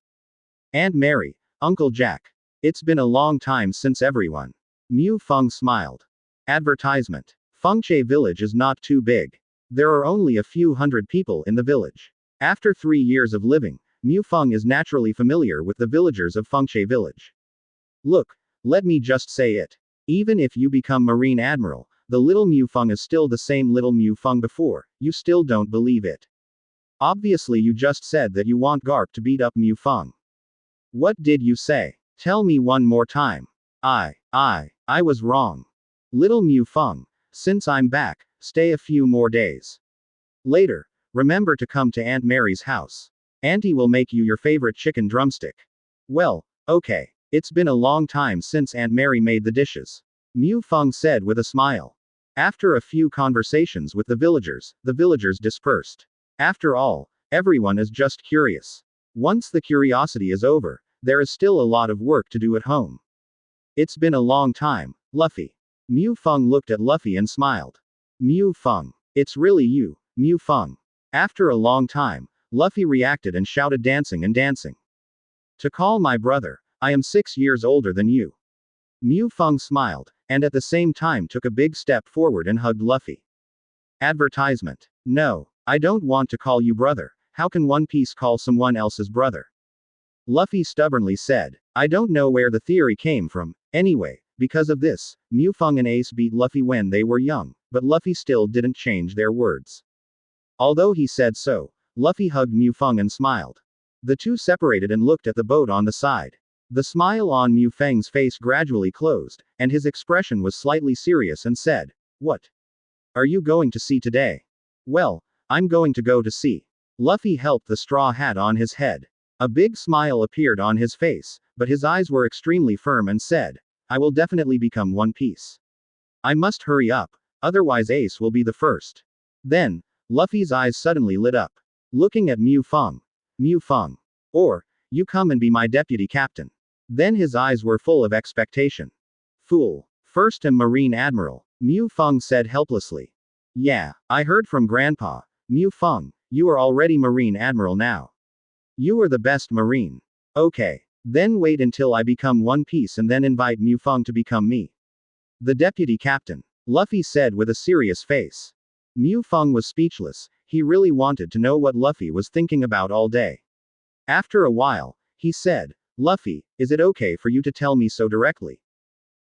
Aunt Mary, Uncle Jack. It's been a long time since everyone. Mu Feng smiled. Advertisement. Fengche village is not too big. There are only a few hundred people in the village. After 3 years of living, Mu Feng is naturally familiar with the villagers of Fengche village. Look, let me just say it. Even if you become Marine Admiral, the little Mu Feng is still the same little Mu Feng before, you still don't believe it. Obviously you just said that you want Garp to beat up Mu Feng. What did you say? Tell me one more time. I was wrong. Little Mu Feng, since I'm back, stay a few more days. Later, remember to come to Aunt Mary's house. Auntie will make you your favorite chicken drumstick. Well, okay. It's been a long time since Aunt Mary made the dishes. Mu Feng said with a smile. After a few conversations with the villagers dispersed. After all, everyone is just curious. Once the curiosity is over, there is still a lot of work to do at home. It's been a long time, Luffy. Mu Feng looked at Luffy and smiled. Mu Feng. It's really you, Mu Feng. After a long time, Luffy reacted and shouted, dancing and dancing. To call my brother, I am 6 years older than you. Mu Feng smiled, and at the same time took a big step forward and hugged Luffy. Advertisement. No, I don't want to call you brother. How can One Piece call someone else's brother? Luffy stubbornly said. I don't know where the theory came from. Anyway, because of this, Mu Feng and Ace beat Luffy when they were young, but Luffy still didn't change their words. Although he said so, Luffy hugged Mu Feng and smiled. The two separated and looked at the boat on the side. The smile on Mu Feng's face gradually closed, and his expression was slightly serious and said, What are you going to see today? Well, I'm going to go to sea. Luffy helped the straw hat on his head. A big smile appeared on his face, but his eyes were extremely firm and said, I will definitely become One Piece. I must hurry up, otherwise Ace will be the first. Then, Luffy's eyes suddenly lit up. Looking at Mu Feng. Mu Feng. Or, you come and be my deputy captain. Then his eyes were full of expectation. Fool. First am Marine Admiral, Mu Feng said helplessly. Yeah, I heard from Grandpa. Mu Feng, you are already Marine Admiral now. You are the best Marine. Okay. Then wait until I become One Piece and then invite Mu Feng to become me. The deputy captain. Luffy said with a serious face. Mu Feng was speechless. He really wanted to know what Luffy was thinking about all day. After a while, he said, Luffy, is it okay for you to tell me so directly?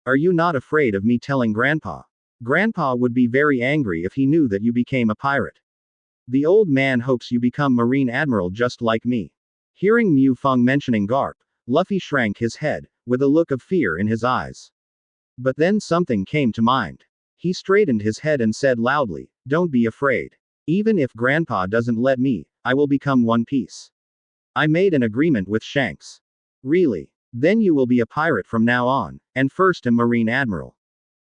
Are you not afraid of me telling Grandpa? Grandpa would be very angry if he knew that you became a pirate. The old man hopes you become Marine Admiral just like me. Hearing Mu Feng mentioning Garp, Luffy shrank his head, with a look of fear in his eyes. But then something came to mind. He straightened his head and said loudly, Don't be afraid. Even if Grandpa doesn't let me, I will become One Piece. I made an agreement with Shanks. Really? Then you will be a pirate from now on, and first a Marine Admiral.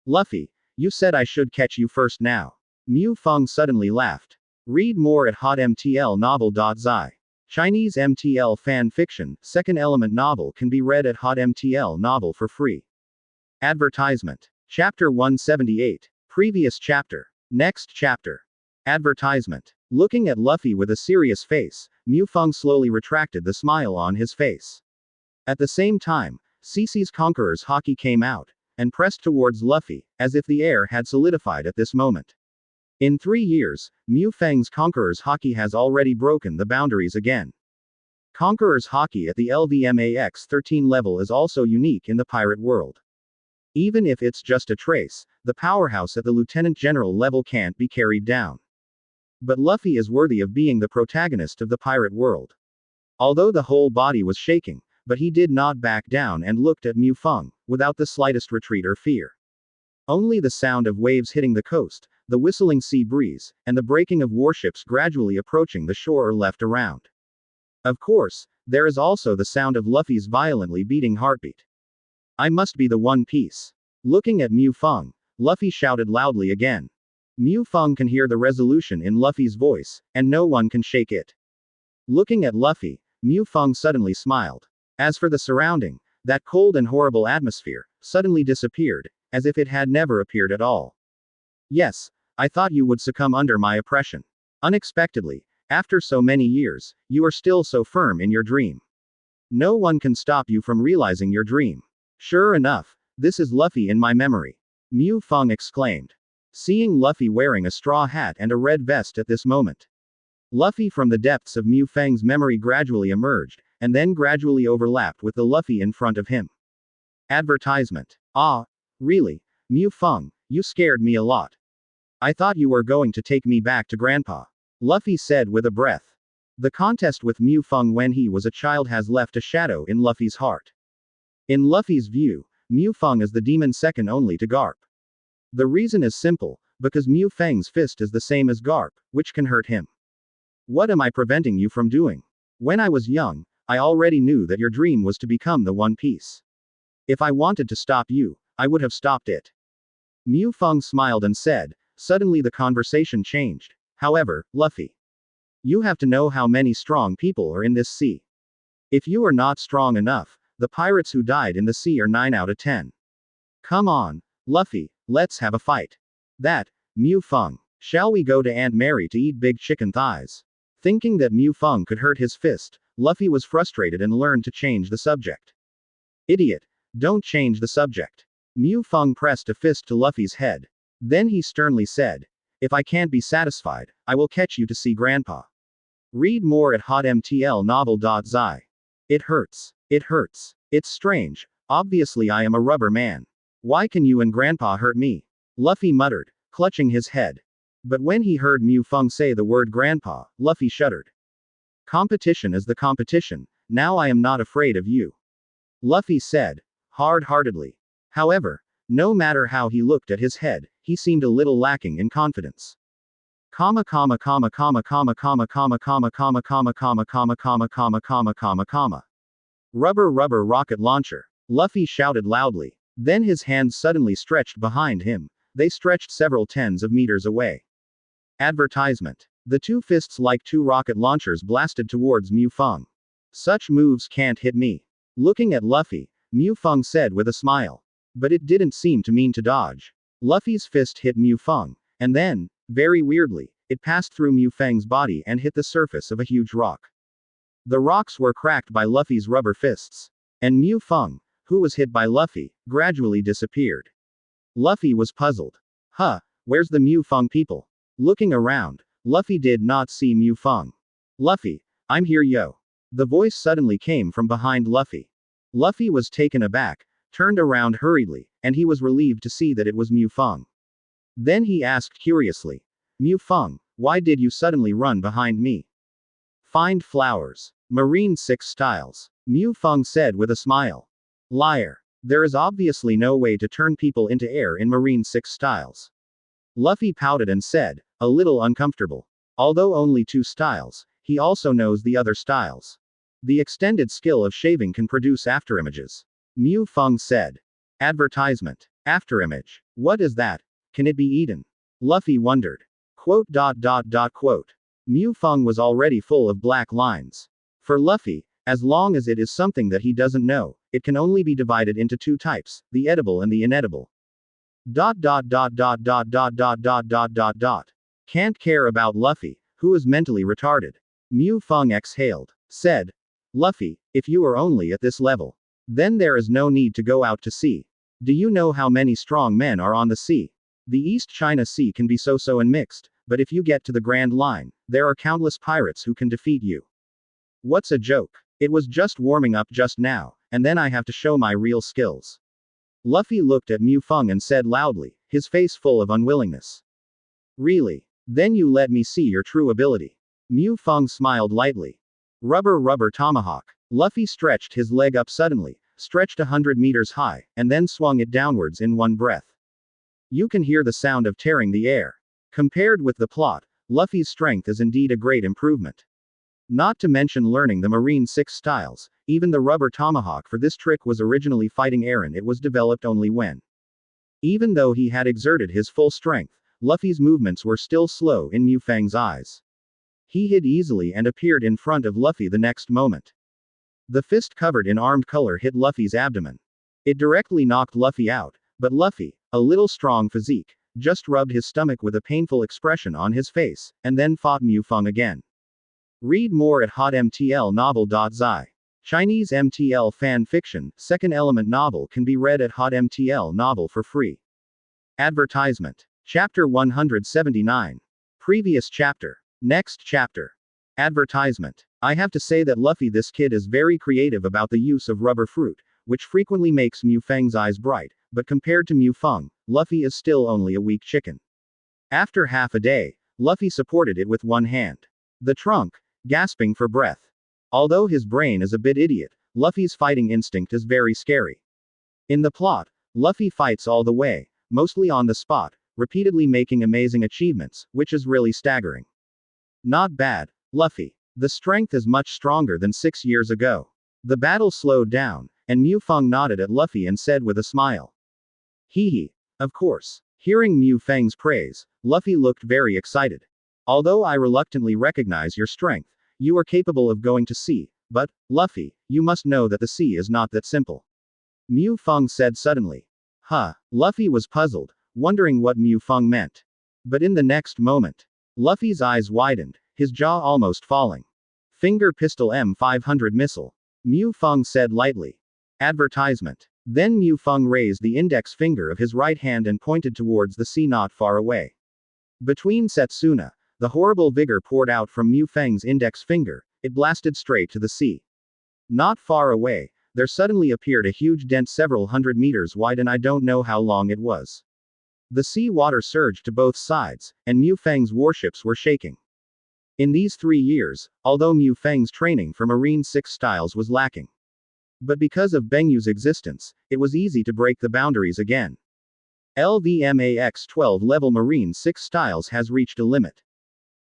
Luffy, you said I should catch you first now. Mu Feng suddenly laughed. Read more at hotmtlnovel.zi. Chinese MTL fan fiction, second element novel can be read at hotmtl novel for free. Advertisement. Chapter 178. Previous chapter. Next chapter. Advertisement. Looking at Luffy with a serious face, Mu Feng slowly retracted the smile on his face. At the same time, CC's Conqueror's Haki came out, and pressed towards Luffy, as if the air had solidified at this moment. In 3 years, Mu Feng's Conqueror's Haki has already broken the boundaries again. Conqueror's Haki at the LVMAX 13 level is also unique in the pirate world. Even if it's just a trace, the powerhouse at the Lieutenant General level can't be carried down. But Luffy is worthy of being the protagonist of the pirate world. Although the whole body was shaking, but he did not back down and looked at Mu Feng, without the slightest retreat or fear. Only the sound of waves hitting the coast, the whistling sea breeze, and the breaking of warships gradually approaching the shore are left around. Of course, there is also the sound of Luffy's violently beating heartbeat. I must be the One Piece. Looking at Mu Feng, Luffy shouted loudly again. Mu Feng can hear the resolution in Luffy's voice, and no one can shake it. Looking at Luffy, Mu Feng suddenly smiled. As for the surrounding, that cold and horrible atmosphere, suddenly disappeared, as if it had never appeared at all. Yes, I thought you would succumb under my oppression. Unexpectedly, after so many years, you are still so firm in your dream. No one can stop you from realizing your dream. Sure enough, this is Luffy in my memory. Mu Feng exclaimed. Seeing Luffy wearing a straw hat and a red vest at this moment. Luffy from the depths of Mu Feng's memory gradually emerged, and then gradually overlapped with the Luffy in front of him. Advertisement. Ah, really? Mu Feng, you scared me a lot. I thought you were going to take me back to Grandpa. Luffy said with a breath. The contest with Mu Feng when he was a child has left a shadow in Luffy's heart. In Luffy's view, Mu Feng is the demon second only to Garp. The reason is simple, because Mu Feng's fist is the same as Garp, which can hurt him. What am I preventing you from doing? When I was young, I already knew that your dream was to become the One Piece. If I wanted to stop you, I would have stopped it. Mu Feng smiled and said. Suddenly the conversation changed. However, Luffy, you have to know how many strong people are in this sea. If you are not strong enough, the pirates who died in the sea are 9 out of 10. Come on, Luffy, let's have a fight. That, Mu Feng. Shall we go to Aunt Mary to eat big chicken thighs? Thinking that Mu Feng could hurt his fist, Luffy was frustrated and learned to change the subject. Idiot, don't change the subject. Mu Feng pressed a fist to Luffy's head. Then he sternly said, if I can't be satisfied, I will catch you to see Grandpa. Read more at hotmtlnovel.zi. It hurts. It hurts. It's strange. Obviously I am a rubber man. Why can you and Grandpa hurt me? Luffy muttered, clutching his head. But when he heard Mu Feng say the word Grandpa, Luffy shuddered. Competition is the competition, now I am not afraid of you. Luffy said, hard-heartedly. However, no matter how he looked at his head, he seemed a little lacking in confidence. Rubber rocket launcher. Luffy shouted loudly. Then his hands suddenly stretched behind him. They stretched several tens of meters away. Advertisement. The two fists like two rocket launchers blasted towards Mu Feng. Such moves can't hit me. Looking at Luffy, Mu Feng said with a smile. But it didn't seem to mean to dodge. Luffy's fist hit Mu Feng, and then, very weirdly, it passed through Mu Feng's body and hit the surface of a huge rock. The rocks were cracked by Luffy's rubber fists. And Mu Feng, who was hit by Luffy, gradually disappeared. Luffy was puzzled. Where's the Mu Feng people? Looking around, Luffy did not see Mu Feng. Luffy, I'm here yo. The voice suddenly came from behind Luffy. Luffy was taken aback, turned around hurriedly, and he was relieved to see that it was Mu Feng. Then he asked curiously, Mu Feng, why did you suddenly run behind me? Find flowers. Marine 6 styles. Mu Feng said with a smile. Liar. There is obviously no way to turn people into air in Marine 6 styles. Luffy pouted and said, a little uncomfortable. Although only 2 styles, he also knows the other styles. The extended skill of shaving can produce afterimages. Mu Feng said. Advertisement. Afterimage. What is that? Can it be eaten? Luffy wondered. Quote. Mu Feng was already full of black lines. For Luffy, as long as it is something that he doesn't know, it can only be divided into 2 types, the edible and the inedible. Can't care about Luffy, who is mentally retarded. Mu Feng exhaled. Said. Luffy, if you are only at this level, then there is no need to go out to sea. Do you know how many strong men are on the sea? The East China Sea can be so-so and mixed, but if you get to the Grand Line, there are countless pirates who can defeat you. What's a joke? It was just warming up just now, and then I have to show my real skills. Luffy looked at Mu Feng and said loudly, his face full of unwillingness. Really? Then you let me see your true ability. Mu Feng smiled lightly. Rubber tomahawk. Luffy stretched his leg up suddenly, stretched 100 meters high, and then swung it downwards in one breath. You can hear the sound of tearing the air. Compared with the plot, Luffy's strength is indeed a great improvement. Not to mention learning the Marine 6 styles, even the rubber tomahawk for this trick was originally fighting Eren. It was developed only when. Even though he had exerted his full strength, Luffy's movements were still slow in Mu Feng's eyes. He hid easily and appeared in front of Luffy the next moment. The fist covered in armed color hit Luffy's abdomen. It directly knocked Luffy out, but Luffy, a little strong physique, just rubbed his stomach with a painful expression on his face, and then fought Mu Feng again. Read more at hotmtlnovel.zi. Chinese MTL fan fiction, second element novel can be read at hotmtl novel for free. Advertisement. Chapter 179. Previous chapter. Next chapter. Advertisement. I have to say that Luffy, this kid is very creative about the use of rubber fruit, which frequently makes Mu Feng's eyes bright, but compared to Mu Feng, Luffy is still only a weak chicken. After half a day, Luffy supported it with one hand. The trunk, gasping for breath. Although his brain is a bit idiot, Luffy's fighting instinct is very scary. In the plot, Luffy fights all the way, mostly on the spot, repeatedly making amazing achievements, which is really staggering. Not bad, Luffy. The strength is much stronger than 6 years ago. The battle slowed down, and Mu Feng nodded at Luffy and said with a smile. Hee hee. Of course. Hearing Mu Feng's praise, Luffy looked very excited. Although I reluctantly recognize your strength, you are capable of going to sea, but, Luffy, you must know that the sea is not that simple. Mu Feng said suddenly. Huh. Luffy was puzzled, wondering what Mu Feng meant. But in the next moment, Luffy's eyes widened, his jaw almost falling. Finger pistol M500 missile. Mu Feng said lightly. Advertisement. Then Mu Feng raised the index finger of his right hand and pointed towards the sea not far away. Between Setsuna, the horrible vigor poured out from Mu Feng's index finger, it blasted straight to the sea. Not far away, there suddenly appeared a huge dent several hundred meters wide, and I don't know how long it was. The sea water surged to both sides, and Mu Feng's warships were shaking. In these 3 years, although Mu Feng's training for Marine 6 styles was lacking. But because of Bengyu's existence, it was easy to break the boundaries again. LVMAX 12 level Marine 6 styles has reached a limit.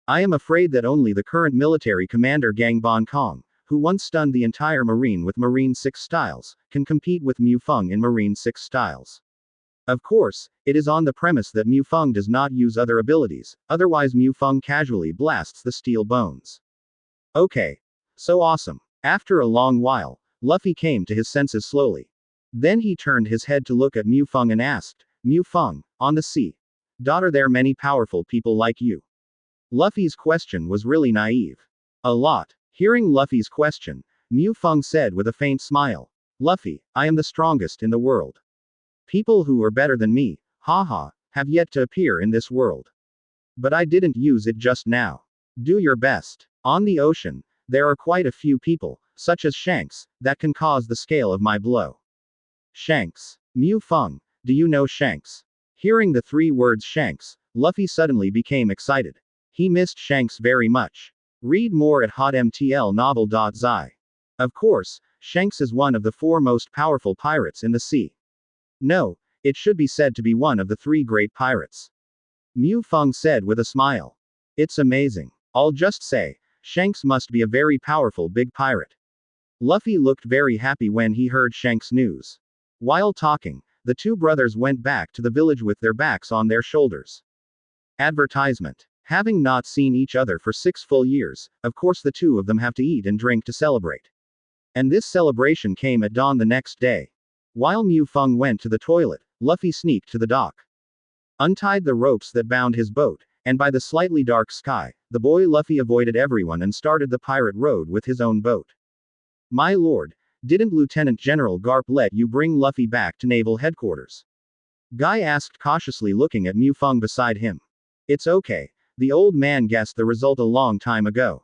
I am afraid that only the current military commander Gang Bon Kong, who once stunned the entire Marine with Marine 6 styles, can compete with Mu Feng in Marine 6 styles. Of course, it is on the premise that Mu Feng does not use other abilities, otherwise Mu Feng casually blasts the steel bones. Okay. So awesome. After a long while, Luffy came to his senses slowly. Then he turned his head to look at Mu Feng and asked, Mu Feng, on the sea. Are there many powerful people like you? Luffy's question was really naive. A lot. Hearing Luffy's question, Mu Feng said with a faint smile. Luffy, I am the strongest in the world. People who are better than me, haha, have yet to appear in this world. But I didn't use it just now. Do your best. On the ocean, there are quite a few people, such as Shanks, that can cause the scale of my blow. Shanks. Mu Feng, do you know Shanks? Hearing the 3 words Shanks, Luffy suddenly became excited. He missed Shanks very much. Read more at hotmtlnovel.zi. Of course, Shanks is one of the 4 most powerful pirates in the sea. No, it should be said to be one of the 3 great pirates. Mu Feng said with a smile. It's amazing. I'll just say, Shanks must be a very powerful big pirate. Luffy looked very happy when he heard Shanks' news. While talking, the 2 brothers went back to the village with their backs on their shoulders. Advertisement. Having not seen each other for 6 full years, of course the 2 of them have to eat and drink to celebrate. And this celebration came at dawn the next day. While Mu Feng went to the toilet, Luffy sneaked to the dock. Untied the ropes that bound his boat, and by the slightly dark sky, the boy Luffy avoided everyone and started the pirate road with his own boat. My lord, didn't Lieutenant General Garp let you bring Luffy back to naval headquarters? Guy asked cautiously, looking at Mu Feng beside him. It's okay, the old man guessed the result a long time ago.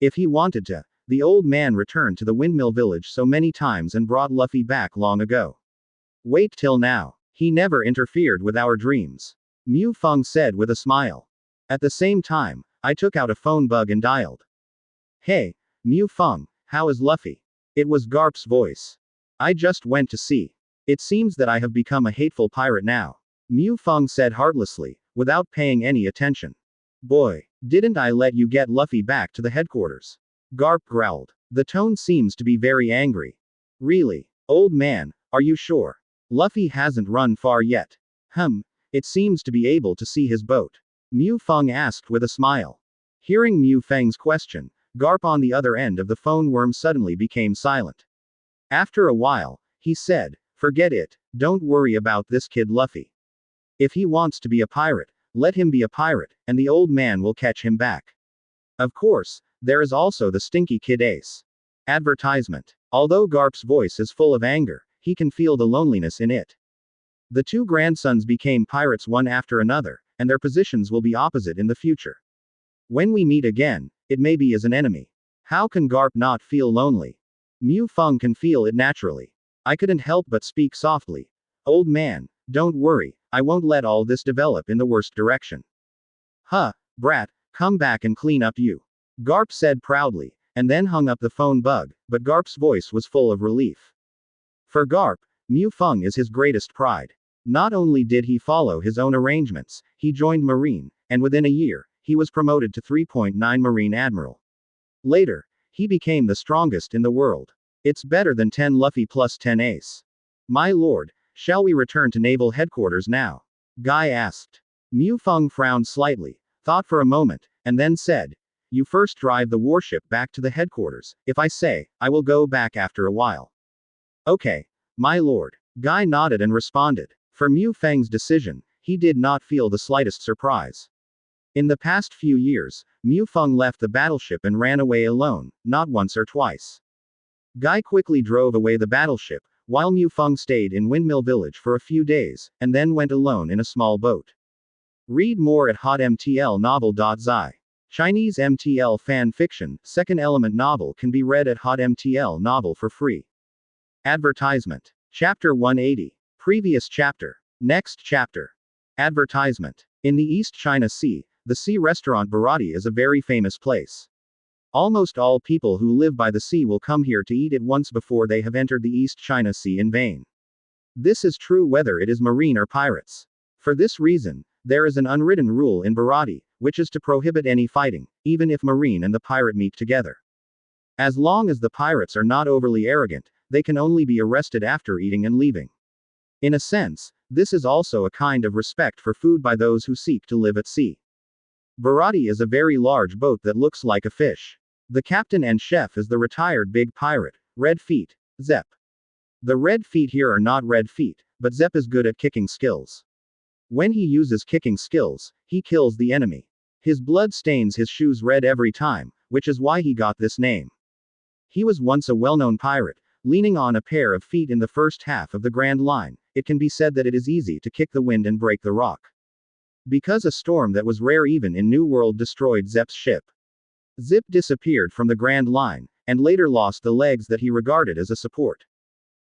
If he wanted to, the old man returned to the windmill village so many times and brought Luffy back long ago. Wait till now. He never interfered with our dreams. Mu Feng said with a smile. At the same time, I took out a phone bug and dialed. Hey, Mu Feng, how is Luffy? It was Garp's voice. I just went to see. It seems that I have become a hateful pirate now. Mu Feng said heartlessly, without paying any attention. Boy, didn't I let you get Luffy back to the headquarters? Garp growled. The tone seems to be very angry. Really? Old man, are you sure? Luffy hasn't run far yet. It seems to be able to see his boat. Mu Feng asked with a smile. Hearing Mu Feng's question, Garp on the other end of the phone worm suddenly became silent. After a while, he said, forget it, don't worry about this kid Luffy. If he wants to be a pirate, let him be a pirate, and the old man will catch him back. Of course, there is also the stinky kid Ace. Advertisement. Although Garp's voice is full of anger, he can feel the loneliness in it. The 2 grandsons became pirates one after another, and their positions will be opposite in the future. When we meet again, it may be as an enemy. How can Garp not feel lonely? Mu Feng can feel it naturally. I couldn't help but speak softly. Old man, don't worry, I won't let all this develop in the worst direction. Brat, come back and clean up you. Garp said proudly, and then hung up the phone bug, but Garp's voice was full of relief. For Garp, Mu Feng is his greatest pride. Not only did he follow his own arrangements, he joined Marine, and within a year, he was promoted to 3.9 Marine Admiral. Later, he became the strongest in the world. It's better than 10 Luffy plus 10 Ace. My lord, shall we return to naval headquarters now? Guy asked. Mu Feng frowned slightly, thought for a moment, and then said, you first drive the warship back to the headquarters. If I say, I will go back after a while. Okay, my lord. Guy nodded and responded. For Mu Feng's decision, he did not feel the slightest surprise. In the past few years, Mu Feng left the battleship and ran away alone, not once or twice. Guy quickly drove away the battleship, while Mu Feng stayed in Windmill Village for a few days, and then went alone in a small boat. Read more at hotmtlnovel.zi. Chinese MTL fan fiction, second element novel can be read at hotmtl novel for free. Advertisement. Chapter 180. Previous chapter. Next chapter. Advertisement. In the East China Sea, the sea restaurant Bharati is a very famous place. Almost all people who live by the sea will come here to eat it once before they have entered the East China Sea in vain. This is true whether it is marine or pirates. For this reason, there is an unwritten rule in Bharati, which is to prohibit any fighting, even if marine and the pirate meet together. As long as the pirates are not overly arrogant, they can only be arrested after eating and leaving. In a sense, this is also a kind of respect for food by those who seek to live at sea. Bharati is a very large boat that looks like a fish. The captain and chef is the retired big pirate, Red Feet, Zepp. The Red Feet here are not Red Feet, but Zepp is good at kicking skills. When he uses kicking skills, he kills the enemy. His blood stains his shoes red every time, which is why he got this name. He was once a well-known pirate, leaning on a pair of feet in the first half of the Grand Line. It can be said that it is easy to kick the wind and break the rock. Because a storm that was rare even in New World destroyed Zepp's ship. Zip disappeared from the Grand Line, and later lost the legs that he regarded as a support.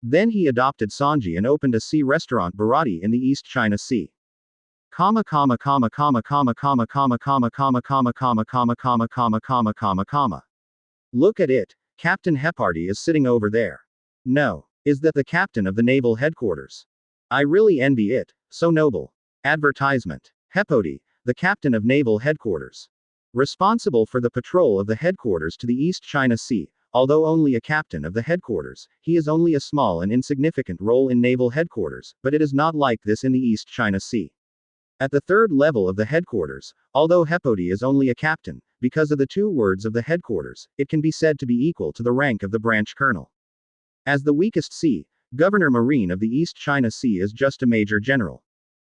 Then he adopted Sanji and opened a sea restaurant Bharati in the East China Sea. Look at it. Captain Heparty is sitting over there. No. Is that the captain of the naval headquarters? I really envy it, so noble. Advertisement. Heparty, the captain of naval headquarters. Responsible for the patrol of the headquarters to the East China Sea, although only a captain of the headquarters, he is only a small and insignificant role in naval headquarters, but it is not like this in the East China Sea. At the third level of the headquarters, although Heparty is only a captain, because of the two words of the headquarters, it can be said to be equal to the rank of the branch colonel. As the weakest sea, Governor Marine of the East China Sea is just a major general.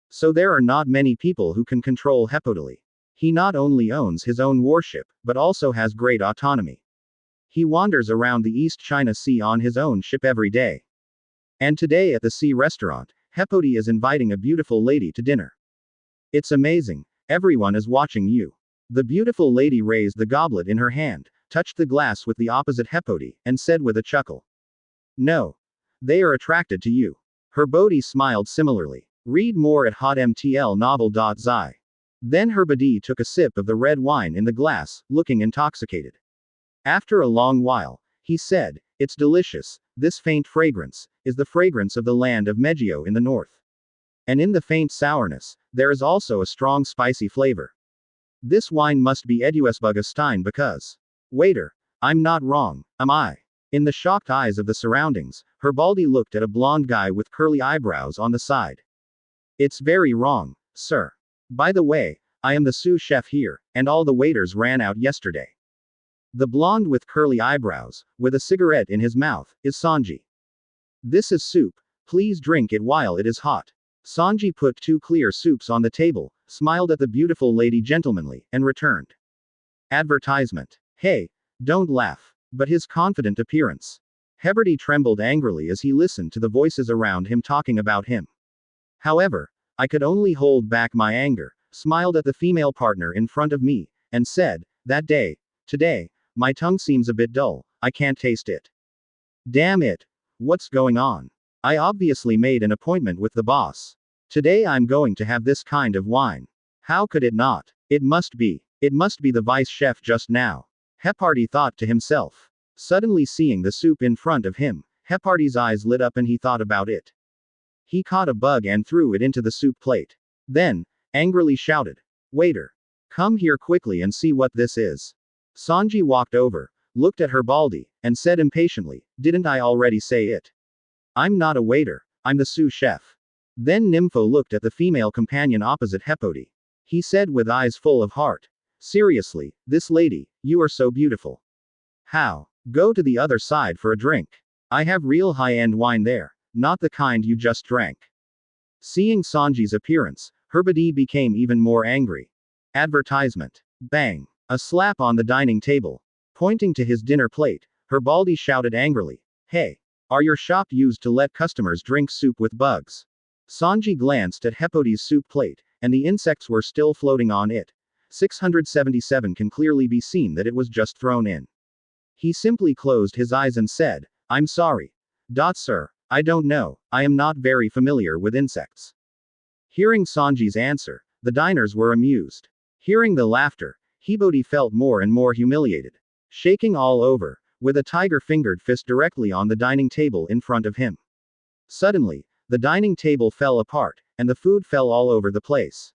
So there are not many people who can control Heparty. He not only owns his own warship, but also has great autonomy. He wanders around the East China Sea on his own ship every day. And today at the sea restaurant, Heparty is inviting a beautiful lady to dinner. It's amazing. Everyone is watching you. The beautiful lady raised the goblet in her hand, touched the glass with the opposite Heparty, and said with a chuckle. No. They are attracted to you. Her Bodhi smiled similarly. Read more at hotmtlnovel.zi. Then Herbadi took a sip of the red wine in the glass, looking intoxicated. After a long while, he said, it's delicious. This faint fragrance is the fragrance of the land of Megio in the north. And in the faint sourness, there is also a strong spicy flavor. This wine must be Eduesbugestein because. Waiter, I'm not wrong, am I? In the shocked eyes of the surroundings, Herbaldi looked at a blonde guy with curly eyebrows on the side. It's very wrong, sir. By the way, I am the sous chef here, and all the waiters ran out yesterday. The blonde with curly eyebrows, with a cigarette in his mouth, is Sanji. This is soup. Please drink it while it is hot. Sanji put 2 clear soups on the table, smiled at the beautiful lady gentlemanly, and returned. Advertisement. Hey, don't laugh. But his confident appearance. Heparty trembled angrily as he listened to the voices around him talking about him. However, I could only hold back my anger, smiled at the female partner in front of me, and said, that day, today, my tongue seems a bit dull, I can't taste it. Damn it. What's going on? I obviously made an appointment with the boss. Today I'm going to have this kind of wine. How could it not? It must be the vice chef just now. Heparty thought to himself. Suddenly seeing the soup in front of him, Heparty's eyes lit up and he thought about it. He caught a bug and threw it into the soup plate. Then, angrily shouted, "Waiter! Come here quickly and see what this is." Sanji walked over, looked at her baldy, and said impatiently, "Didn't I already say it? I'm not a waiter, I'm the sous chef." Then Nympho looked at the female companion opposite Heparty. He said with eyes full of heart, "Seriously, this lady, you are so beautiful. How? Go to the other side for a drink. I have real high-end wine there, not the kind you just drank." Seeing Sanji's appearance, Herbadi became even more angry. Advertisement. Bang. A slap on the dining table. Pointing to his dinner plate, Herbaldi shouted angrily, "Hey! Are your shop used to let customers drink soup with bugs?" Sanji glanced at Hepody's soup plate, and the insects were still floating on it. 677 can clearly be seen that it was just thrown in. He simply closed his eyes and said, "I'm sorry. Sir, I don't know, I am not very familiar with insects." Hearing Sanji's answer, the diners were amused. Hearing the laughter, Hibodi felt more and more humiliated. Shaking all over, with a tiger-fingered fist directly on the dining table in front of him. Suddenly, the dining table fell apart, and the food fell all over the place.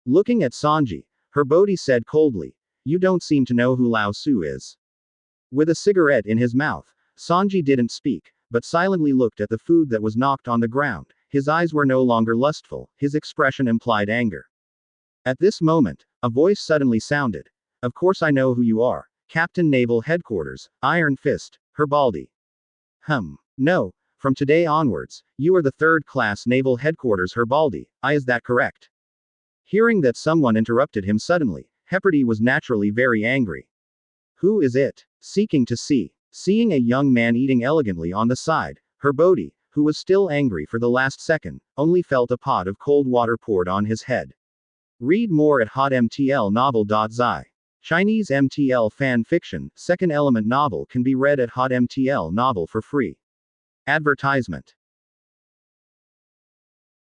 Looking at Sanji, Herbodi said coldly, "You don't seem to know who Lao Su is." With a cigarette in his mouth, Sanji didn't speak, but silently looked at the food that was knocked on the ground. His eyes were no longer lustful, his expression implied anger. At this moment, a voice suddenly sounded. "Of course I know who you are. Captain Naval Headquarters, Iron Fist, Herbaldi." No, from today onwards, you are the third-class Naval Headquarters Herbaldi, is that correct?" Hearing that someone interrupted him suddenly, Heparty was naturally very angry. "Who is it?" Seeking to see. Seeing a young man eating elegantly on the side, Herbodi, who was still angry for the last second, only felt a pot of cold water poured on his head. Read more at hotmtlnovel.zi. Chinese MTL fan fiction, second element novel can be read at hotmtlnovel for free. Advertisement.